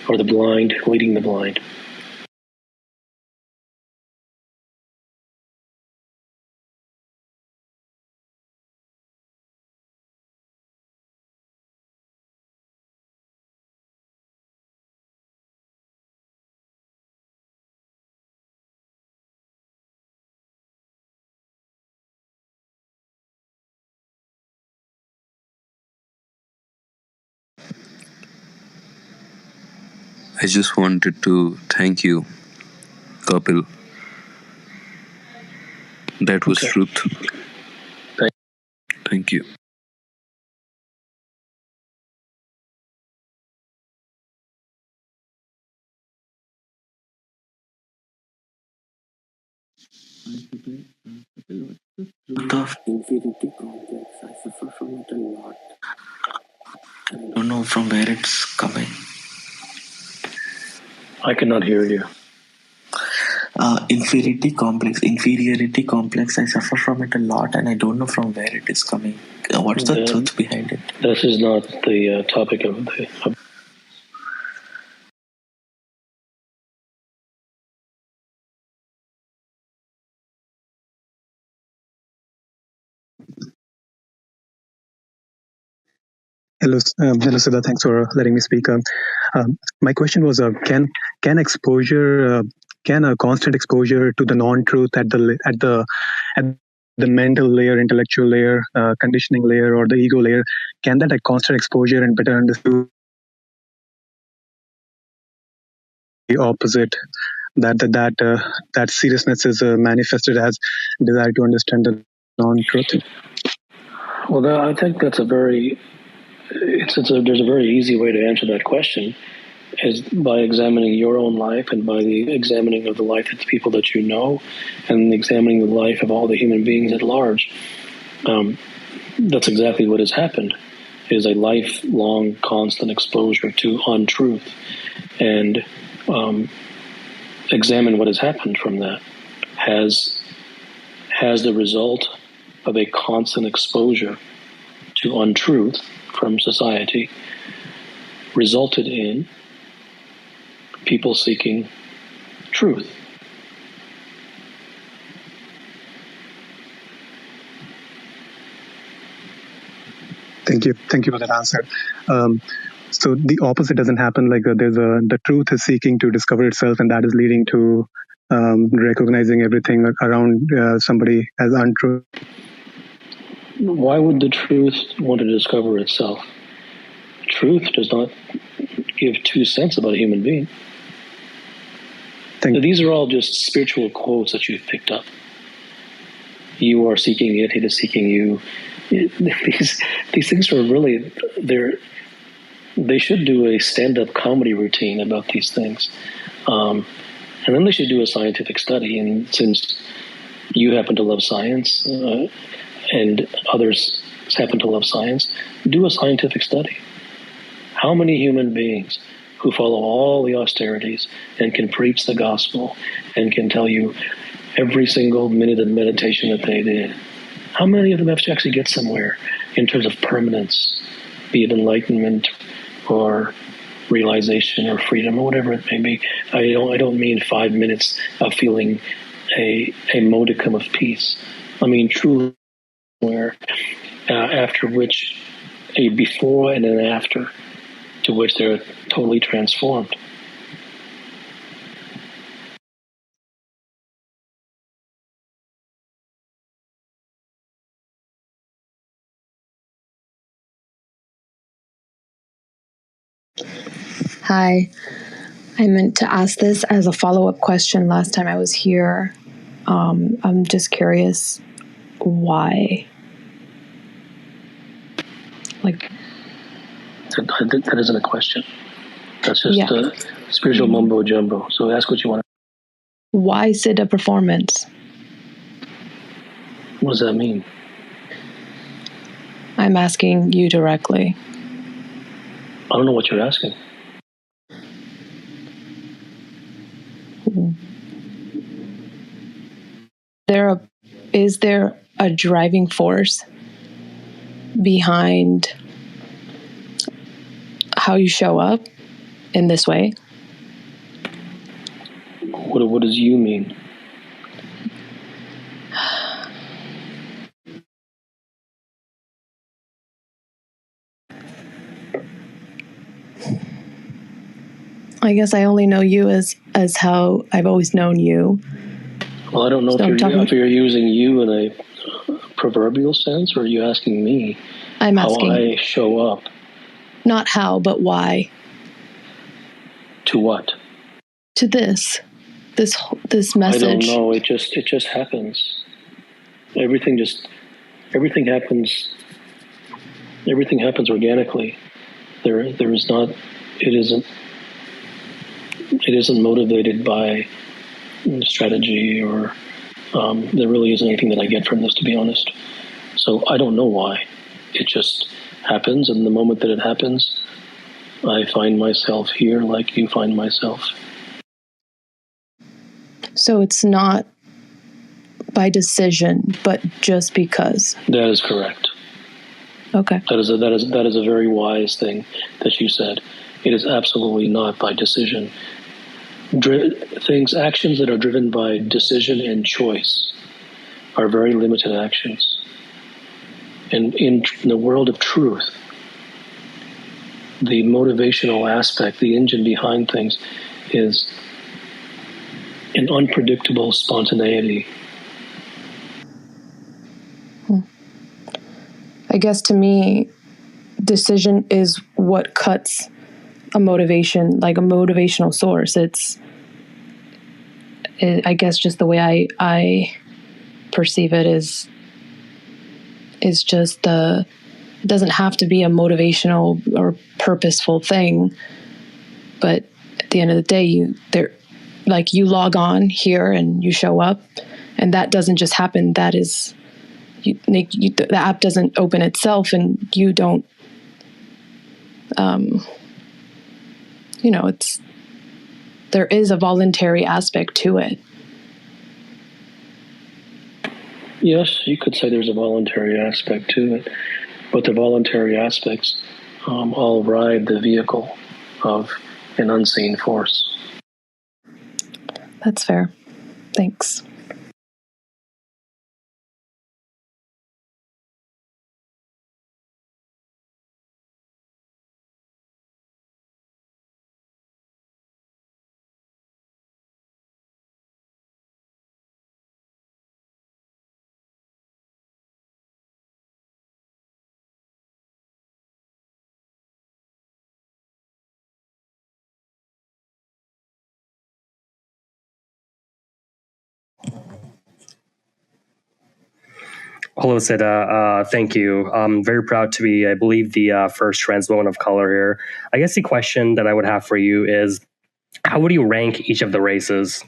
are the blind leading the blind. I just wanted to thank you, Kapil. That was truth. Thank you. Of infinity complex, I suffer from it a lot. I don't know from where it's coming. I cannot hear you. Inferiority complex, I suffer from it a lot, and I don't know from where it is coming. What's the truth behind it? This is not the topic of the. Hello, Siddha. Thanks for letting me speak. My question was: can exposure, can a constant exposure to the non-truth at the mental layer, intellectual layer, conditioning layer, or the ego layer, can that constant exposure and better understood the opposite? That seriousness is manifested as desire to understand the non-truth. Well, I think that's there's a very easy way to answer that question, is by examining your own life and by the examining of the life of the people that you know, and examining the life of all the human beings at large. That's exactly what has happened, is a lifelong constant exposure to untruth, and examine what has happened from that. Has the result of a constant exposure to untruth from society resulted in people seeking truth, Thank you for that answer. So the opposite doesn't happen. Like the truth is seeking to discover itself, and that is leading to recognizing everything around somebody as untrue. Why would the truth want to discover itself? Truth does not give 2 cents about a human being. These are all just spiritual quotes that you've picked up. You are seeking it, it is seeking you. These things are really, they should do a stand-up comedy routine about these things. And then they should do a scientific study. And since you happen to love science and others happen to love science, do a scientific study. How many human beings who follow all the austerities and can preach the gospel and can tell you every single minute of meditation that they did, how many of them actually get somewhere in terms of permanence, be it enlightenment or realization or freedom or whatever it may be? I don't mean 5 minutes of feeling a modicum of peace. I mean truly where after which a before and an after to which they're totally transformed. Hi. I meant to ask this as a follow-up question last time I was here. I'm just curious why. Like, that isn't a question. That's just a spiritual mumbo jumbo. So ask what you want. Why Siddha performance? What does that mean? I'm asking you directly. I don't know what you're asking. Is there a driving force behind how you show up in this way? What does you mean? I guess I only know you as how I've always known you. Well, I don't know if you're using you in a proverbial sense, or are you asking me I'm asking how I show up? Not how, but why. To what? To this message. I don't know. It just happens. Everything happens. Everything happens organically. There is not. It isn't motivated by strategy or there really isn't anything that I get from this, to be honest. So I don't know why. It just happens, and the moment that it happens, I find myself here like you find myself. So it's not by decision, but just because. That is correct. Okay. That is a very wise thing that you said. It is absolutely not by decision. Actions that are driven by decision and choice are very limited actions. And in the world of truth, the motivational aspect, the engine behind things, is an unpredictable spontaneity. I guess to me, decision is what cuts a motivation, like a motivational source. I guess just the way I perceive it is just it doesn't have to be a motivational or purposeful thing, but at the end of the day, you log on here and you show up, and that doesn't just happen. That is, the app doesn't open itself, and you don't. There is a voluntary aspect to it. Yes, you could say there's a voluntary aspect to it, but the voluntary aspects all ride the vehicle of an unseen force. That's fair. Thanks. Hello, Siddha. Thank you. I'm very proud to be, I believe, the first trans woman of color here. I guess the question that I would have for you is, how would you rank each of the races?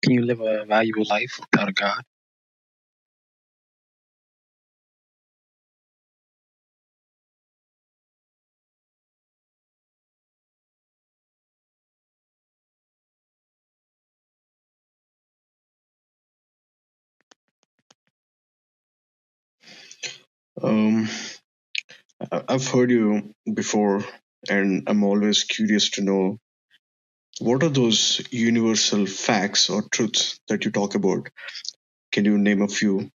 Can you live a valuable life without a God? Um, I've heard you before, and I'm always curious to know what are those universal facts or truths that you talk about? Can you name a few?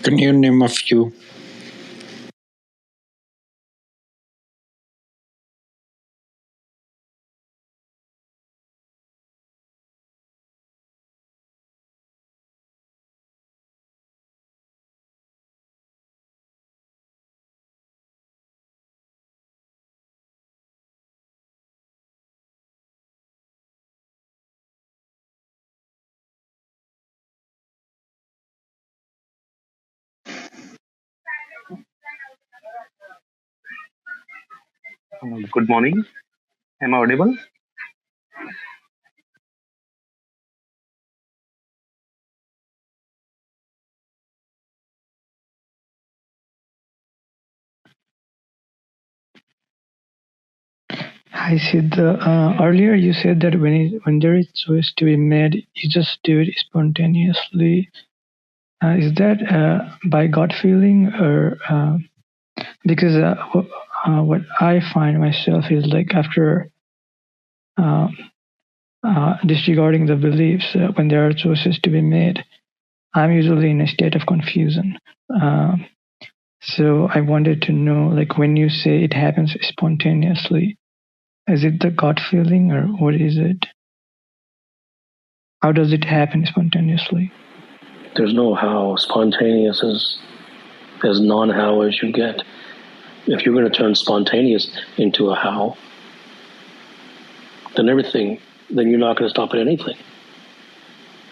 Can you name a few? Good morning. Am I audible? Hi, Siddha. Earlier you said that when there is choice to be made, you just do it spontaneously. Is that by gut feeling or because what I find myself is like after uh, disregarding the beliefs, when there are choices to be made, I'm usually in a state of confusion. So I wanted to know, like, when you say it happens spontaneously, is it the gut feeling or what is it? How does it happen spontaneously? There's no how. Spontaneous is as non-how as you get. If you're going to turn spontaneous into a how, then you're not going to stop at anything.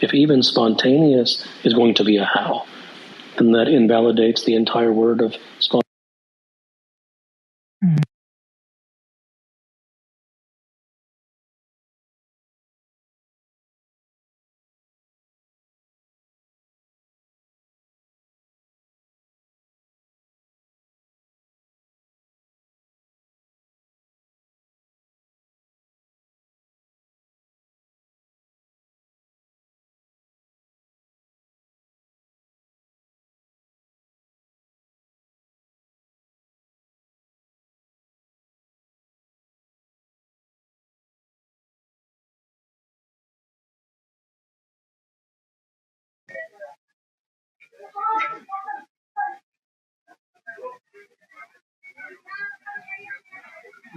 If even spontaneous is going to be a how, then that invalidates the entire word of spontaneous.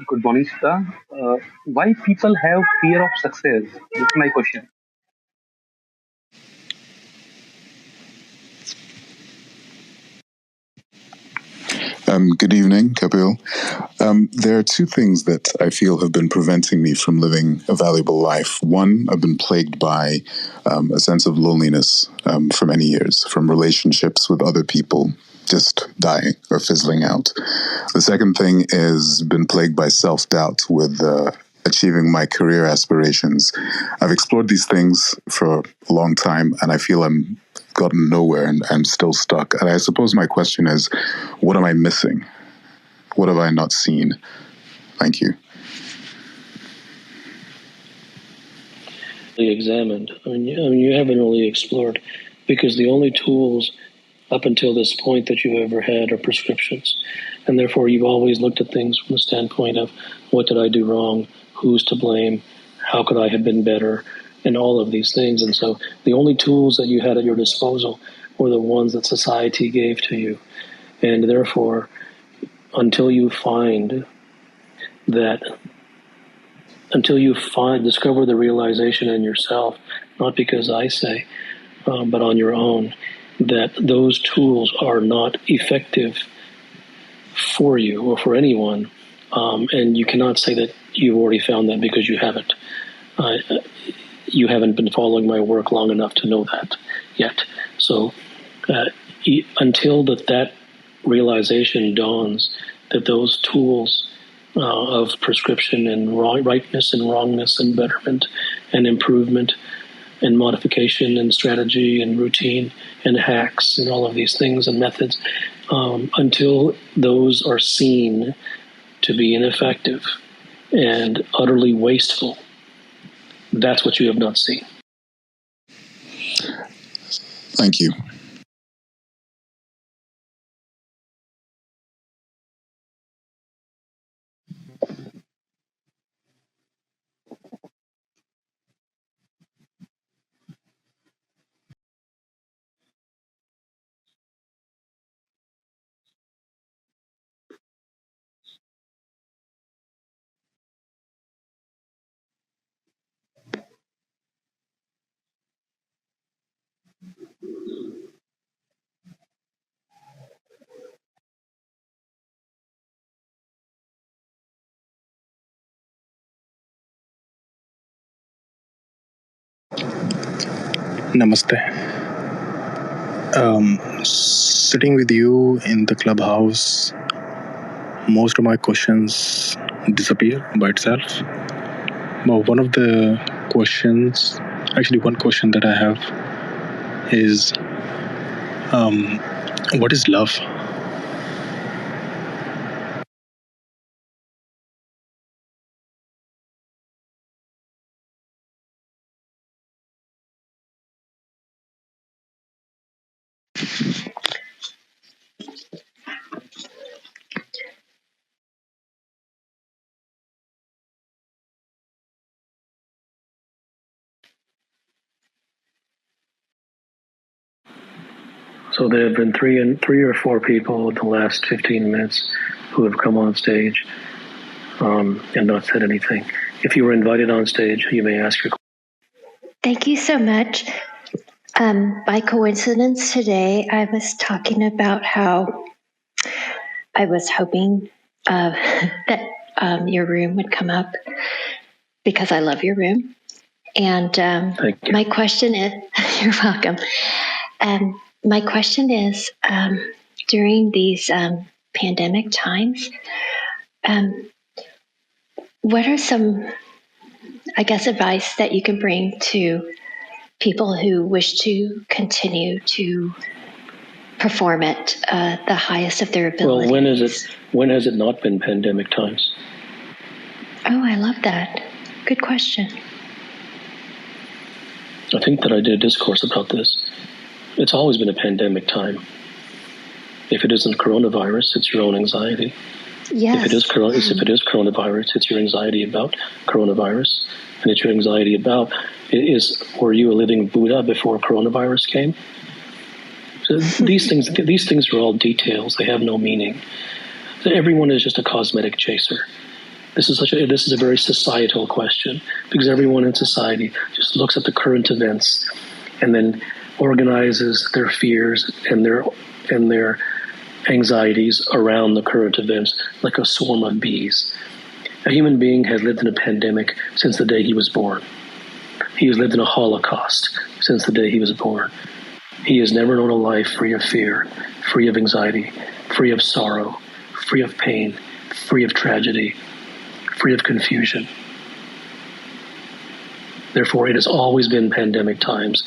Good morning, Siddha. Why people have fear of success? That's my question. Good evening, Kapil. There are two things that I feel have been preventing me from living a valuable life. One, I've been plagued by a sense of loneliness for many years, from relationships with other people just dying or fizzling out. The second thing is been plagued by self-doubt with achieving my career aspirations. I've explored these things for a long time, and I feel I'm gotten nowhere and I'm still stuck. And I suppose my question is, what am I missing? What have I not seen? Thank you. Examined. I mean, you haven't really explored, because the only tools up until this point that you've ever had are prescriptions. And therefore, you've always looked at things from the standpoint of, what did I do wrong? Who's to blame? How could I have been better? And all of these things. And so the only tools that you had at your disposal were the ones that society gave to you. And therefore, until you discover the realization in yourself, not because I say, but on your own, that those tools are not effective for you or for anyone. And you cannot say that you've already found that, because you haven't. You haven't been following my work long enough to know that yet. So until that realization dawns, that those tools of prescription and rightness and wrongness and betterment and improvement and modification and strategy and routine and hacks and all of these things and methods, until those are seen to be ineffective and utterly wasteful, that's what you have not seen. Thank you. Namaste. Sitting with you in the clubhouse, most of my questions disappear by itself. But one question that I have is, what is love? So there have been three or four people in the last 15 minutes who have come on stage and not said anything. If you were invited on stage, you may ask your question. Thank you so much. By coincidence today, I was talking about how I was hoping that your room would come up, because I love your room. And my question is, you're welcome. My question is, during these pandemic times, what are some, advice that you can bring to people who wish to continue to perform at the highest of their ability? Well, when has it not been pandemic times? Oh, I love that. Good question. I think that I did a discourse about this. It's always been a pandemic time. If it isn't coronavirus, it's your own anxiety. Yes. If it is coronavirus, it's your anxiety about coronavirus, and it's your anxiety about were you a living Buddha before coronavirus came? So these things are all details. They have no meaning. So everyone is just a cosmetic chaser. This is a very societal question, because everyone in society just looks at the current events and then organizes their fears and their anxieties around the current events like a swarm of bees. A human being has lived in a pandemic since the day he was born. He has lived in a Holocaust since the day he was born. He has never known a life free of fear, free of anxiety, free of sorrow, free of pain, free of tragedy, free of confusion. Therefore, it has always been pandemic times,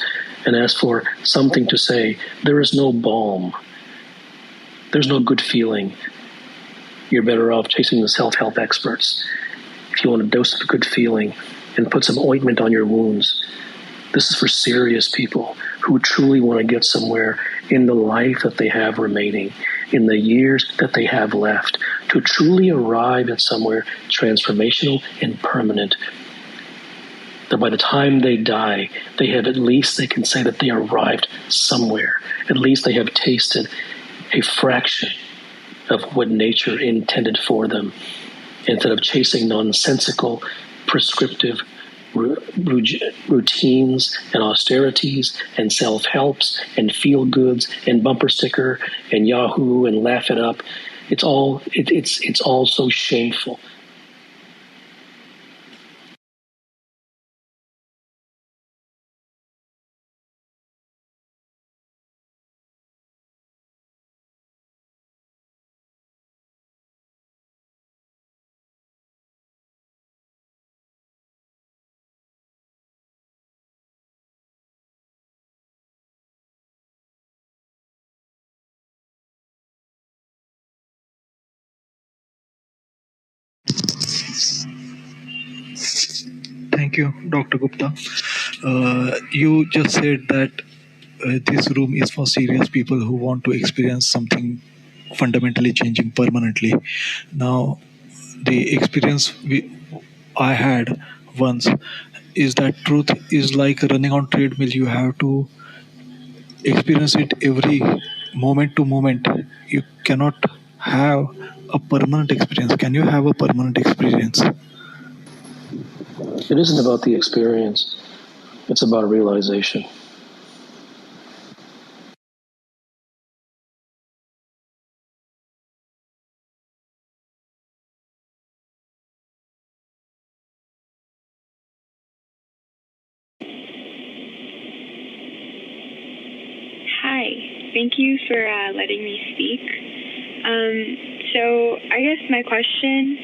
and ask for something to say, there is no balm. There's no good feeling. You're better off chasing the self-help experts. If you want a dose of good feeling and put some ointment on your wounds, this is for serious people who truly want to get somewhere in the life that they have remaining, in the years that they have left, to truly arrive at somewhere transformational and permanent. That by the time they die, they can say that they arrived somewhere. At least they have tasted a fraction of what nature intended for them, instead of chasing nonsensical, prescriptive routines and austerities and self-helps and feel-goods and bumper sticker and Yahoo and laugh it up. It's all so shameful. Thank you, Dr. Gupta. You just said that this room is for serious people who want to experience something fundamentally changing permanently. Now, the experience I had once is that truth is like running on treadmill. You have to experience it every moment to moment. You cannot have a permanent experience. Can you have a permanent experience? It isn't about the experience. It's about realization. Hi, thank you for letting me speak. So I guess my question,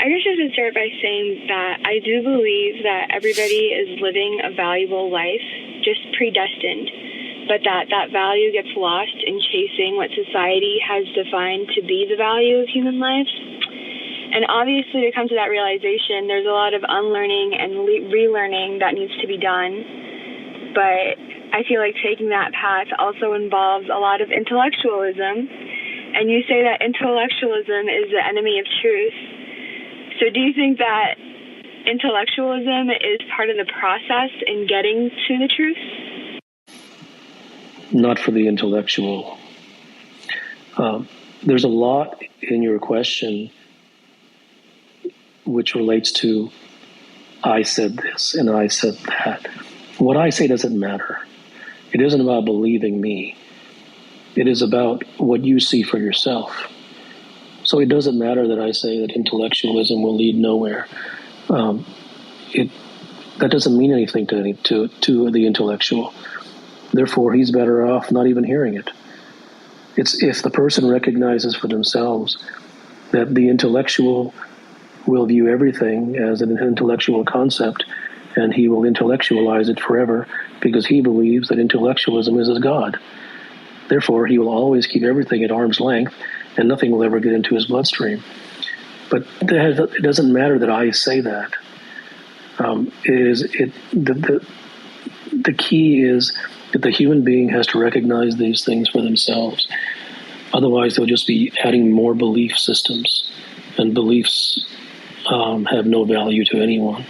just to start by saying that I do believe that everybody is living a valuable life, just predestined, but that value gets lost in chasing what society has defined to be the value of human life. And obviously, to come to that realization, there's a lot of unlearning and relearning that needs to be done. But I feel like taking that path also involves a lot of intellectualism. And you say that intellectualism is the enemy of truth. So do you think that intellectualism is part of the process in getting to the truth? Not for the intellectual. There's a lot in your question which relates to I said this and I said that. What I say doesn't matter. It isn't about believing me. It is about what you see for yourself. So it doesn't matter that I say that intellectualism will lead nowhere. That doesn't mean anything to the intellectual. Therefore, he's better off not even hearing it. It's if the person recognizes for themselves that the intellectual will view everything as an intellectual concept, and he will intellectualize it forever because he believes that intellectualism is his God. Therefore, he will always keep everything at arm's length, and nothing will ever get into his bloodstream. But it doesn't matter that I say that. The key is that the human being has to recognize these things for themselves. Otherwise, they'll just be adding more belief systems, and beliefs have no value to anyone.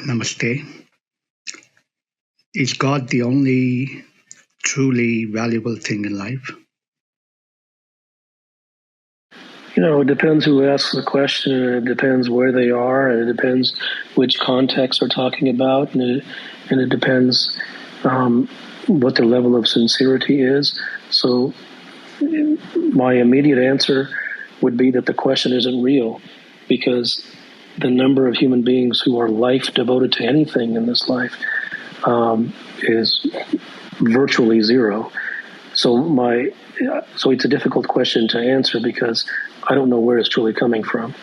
Namaste. Is God the only truly valuable thing in life? It depends who asks the question, and it depends where they are, and it depends which context we're talking about, and it depends what their level of sincerity is. So my immediate answer would be that the question isn't real, because the number of human beings who are life devoted to anything in this life is virtually zero. So it's a difficult question to answer because I don't know where it's truly coming from.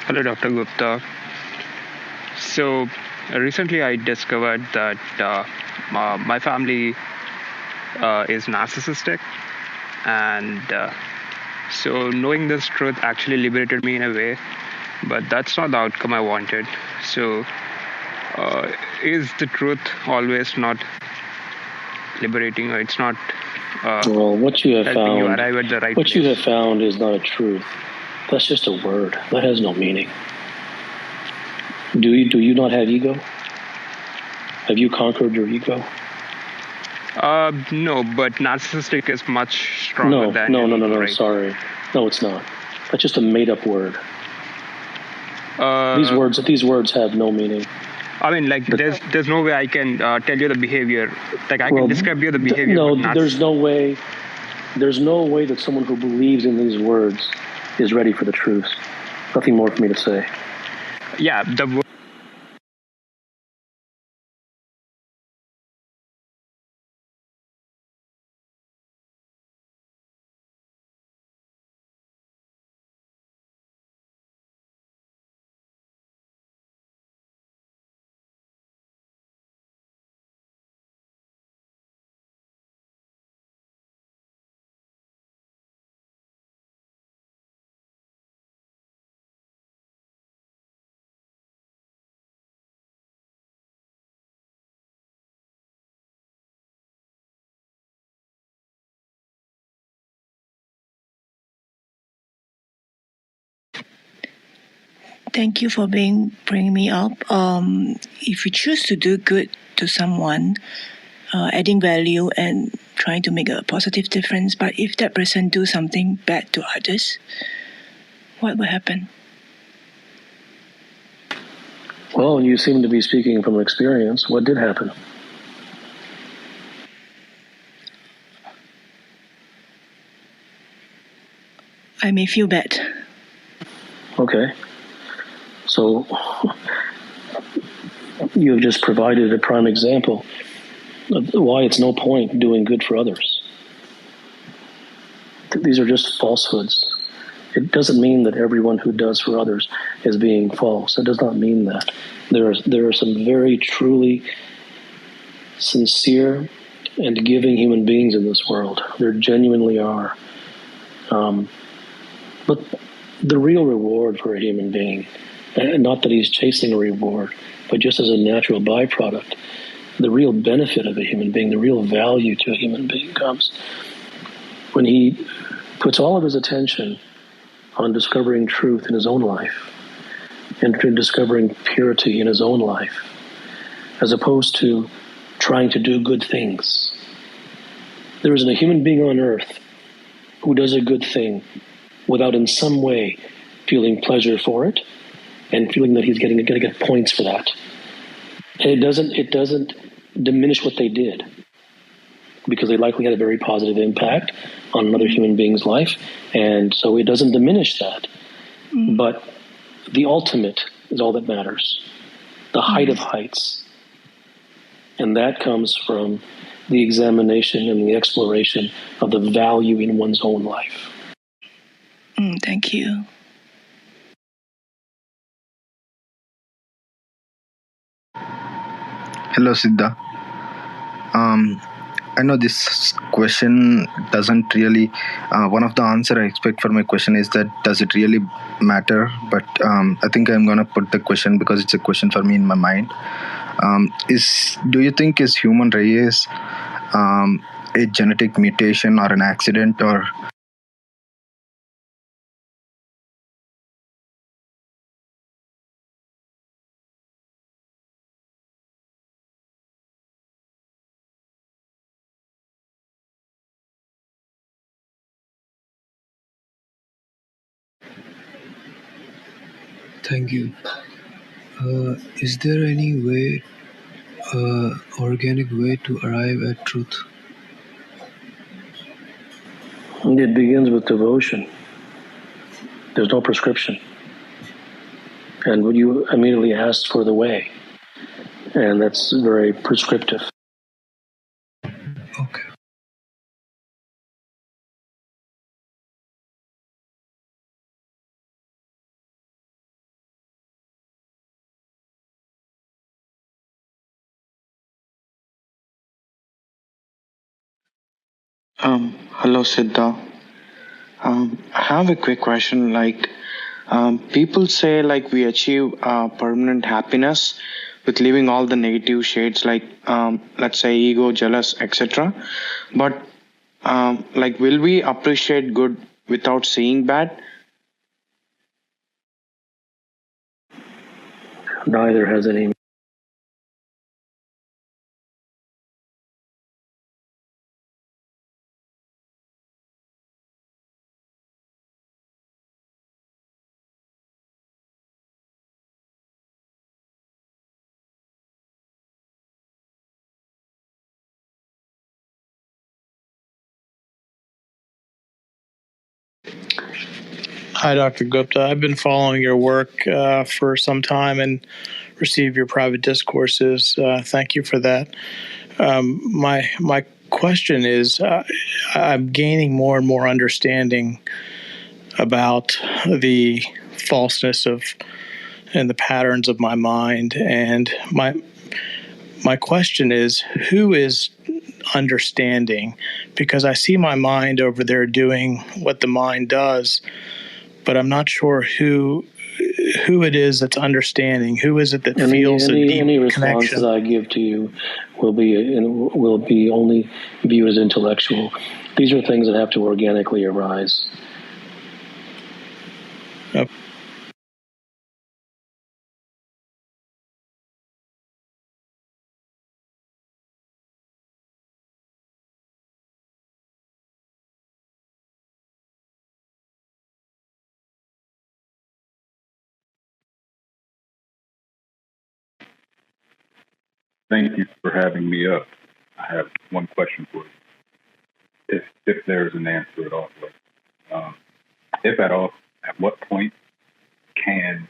Hello, Dr. Gupta. So recently I discovered that my family is narcissistic, and so knowing this truth actually liberated me in a way, but that's not the outcome I wanted. So is the truth always not liberating, or it's not well, what you have helping found, you arrive at the right what place? you have found is not a truth. That's just a word. That has no meaning. Do you not have ego? Have you conquered your ego? No, but narcissistic is much stronger than No, right? sorry. No, it's not. That's just a made-up word. These words have no meaning. I mean, like, there's no way I can tell you the behavior. Like, I can describe you the behavior. No, there's no way. There's no way that someone who believes in these words is ready for the truth. Nothing more for me to say. Yeah, the Thank you for bringing me up. If you choose to do good to someone, adding value and trying to make a positive difference, but if that person do something bad to others, what will happen? Well, you seem to be speaking from experience. What did happen? I may feel bad. Okay. So you have just provided a prime example of why it's no point doing good for others. These are just falsehoods. It doesn't mean that everyone who does for others is being false. It does not mean that. There are some very truly sincere and giving human beings in this world. There genuinely are. But the real reward for a human being, and not that he's chasing a reward, but just as a natural byproduct, the real benefit of a human being, the real value to a human being comes when he puts all of his attention on discovering truth in his own life and discovering purity in his own life, as opposed to trying to do good things. There isn't a human being on earth who does a good thing without in some way feeling pleasure for it and feeling that he's going to get points for that. And it doesn't diminish what they did, because they likely had a very positive impact on another human being's life, and so it doesn't diminish that. But the ultimate is all that matters, the height of heights, and that comes from the examination and the exploration of the value in one's own life. Thank you. Hello, Siddha. I know this question doesn't really. One of the answer I expect for my question is that does it really matter? But I think I'm gonna put the question because it's a question for me in my mind. Do you think is human race a genetic mutation or an accident, or? Thank you. Is there any way, organic way to arrive at truth? It begins with devotion. There's no prescription. and you immediately asked for the way, and that's very prescriptive. Okay. Hello, Siddha. I have a quick question. People say we achieve permanent happiness with leaving all the negative shades, let's say ego, jealous, etc. But will we appreciate good without seeing bad? Neither has any. Hi, Dr. Gupta. I've been following your work for some time and received your private discourses. Thank you for that. My question is, I'm gaining more and more understanding about the falseness of and the patterns of my mind, and my question is, who is understanding? Because I see my mind over there doing what the mind does, but I'm not sure who it is that's understanding. Who is it that feels a deep any response connection? that I give to you will be only viewed as intellectual. These are things that have to organically arise. Yep. Thank you for having me up. I have one question for you, if there's an answer at all. If at all, at what point can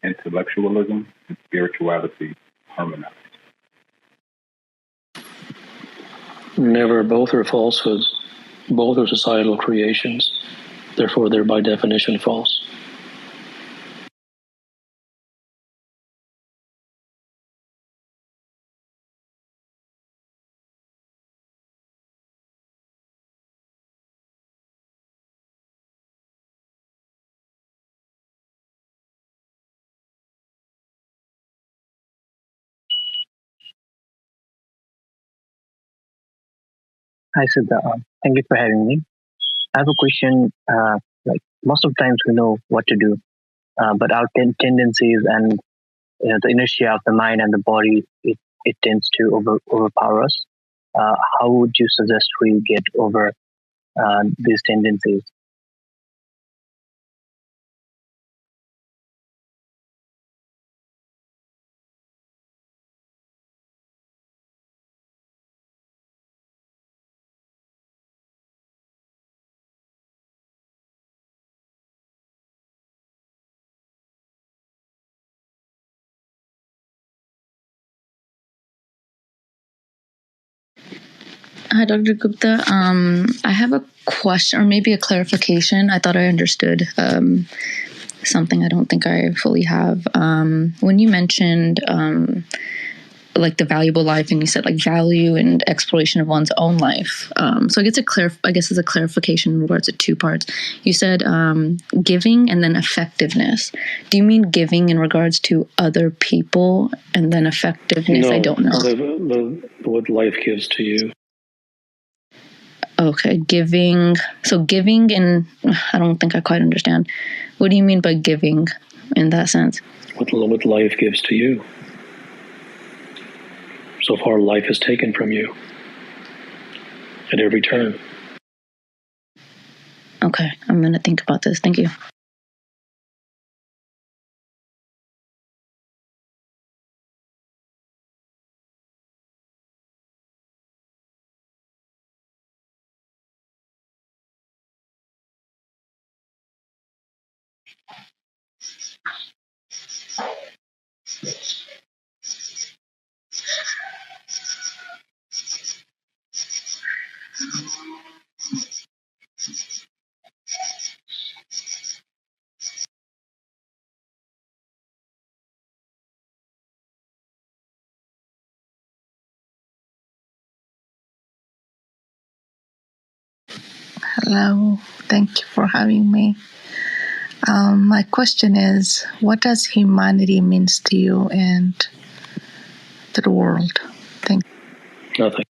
intellectualism and spirituality harmonize? Never. Both are falsehoods. Both are societal creations. Therefore, they're by definition false. Hi, Siddha. Thank you for having me. I have a question. Most of the times we know what to do, but our tendencies and the inertia of the mind and the body, it tends to overpower us. How would you suggest we get over these tendencies? Hi, Dr. Gupta. I have a question or maybe a clarification. I thought I understood something I don't think I fully have. When you mentioned the valuable life, and you said value and exploration of one's own life. So I guess it's a clarification in regards to two parts. You said giving and then effectiveness. Do you mean giving in regards to other people and then effectiveness? No, I don't know. What life gives to you. Okay, giving. So giving, and I don't think I quite understand. What do you mean by giving in that sense? What life gives to you. So far, life is taken from you at every turn. Okay, I'm going to think about this. Thank you. Hello, thank you for having me. My question is, what does humanity means to you and to the world? Thank you. Nothing.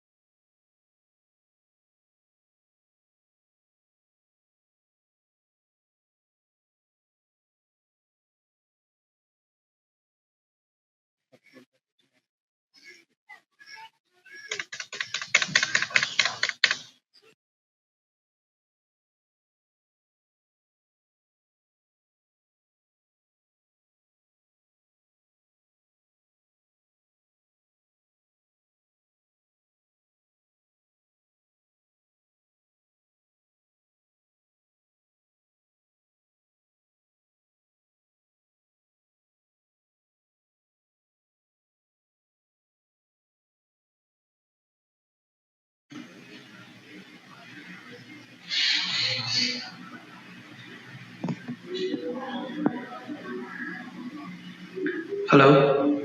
Hello.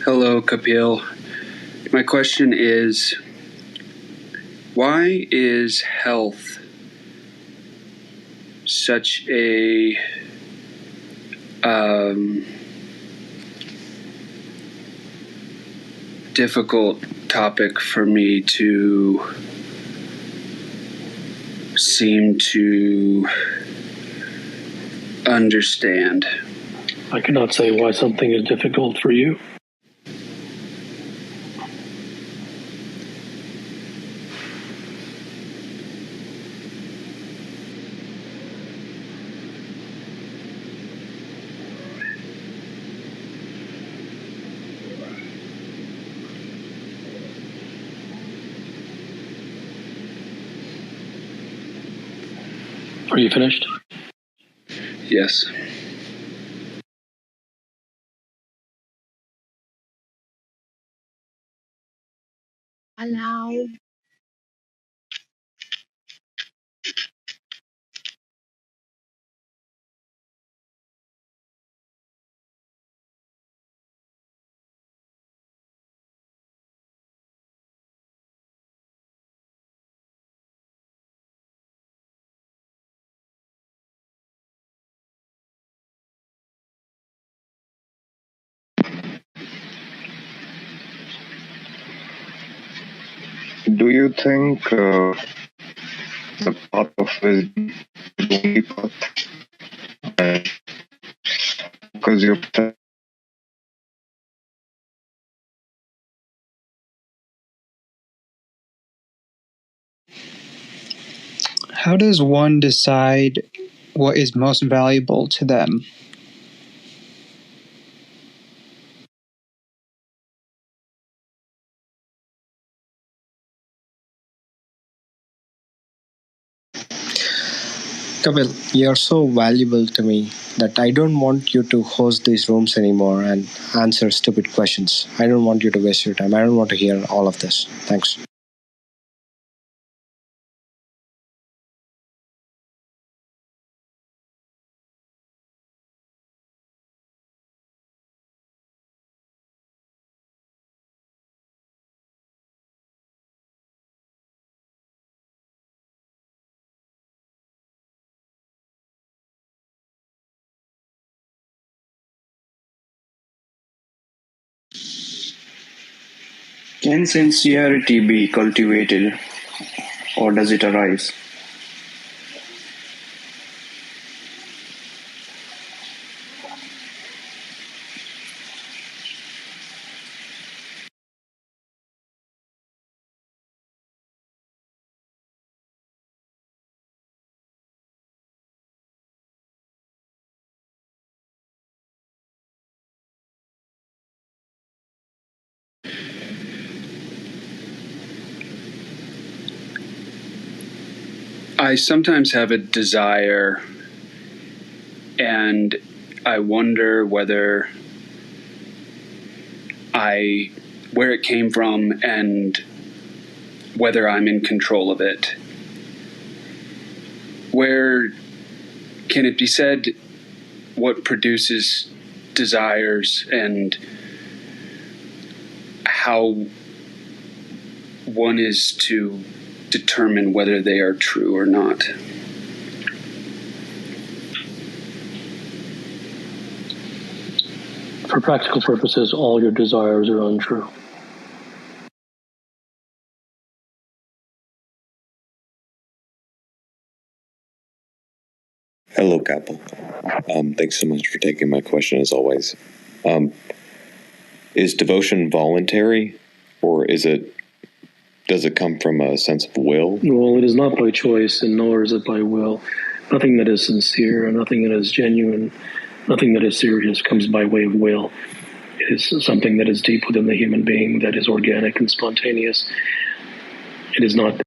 Hello, Kapil. My question is, why is health such a difficult topic for me to seem to understand? I cannot say why something is difficult for you. Are you finished? Yes. Hello. Do you think the path of wisdom is the only path? Because you're How does one decide what is most valuable to them? Kapil, you're so valuable to me that I don't want you to host these rooms anymore and answer stupid questions. I don't want you to waste your time. I don't want to hear all of this. Thanks. Can sincerity be cultivated, or does it arise? I sometimes have a desire, and I wonder whether where it came from and whether I'm in control of it. Where can it be said what produces desires and how one is to determine whether they are true or not? For practical purposes, all your desires are untrue. Hello, Kapil. Thanks so much for taking my question, as always. Is devotion voluntary, or does it come from a sense of will? Well, it is not by choice, and nor is it by will. Nothing that is sincere, nothing that is genuine, nothing that is serious comes by way of will. It is something that is deep within the human being, that is organic and spontaneous. It is not,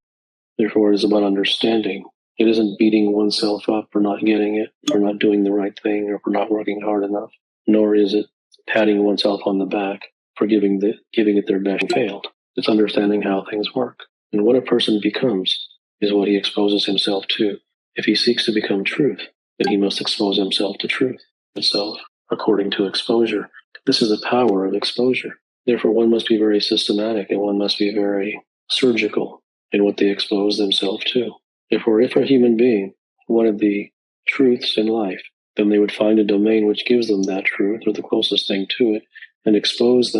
therefore, it is about understanding. It isn't beating oneself up for not getting it, for not doing the right thing, or for not working hard enough. Nor is it patting oneself on the back for giving it their best and failed. It's understanding how things work. And what a person becomes is what he exposes himself to. If he seeks to become truth, then he must expose himself to truth itself, according to exposure. This is the power of exposure. Therefore, one must be very systematic and one must be very surgical in what they expose themselves to. Therefore, if a human being wanted the truths in life, then they would find a domain which gives them that truth or the closest thing to it and expose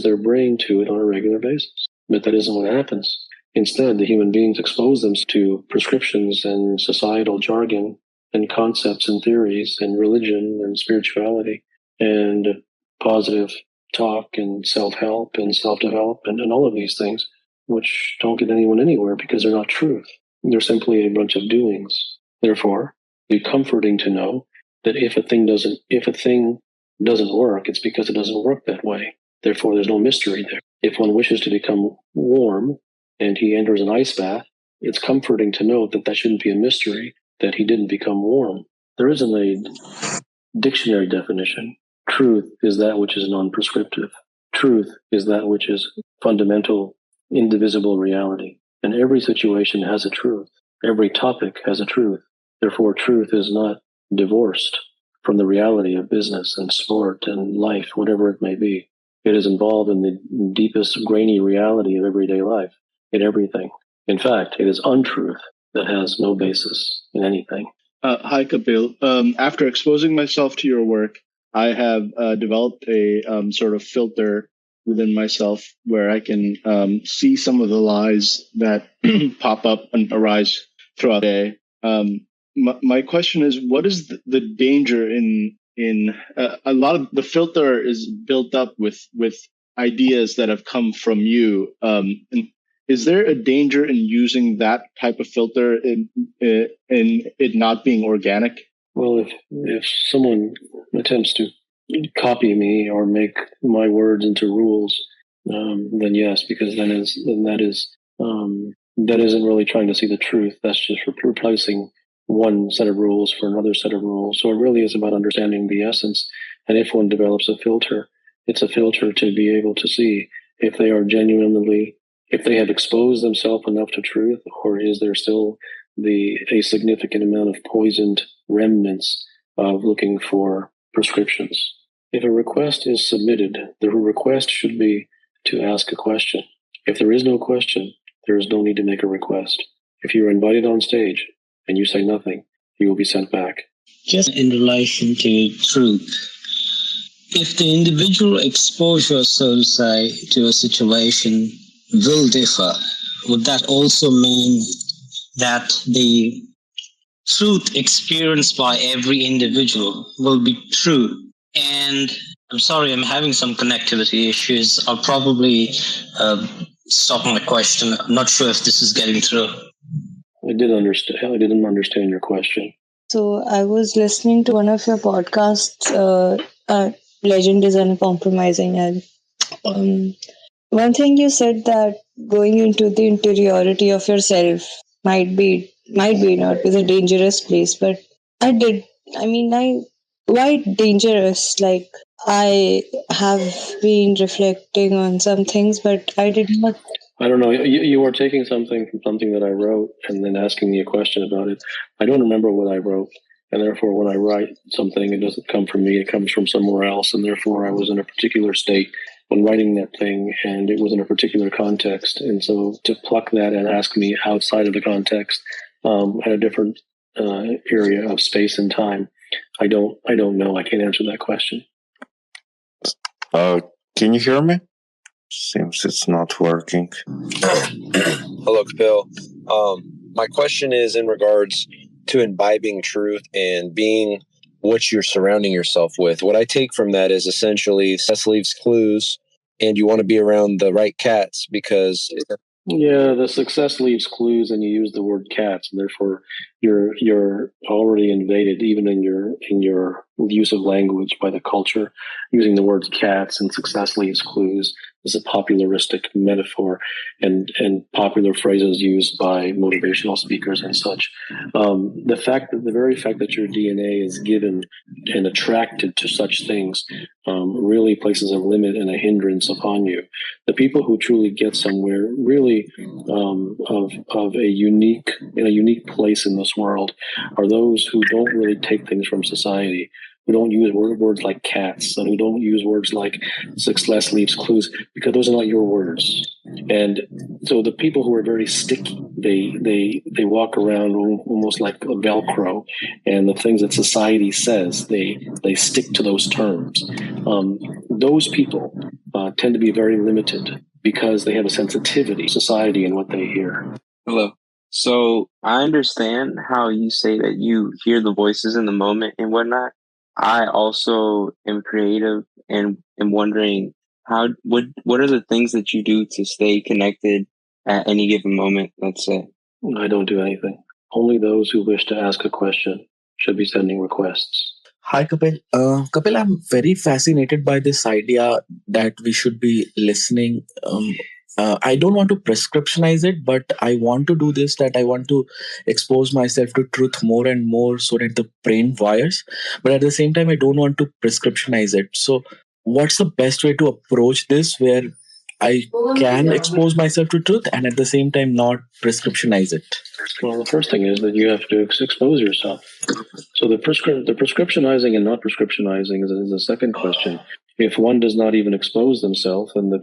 their brain to it on a regular basis. But that isn't what happens. Instead, the human beings expose them to prescriptions and societal jargon and concepts and theories and religion and spirituality and positive talk and self-help and self-development and all of these things, which don't get anyone anywhere because they're not truth. They're simply a bunch of doings. Therefore, it'd be comforting to know that if a thing doesn't work, it's because it doesn't work that way. Therefore, there's no mystery there. If one wishes to become warm and he enters an ice bath, it's comforting to know that shouldn't be a mystery that he didn't become warm. There isn't a dictionary definition. Truth is that which is non-prescriptive. Truth is that which is fundamental, indivisible reality. And every situation has a truth. Every topic has a truth. Therefore, truth is not divorced from the reality of business and sport and life, whatever it may be. It is involved in the deepest, grainy reality of everyday life, in everything. In fact, it is untruth that has no basis in anything. Hi, Kapil. After exposing myself to your work, I have developed a sort of filter within myself where I can see some of the lies that pop up and arise throughout the day. My question is, what is the danger in a lot of the filter is built up with ideas that have come from you? And is there a danger in using that type of filter in it not being organic? Well, if someone attempts to copy me or make my words into rules, then yes, because that isn't really trying to see the truth. That's just replacing one set of rules for another set of rules. So it really is about understanding the essence. And if one develops a filter, it's a filter to be able to see if they are if they have exposed themselves enough to truth, or is there still a significant amount of poisoned remnants of looking for prescriptions. If a request is submitted, the request should be to ask a question. If there is no question, there is no need to make a request. If you are invited on stage and you say nothing, you will be sent back. Just in relation to truth, if the individual exposure, so to say, to a situation will differ, would that also mean that the truth experienced by every individual will be true? And I'm sorry, I'm having some connectivity issues. I'll probably stop my question. I'm not sure if this is getting through. I didn't understand your question. So I was listening to one of your podcasts, Legend is Uncompromising, and one thing you said that going into the interiority of yourself might be might be not is a dangerous place, but why dangerous? Like, I have been reflecting on some things, but I did not. I don't know. You are taking something from something that I wrote and then asking me a question about it. I don't remember what I wrote. And therefore, when I write something, it doesn't come from me. It comes from somewhere else. And therefore, I was in a particular state when writing that thing, and it was in a particular context. And so to pluck that and ask me outside of the context at a different area of space and time, I don't know. I can't answer that question. Can you hear me? Seems it's not working. Hello, Kapil. My question is in regards to imbibing truth and being what you're surrounding yourself with. What I take from that is essentially success leaves clues, and you want to be around the right cats because... Yeah, the success leaves clues, and you use the word cats, and therefore you're already invaded, even in your use of language, by the culture. Using the words cats and success leaves clues is a popularistic metaphor, and popular phrases used by motivational speakers and such. The very fact that your DNA is given and attracted to such things really places a limit and a hindrance upon you. The people who truly get somewhere really of a unique place in this world are those who don't really take things from society, who don't use words like cats, and who don't use words like success leaves clues, because those are not your words. And so the people who are very sticky, they walk around almost like a Velcro, and the things that society says, they stick to those terms. Those people tend to be very limited because they have a sensitivity to society and what they hear. Hello. So I understand how you say that you hear the voices in the moment and whatnot. I also am creative and am wondering what are the things that you do to stay connected at any given moment, let's say? I don't do anything. Only those who wish to ask a question should be sending requests. Hi, Kapil. Kapil, I'm very fascinated by this idea that we should be listening. I don't want to prescriptionize it, but I want to do this, that I want to expose myself to truth more and more so that the brain wires. But at the same time, I don't want to prescriptionize it. So what's the best way to approach this where I can expose myself to truth and at the same time not prescriptionize it? Well, the first thing is that you have to expose yourself. So the prescriptionizing and not prescriptionizing is the second question. If one does not even expose themselves, then the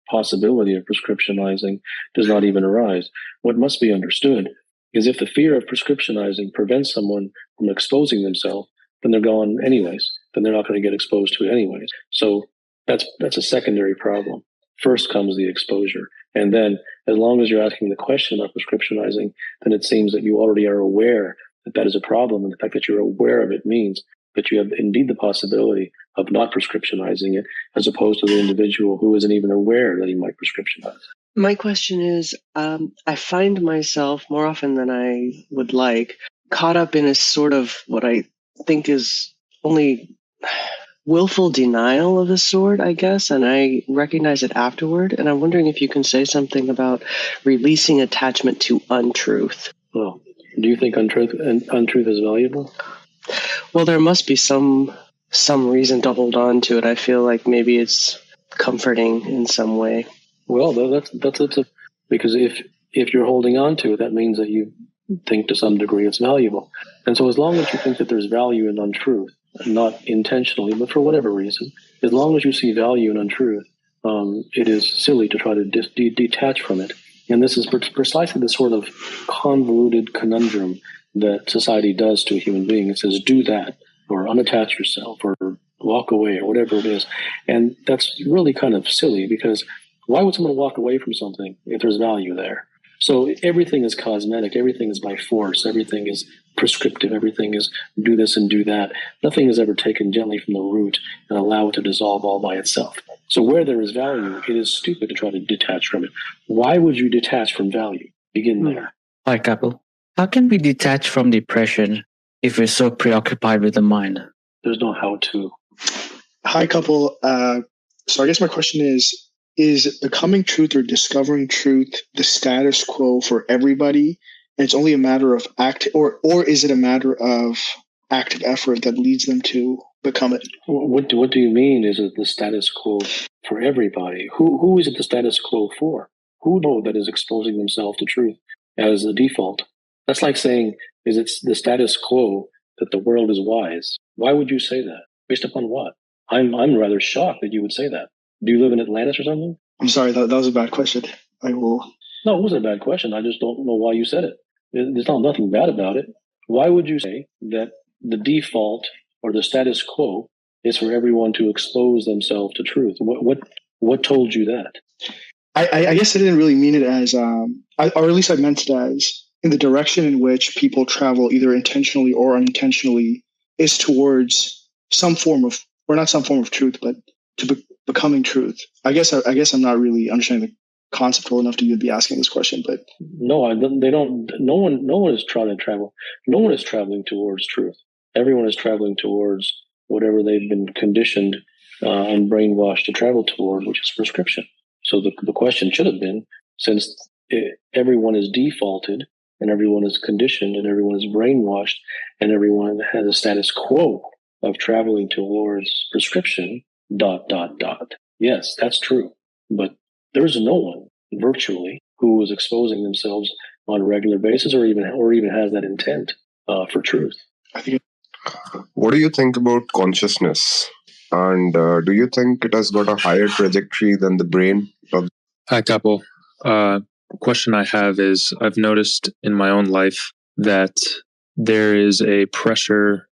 possibility of prescriptionizing does not even arise. What must be understood is if the fear of prescriptionizing prevents someone from exposing themselves, then they're gone anyways. Then they're not going to get exposed to it anyways. So that's a secondary problem. First comes the exposure. And then as long as you're asking the question about prescriptionizing, then it seems that you already are aware that is a problem. And the fact that you're aware of it means that you have indeed the possibility of not prescriptionizing it, as opposed to the individual who isn't even aware that he might prescriptionize. My question is, I find myself more often than I would like caught up in a sort of what I think is only willful denial of a sort, I guess, and I recognize it afterward. And I'm wondering if you can say something about releasing attachment to untruth. Well, do you think untruth is valuable? Well, there must be some reason to hold on to it. I feel like maybe it's comforting in some way. Well, that's because if you're holding on to it, that means that you think to some degree it's valuable. And so as long as you think that there's value in untruth, not intentionally, but for whatever reason, as long as you see value in untruth, it is silly to try to detach from it. And this is precisely the sort of convoluted conundrum that society does to a human being. It says, do that, or unattach yourself, or walk away, or whatever it is. And that's really kind of silly, because why would someone walk away from something if there's value there? So everything is cosmetic. Everything is by force. Everything is prescriptive. Everything is do this and do that. Nothing is ever taken gently from the root and allow it to dissolve all by itself. So where there is value, it is stupid to try to detach from it. Why would you detach from value? Begin there. Hi, Kapil. How can we detach from depression if we're so preoccupied with the mind? There's no how to. Hi, Kapil. So I guess my question is becoming truth or discovering truth the status quo for everybody and it's only a matter of or is it a matter of active effort that leads them to become it? What do you mean? Is it the status quo for everybody? Who is it the status quo for? Who knows that is exposing themselves to truth as the default? That's like saying, is it the status quo that the world is wise? Why would you say that? Based upon what? I'm rather shocked that you would say that. Do you live in Atlantis or something? I'm sorry, that was a bad question. I will. No, it wasn't a bad question. I just don't know why you said it. There's nothing bad about it. Why would you say that the default or the status quo is for everyone to expose themselves to truth? What told you that? I guess I didn't really mean it as, or at least I meant it as, in the direction in which people travel, either intentionally or unintentionally, is towards some form of, or not some form of truth, but to becoming truth. I guess I'm not really understanding the concept well enough to even be asking this question. But no, they don't. No one is trying to travel. No one is traveling towards truth. Everyone is traveling towards whatever they've been conditioned and brainwashed to travel toward, which is prescription. So the question should have been, since everyone is defaulted and everyone is conditioned and everyone is brainwashed and everyone has a status quo of traveling towards prescription, ... Yes, that's true. But there's no one virtually who is exposing themselves on a regular basis or even has that intent for truth. What do you think about consciousness? And do you think it has got a higher trajectory than the brain? Hi, Kapil. Question I have is, I've noticed in my own life that there is a pressure,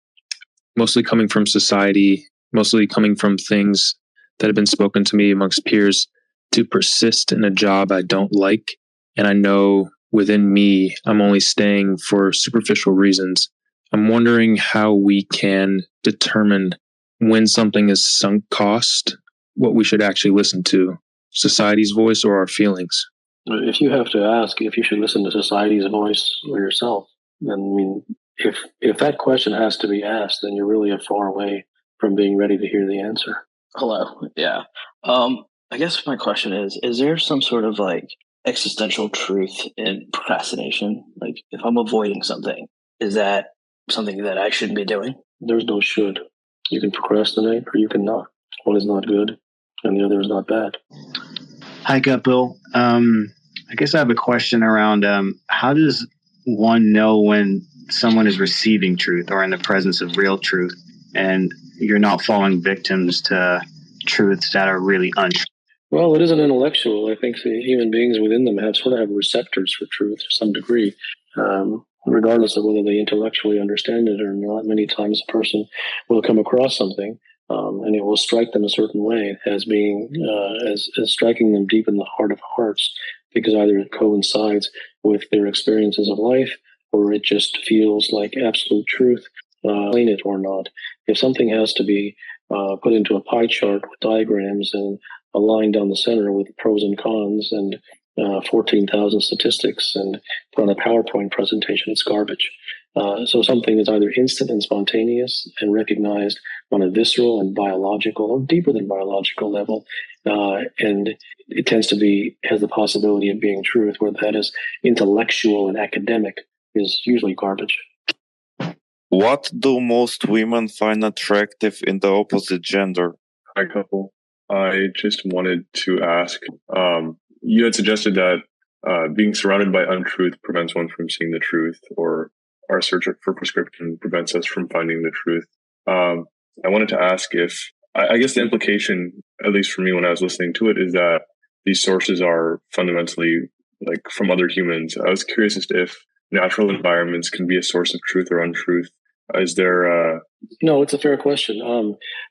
mostly coming from society, mostly coming from things that have been spoken to me amongst peers, to persist in a job I don't like. And I know within me, I'm only staying for superficial reasons. I'm wondering how we can determine when something is sunk cost, what we should actually listen to, society's voice or our feelings. If you have to ask if you should listen to society's voice or yourself, then I mean, if that question has to be asked, then you're really a far away from being ready to hear the answer. Hello. Yeah. I guess my question is there some sort of like existential truth in procrastination? Like if I'm avoiding something, is that something that I shouldn't be doing? There's no should. You can procrastinate or you can not. One is not good and the other is not bad. Hi, Kapil. I guess I have a question around how does one know when someone is receiving truth or in the presence of real truth and you're not falling victims to truths that are really untrue? Well, it is an intellectual. I think the human beings within them have receptors for truth to some degree, regardless of whether they intellectually understand it or not. Many times a person will come across something and it will strike them a certain way as being as striking them deep in the heart of hearts, because either it coincides with their experiences of life or it just feels like absolute truth, explain it or not. If something has to be put into a pie chart with diagrams and a line down the center with pros and cons and 14,000 statistics and put on a PowerPoint presentation, it's garbage. So something is either instant and spontaneous and recognized on a visceral and biological or deeper than biological level, and it tends to be, has the possibility of being truth, where that is intellectual and academic, is usually garbage. What do most women find attractive in the opposite gender? Hi, Kapil. I just wanted to ask, you had suggested that being surrounded by untruth prevents one from seeing the truth, or our search for prescription prevents us from finding the truth. I wanted to ask if, I guess the implication, at least for me when I was listening to it, is that these sources are fundamentally like from other humans. I was curious as to if natural environments can be a source of truth or untruth. Is there No, it's a fair question.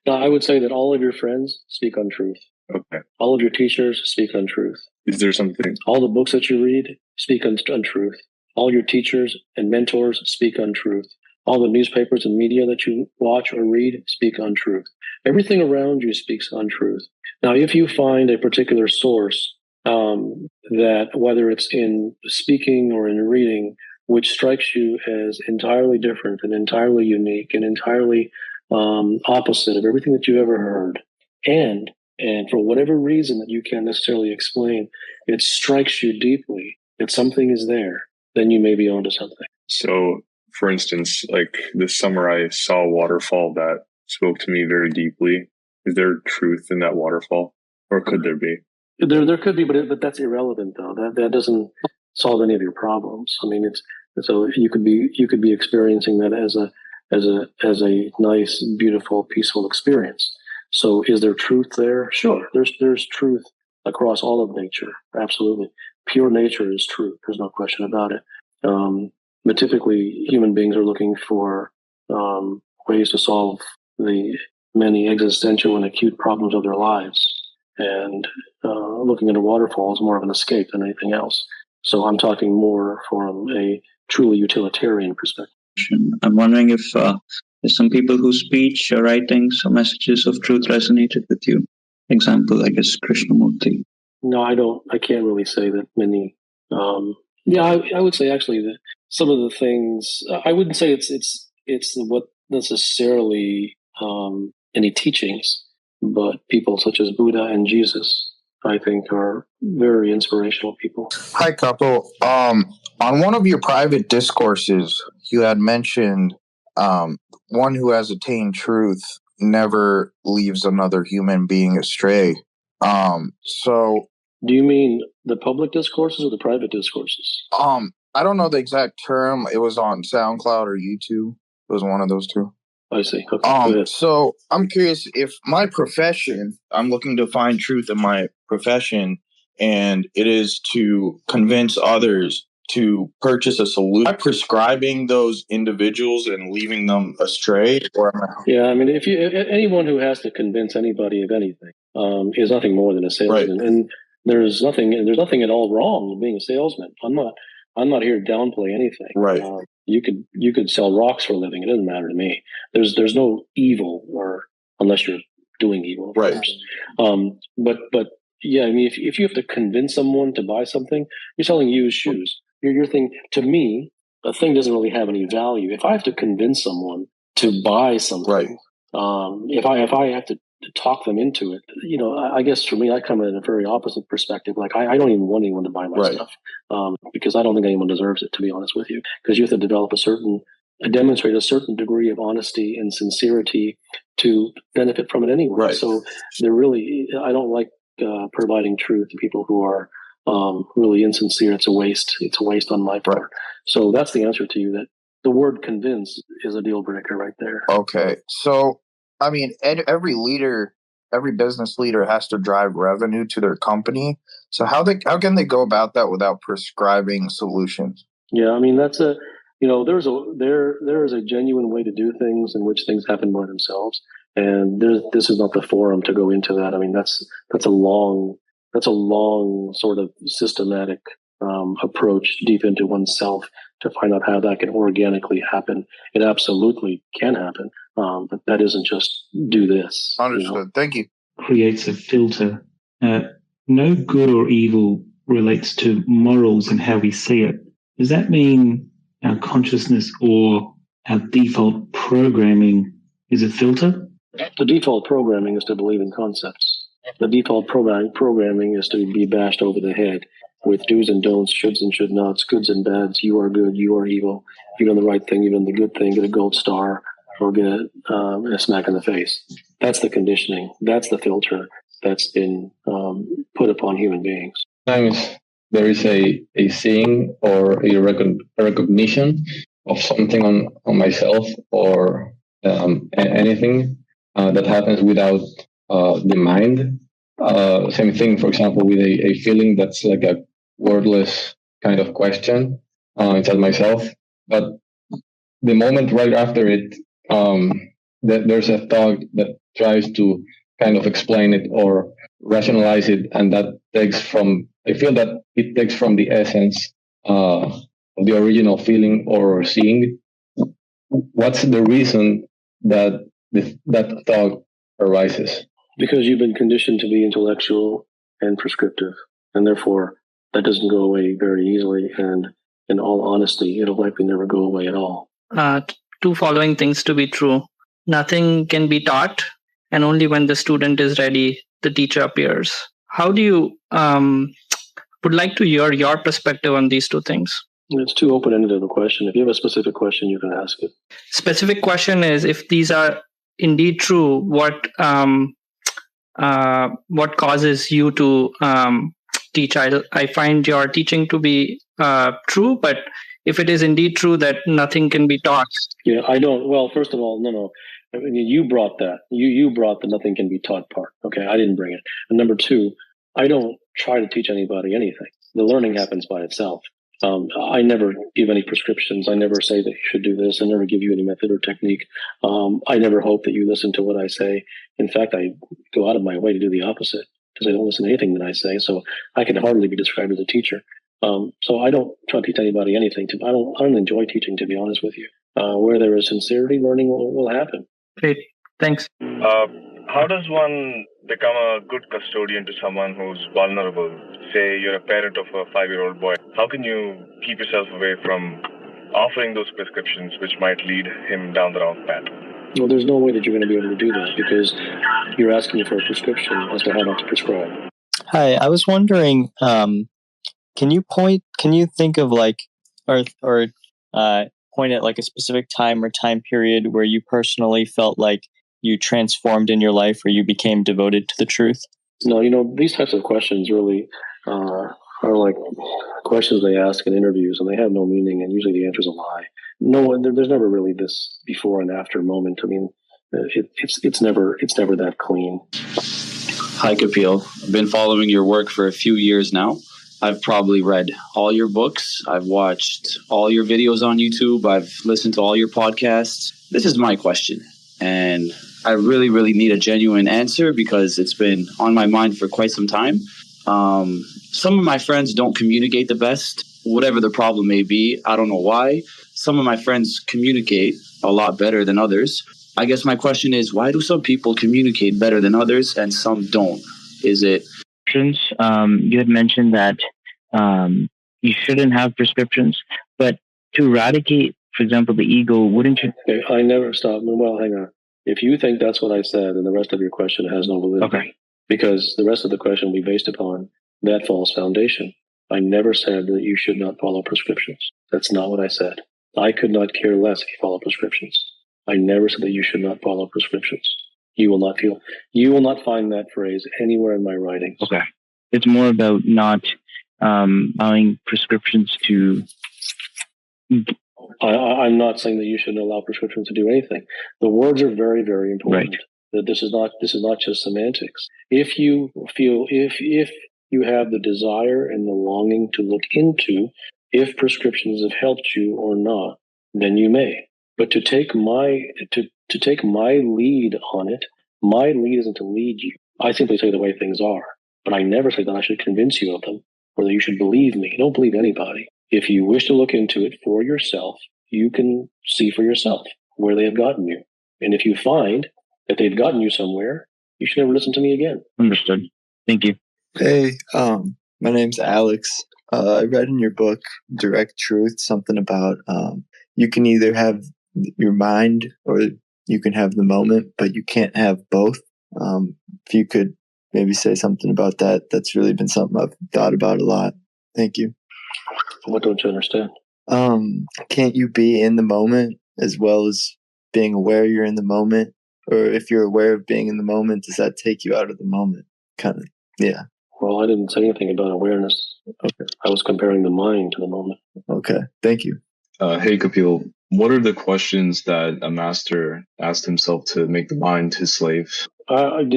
Now, I would say that all of your friends speak untruth. Okay. All of your teachers speak untruth. Is there something? All the books that you read speak untruth. All your teachers and mentors speak untruth. All the newspapers and media that you watch or read speak untruth. Everything around you speaks untruth. Now, if you find a particular source that, whether it's in speaking or in reading, which strikes you as entirely different and entirely unique and entirely opposite of everything that you ever heard, and for whatever reason that you can't necessarily explain, it strikes you deeply that something is there, then you may be onto something. So, for instance, like this summer, I saw a waterfall that spoke to me very deeply. Is there truth in that waterfall, or could there be? There could be, but that's irrelevant though. That doesn't solve any of your problems. I mean, it's so you could be experiencing that as a nice, beautiful, peaceful experience. So, is there truth there? Sure, there's truth across all of nature. Absolutely, pure nature is truth. There's no question about it. But typically, human beings are looking for ways to solve the many existential and acute problems of their lives. And looking at a waterfall is more of an escape than anything else. So I'm talking more from a truly utilitarian perspective. I'm wondering if there's some people whose speech or writings or messages of truth resonated with you. Example, I guess, Krishnamurti. No, I don't. I can't really say that many. I would say actually that some of the things I wouldn't say it's what necessarily any teachings, but people such as Buddha and Jesus, I think, are very inspirational people. Hi, Kapil. On one of your private discourses, you had mentioned one who has attained truth never leaves another human being astray. So, do you mean the public discourses or the private discourses? I don't know the exact term. It was on SoundCloud or YouTube. It was one of those two. I see. Okay. So I'm curious if my profession, I'm looking to find truth in my profession, and it is to convince others to purchase a solution. Am I prescribing those individuals and leaving them astray? Yeah, I mean, if anyone who has to convince anybody of anything is nothing more than a salesman, right. And there's nothing at all wrong with being a salesman. I'm not here to downplay anything. Right. You could sell rocks for a living. It doesn't matter to me. There's no evil, or unless you're doing evil, of course. But yeah, I mean, if you have to convince someone to buy something, you're selling used shoes. Your thing, to me, a thing doesn't really have any value. If I have to convince someone to buy something, right. If I have to talk them into it, I guess for me, I come in a very opposite perspective. Like I don't even want anyone to buy my stuff because I don't think anyone deserves it, to be honest with you. Because you have to demonstrate a certain degree of honesty and sincerity to benefit from it anyway. Right. So I don't like providing truth to people who are really insincere. It's a waste. It's a waste on my part. So that's the answer to you. That the word convince is a deal breaker right there. Okay. So, I mean, every business leader has to drive revenue to their company. So how can they go about that without prescribing solutions? Yeah, I mean, there is a genuine way to do things in which things happen by themselves, and this is not the forum to go into that. I mean, that's a long sort of systematic approach deep into oneself to find out how that can organically happen. It absolutely can happen, but that isn't just do this. Understood. Thank you. Creates a filter. No good or evil relates to morals and how we see it. Does that mean our consciousness or our default programming is a filter? The default programming is to believe in concepts. The default programming is to be bashed over the head with do's and don'ts, shoulds and should nots, goods and bads. You are good, you are evil. You've done the right thing, you've done the good thing, get a gold star or get a smack in the face. That's the conditioning. That's the filter that's been put upon human beings. Sometimes there is a seeing or a recognition of something on myself or anything that happens without the mind. Same thing, for example, with a feeling that's like a wordless kind of question inside myself. But the moment right after it, there's a thought that tries to kind of explain it or rationalize it, and I feel that it takes from the essence of the original feeling or seeing. What's the reason that that thought arises? Because you've been conditioned to be intellectual and prescriptive, and therefore that doesn't go away very easily. And in all honesty, it'll likely never go away at all. Two following things to be true. Nothing can be taught, and only when the student is ready, the teacher appears. How do you would like to hear your perspective on these two things? It's too open-ended of a question. If you have a specific question, you can ask it. Specific question is, if these are indeed true, what causes you to teach? I find your teaching to be true, but if it is indeed true that nothing can be taught. Yeah, I don't. Well, first of all, no. I mean, you brought that. You brought the nothing can be taught part. Okay, I didn't bring it. And number two, I don't try to teach anybody anything. The learning happens by itself. I never give any prescriptions. I never say that you should do this. I never give you any method or technique. I never hope that you listen to what I say. In fact, I go out of my way to do the opposite because I don't listen to anything that I say. So I can hardly be described as a teacher. So I don't try to teach anybody anything. I don't enjoy teaching, to be honest with you. Where there is sincerity, learning will happen. Great. Thanks. How does one become a good custodian to someone who's vulnerable? Say you're a parent of a 5-year-old boy. How can you keep yourself away from offering those prescriptions which might lead him down the wrong path? Well, there's no way that you're going to be able to do that because you're asking me for a prescription as to how not to prescribe. Hi, I was wondering, can you think of point at like a specific time or time period where you personally felt like you transformed in your life, or you became devoted to the truth? No, these types of questions really are like questions they ask in interviews, and they have no meaning, and usually the answer is a lie. No, there's never really this before and after moment. I mean, it's never that clean. Hi, Kapil. I've been following your work for a few years now. I've probably read all your books. I've watched all your videos on YouTube. I've listened to all your podcasts. This is my question, and I really, really need a genuine answer because it's been on my mind for quite some time. Some of my friends don't communicate the best, whatever the problem may be. I don't know why. Some of my friends communicate a lot better than others. I guess my question is, why do some people communicate better than others and some don't? Is it... You had mentioned that you shouldn't have prescriptions, but to eradicate, for example, the ego, wouldn't you... Okay, I never stop. Well, hang on. If you think that's what I said, then the rest of your question has no validity. Okay. Because the rest of the question will be based upon that false foundation. I never said that you should not follow prescriptions. That's not what I said. I could not care less if you follow prescriptions. I never said that you should not follow prescriptions. You will not find that phrase anywhere in my writings. Okay. It's more about not allowing prescriptions to... I'm not saying that you shouldn't allow prescriptions to do anything. The words are very, very important. Right. That this is not just semantics. If you you have the desire and the longing to look into if prescriptions have helped you or not, then you may. But to take my lead on it, my lead isn't to lead you. I simply say the way things are. But I never say that I should convince you of them or that you should believe me. Don't believe anybody. If you wish to look into it for yourself, you can see for yourself where they have gotten you. And if you find that they've gotten you somewhere, you should never listen to me again. Understood. Thank you. Hey, my name's Alex. I read in your book, Direct Truth, something about you can either have your mind or you can have the moment, but you can't have both. If you could maybe say something about that, that's really been something I've thought about a lot. Thank you. What don't you understand? Can't you be in the moment as well as being aware you're in the moment? Or if you're aware of being in the moment, does that take you out of the moment? Kind of, yeah. Well, I didn't say anything about awareness. Okay. I was comparing the mind to the moment. Okay, thank you. Hey, Kapil, what are the questions that a master asked himself to make the mind his slave? I'm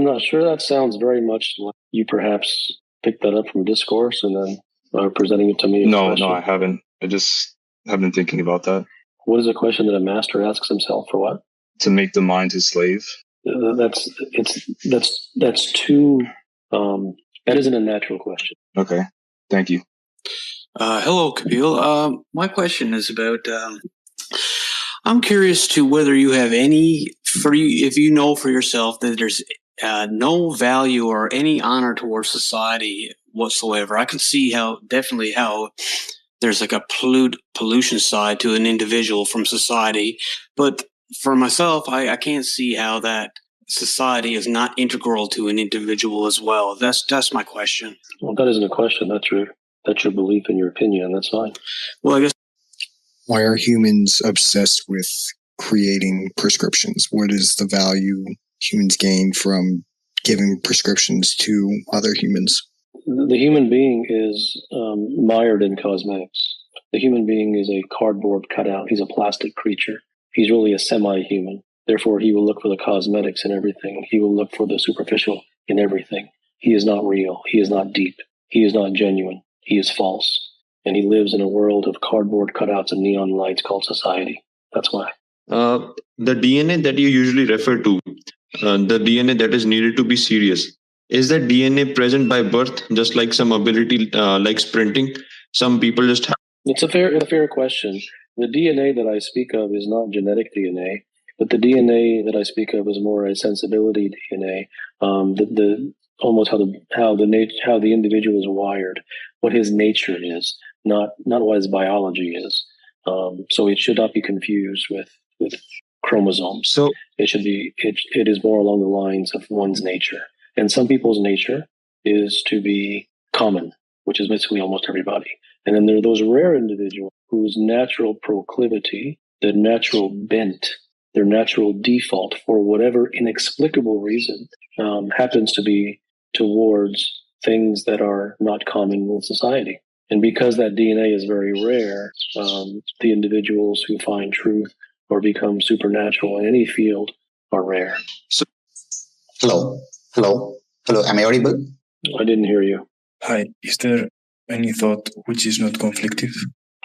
not sure. That sounds very much like you perhaps picked that up from Discourse and then are presenting it to me. No, I haven't. I just have been thinking about that. What is a question that a master asks himself for what? To make the mind his slave. That's too. That isn't a natural question. Okay, thank you. Hello, Kapil. My question is about. I'm curious to whether you have if you know for yourself that there's no value or any honor towards society whatsoever. I can see how there's like a pollution side to an individual from society, but for myself, I can't see how that society is not integral to an individual as well. That's my question. Well, that isn't a question. That's your That's your belief and your opinion, and that's fine. Well, I guess. Why are humans obsessed with creating prescriptions? What is the value humans gain from giving prescriptions to other humans? The human being is mired in cosmetics. The human being is a cardboard cutout. He's a plastic creature. He's really a semi-human. Therefore, he will look for the cosmetics in everything. He will look for the superficial in everything. He is not real. He is not deep. He is not genuine. He is false. And he lives in a world of cardboard cutouts and neon lights called society. That's why. The DNA that you usually refer to, the DNA that is needed to be serious, is that DNA present by birth, just like some ability like sprinting? Some people just have. It's a fair question. The DNA that I speak of is not genetic DNA, but the DNA that I speak of is more a sensibility DNA. Almost how the individual is wired, what his nature is, not what his biology is. So it should not be confused with chromosomes. So it is more along the lines of one's nature. And some people's nature is to be common, which is basically almost everybody. And then there are those rare individuals whose natural proclivity, their natural bent, their natural default, for whatever inexplicable reason, happens to be towards things that are not common in society. And because that DNA is very rare, the individuals who find truth or become supernatural in any field are rare. Hello. Am I audible? I didn't hear you. Hi. Is there any thought which is not conflictive?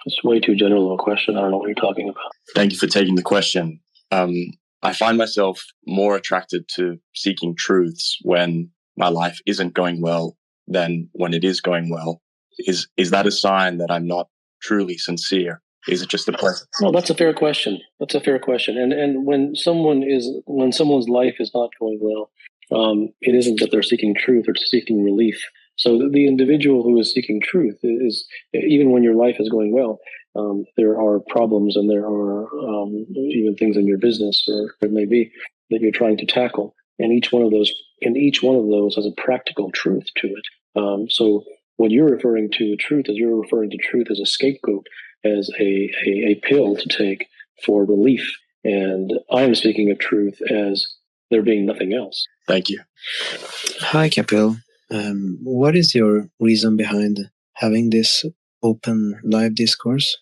It's way too general of a question. I don't know what you're talking about. Thank you for taking the question. I find myself more attracted to seeking truths when my life isn't going well than when it is going well. Is that a sign that I'm not truly sincere? Is it just a present? No, that's a fair question. And when someone's life is not going well, it isn't that they're seeking truth or seeking relief. So the individual who is seeking truth is, even when your life is going well, there are problems and there are even things in your business or it may be that you're trying to tackle. And each one of those has a practical truth to it. So what you're referring to truth is you're referring to truth as a scapegoat, as a pill to take for relief. And I am speaking of truth as there being nothing else. Thank you. Hi, Kapil. What is your reason behind having this open live discourse?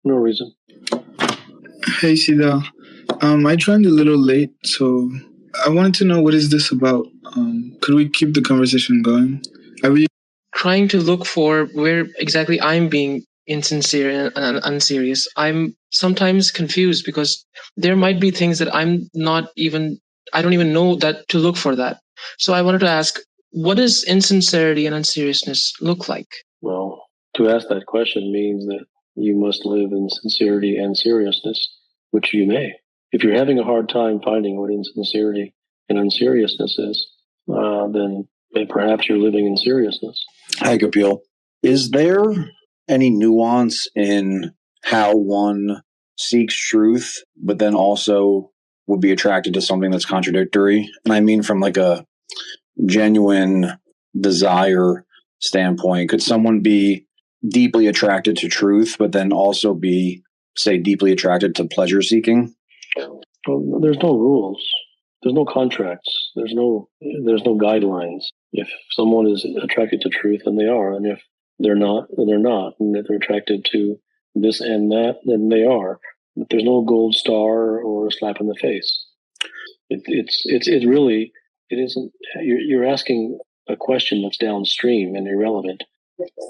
No reason. Hey, Siddha. I joined a little late, so I wanted to know what is this about. Could we keep the conversation going? Trying to look for where exactly I'm being insincere and unserious. I'm sometimes confused because there might be things that I don't even know that to look for that. So I wanted to ask, what does insincerity and unseriousness look like? Well, to ask that question means that you must live in sincerity and seriousness, which you may. If you're having a hard time finding what insincerity and unseriousness is, then perhaps you're living in seriousness. Hi, Kapil. Is there any nuance in how one seeks truth, but then also would be attracted to something that's contradictory? And I mean from like a genuine desire standpoint. Could someone be deeply attracted to truth, but then also be, say, deeply attracted to pleasure seeking? Well, there's no rules. There's no contracts. There's no guidelines. If someone is attracted to truth, then they are. And if they're not, then they're not. And if they're attracted to this and that, then they are. But there's no gold star or a slap in the face. It really isn't. You're asking a question that's downstream and irrelevant.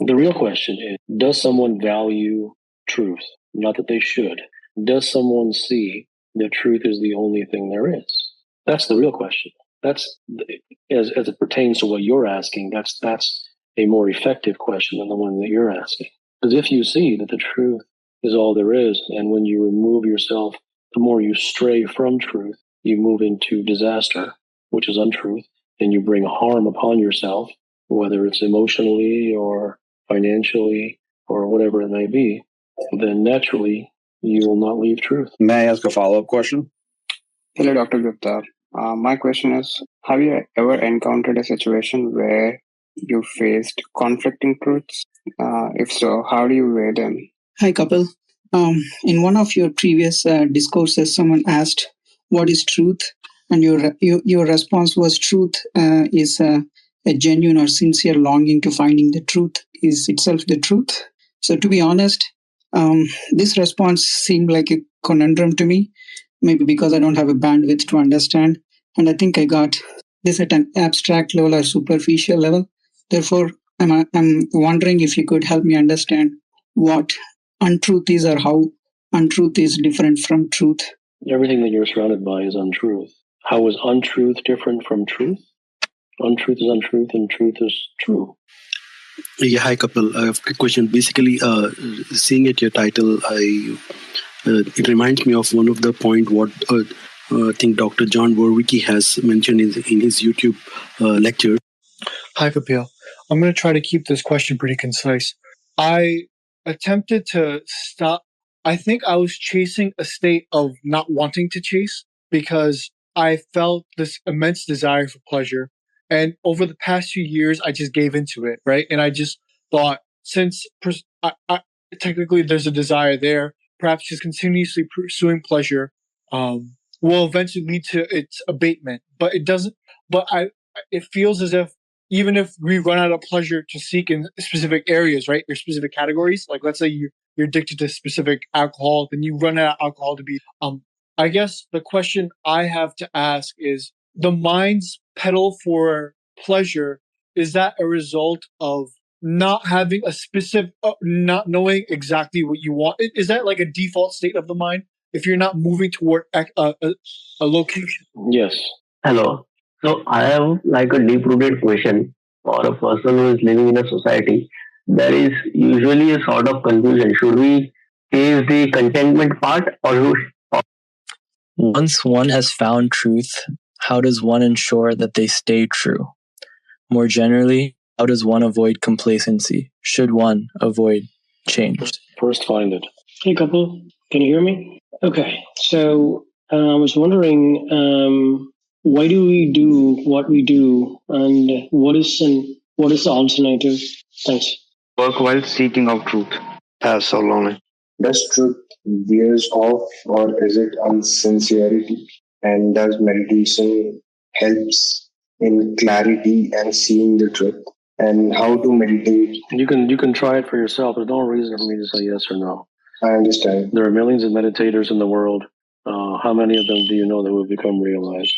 The real question is, does someone value truth? Not that they should. Does someone see that truth is the only thing there is? That's the real question. That's as it pertains to what you're asking. That's a more effective question than the one that you're asking. Because if you see that the truth is all there is, and when you remove yourself, the more you stray from truth, you move into disaster, which is untruth, and you bring harm upon yourself, whether it's emotionally or financially or whatever it may be, then naturally you will not leave truth. May I ask a follow-up question? Hello, Dr. Gupta. My question is, have you ever encountered a situation where you faced conflicting truths? If so, how do you weigh them? Hi, Kapil. In one of your previous discourses, someone asked, "What is truth?" And your response was, "Truth is a genuine or sincere longing to finding the truth is itself the truth." So, to be honest, this response seemed like a conundrum to me. Maybe because I don't have a bandwidth to understand, and I think I got this at an abstract level or superficial level. Therefore, I'm wondering if you could help me understand what untruth is or how untruth is different from truth. Everything that you're surrounded by is untruth. How is untruth different from truth? Untruth is untruth and truth is true. Yeah, hi, Kapil. I have a question. Basically, seeing at your title, it reminds me of one of the point what I think Dr. John Verwicki has mentioned in his YouTube lecture. Hi, Kapil. I'm going to try to keep this question pretty concise. I attempted to stop. I think I was chasing a state of not wanting to chase because I felt this immense desire for pleasure. And over the past few years, I just gave into it, right? And I just thought, since technically there's a desire there, perhaps just continuously pursuing pleasure will eventually lead to its abatement. But it doesn't. It feels as if even if we run out of pleasure to seek in specific areas, right, or specific categories, like let's say you're addicted to specific alcohol, then you run out of alcohol to be. I guess the question I have to ask is: the mind's pedal for pleasure, is that a result of not having a specific, not knowing exactly what you want? Is that like a default state of the mind if you're not moving toward a location? Yes. Hello. So I have like a deep-rooted question for a person who is living in a society. There is usually a sort of confusion. Should we chase the contentment part or Once one has found truth, how does one ensure that they stay true? More generally, how does one avoid complacency? Should one avoid change? First find it. Hey, Kapil. Can you hear me? Okay. So I was wondering, why do we do what we do, and what is the alternative? Thanks. Work while seeking out truth. So lonely. Does truth veers off, or is it insincerity? And does meditation helps in clarity and seeing the truth? And how to meditate? You can try it for yourself. There's no reason for me to say yes or no. I understand. There are millions of meditators in the world. How many of them do you know that will become realized?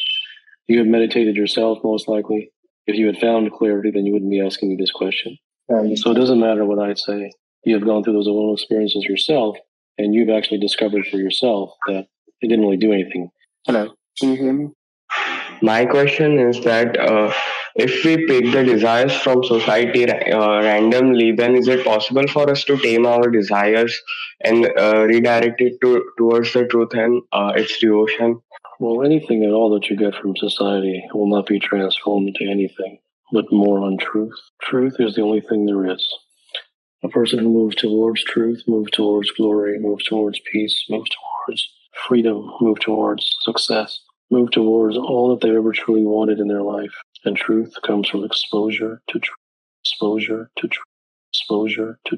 You have meditated yourself, most likely. If you had found clarity, then you wouldn't be asking me this question. So it doesn't matter what I say. You have gone through those own experiences yourself, and you've actually discovered for yourself that it didn't really do anything. Hello, can you hear me? My question is that if we pick the desires from society randomly, then is it possible for us to tame our desires and redirect it towards the truth and its devotion? Well, anything at all that you get from society will not be transformed into anything but more untruth. Truth is the only thing there is. A person who moves towards truth, moves towards glory, moves towards peace, moves towards freedom, moves towards success, moves towards all that they've ever truly wanted in their life. And truth comes from exposure to truth, exposure to truth, exposure to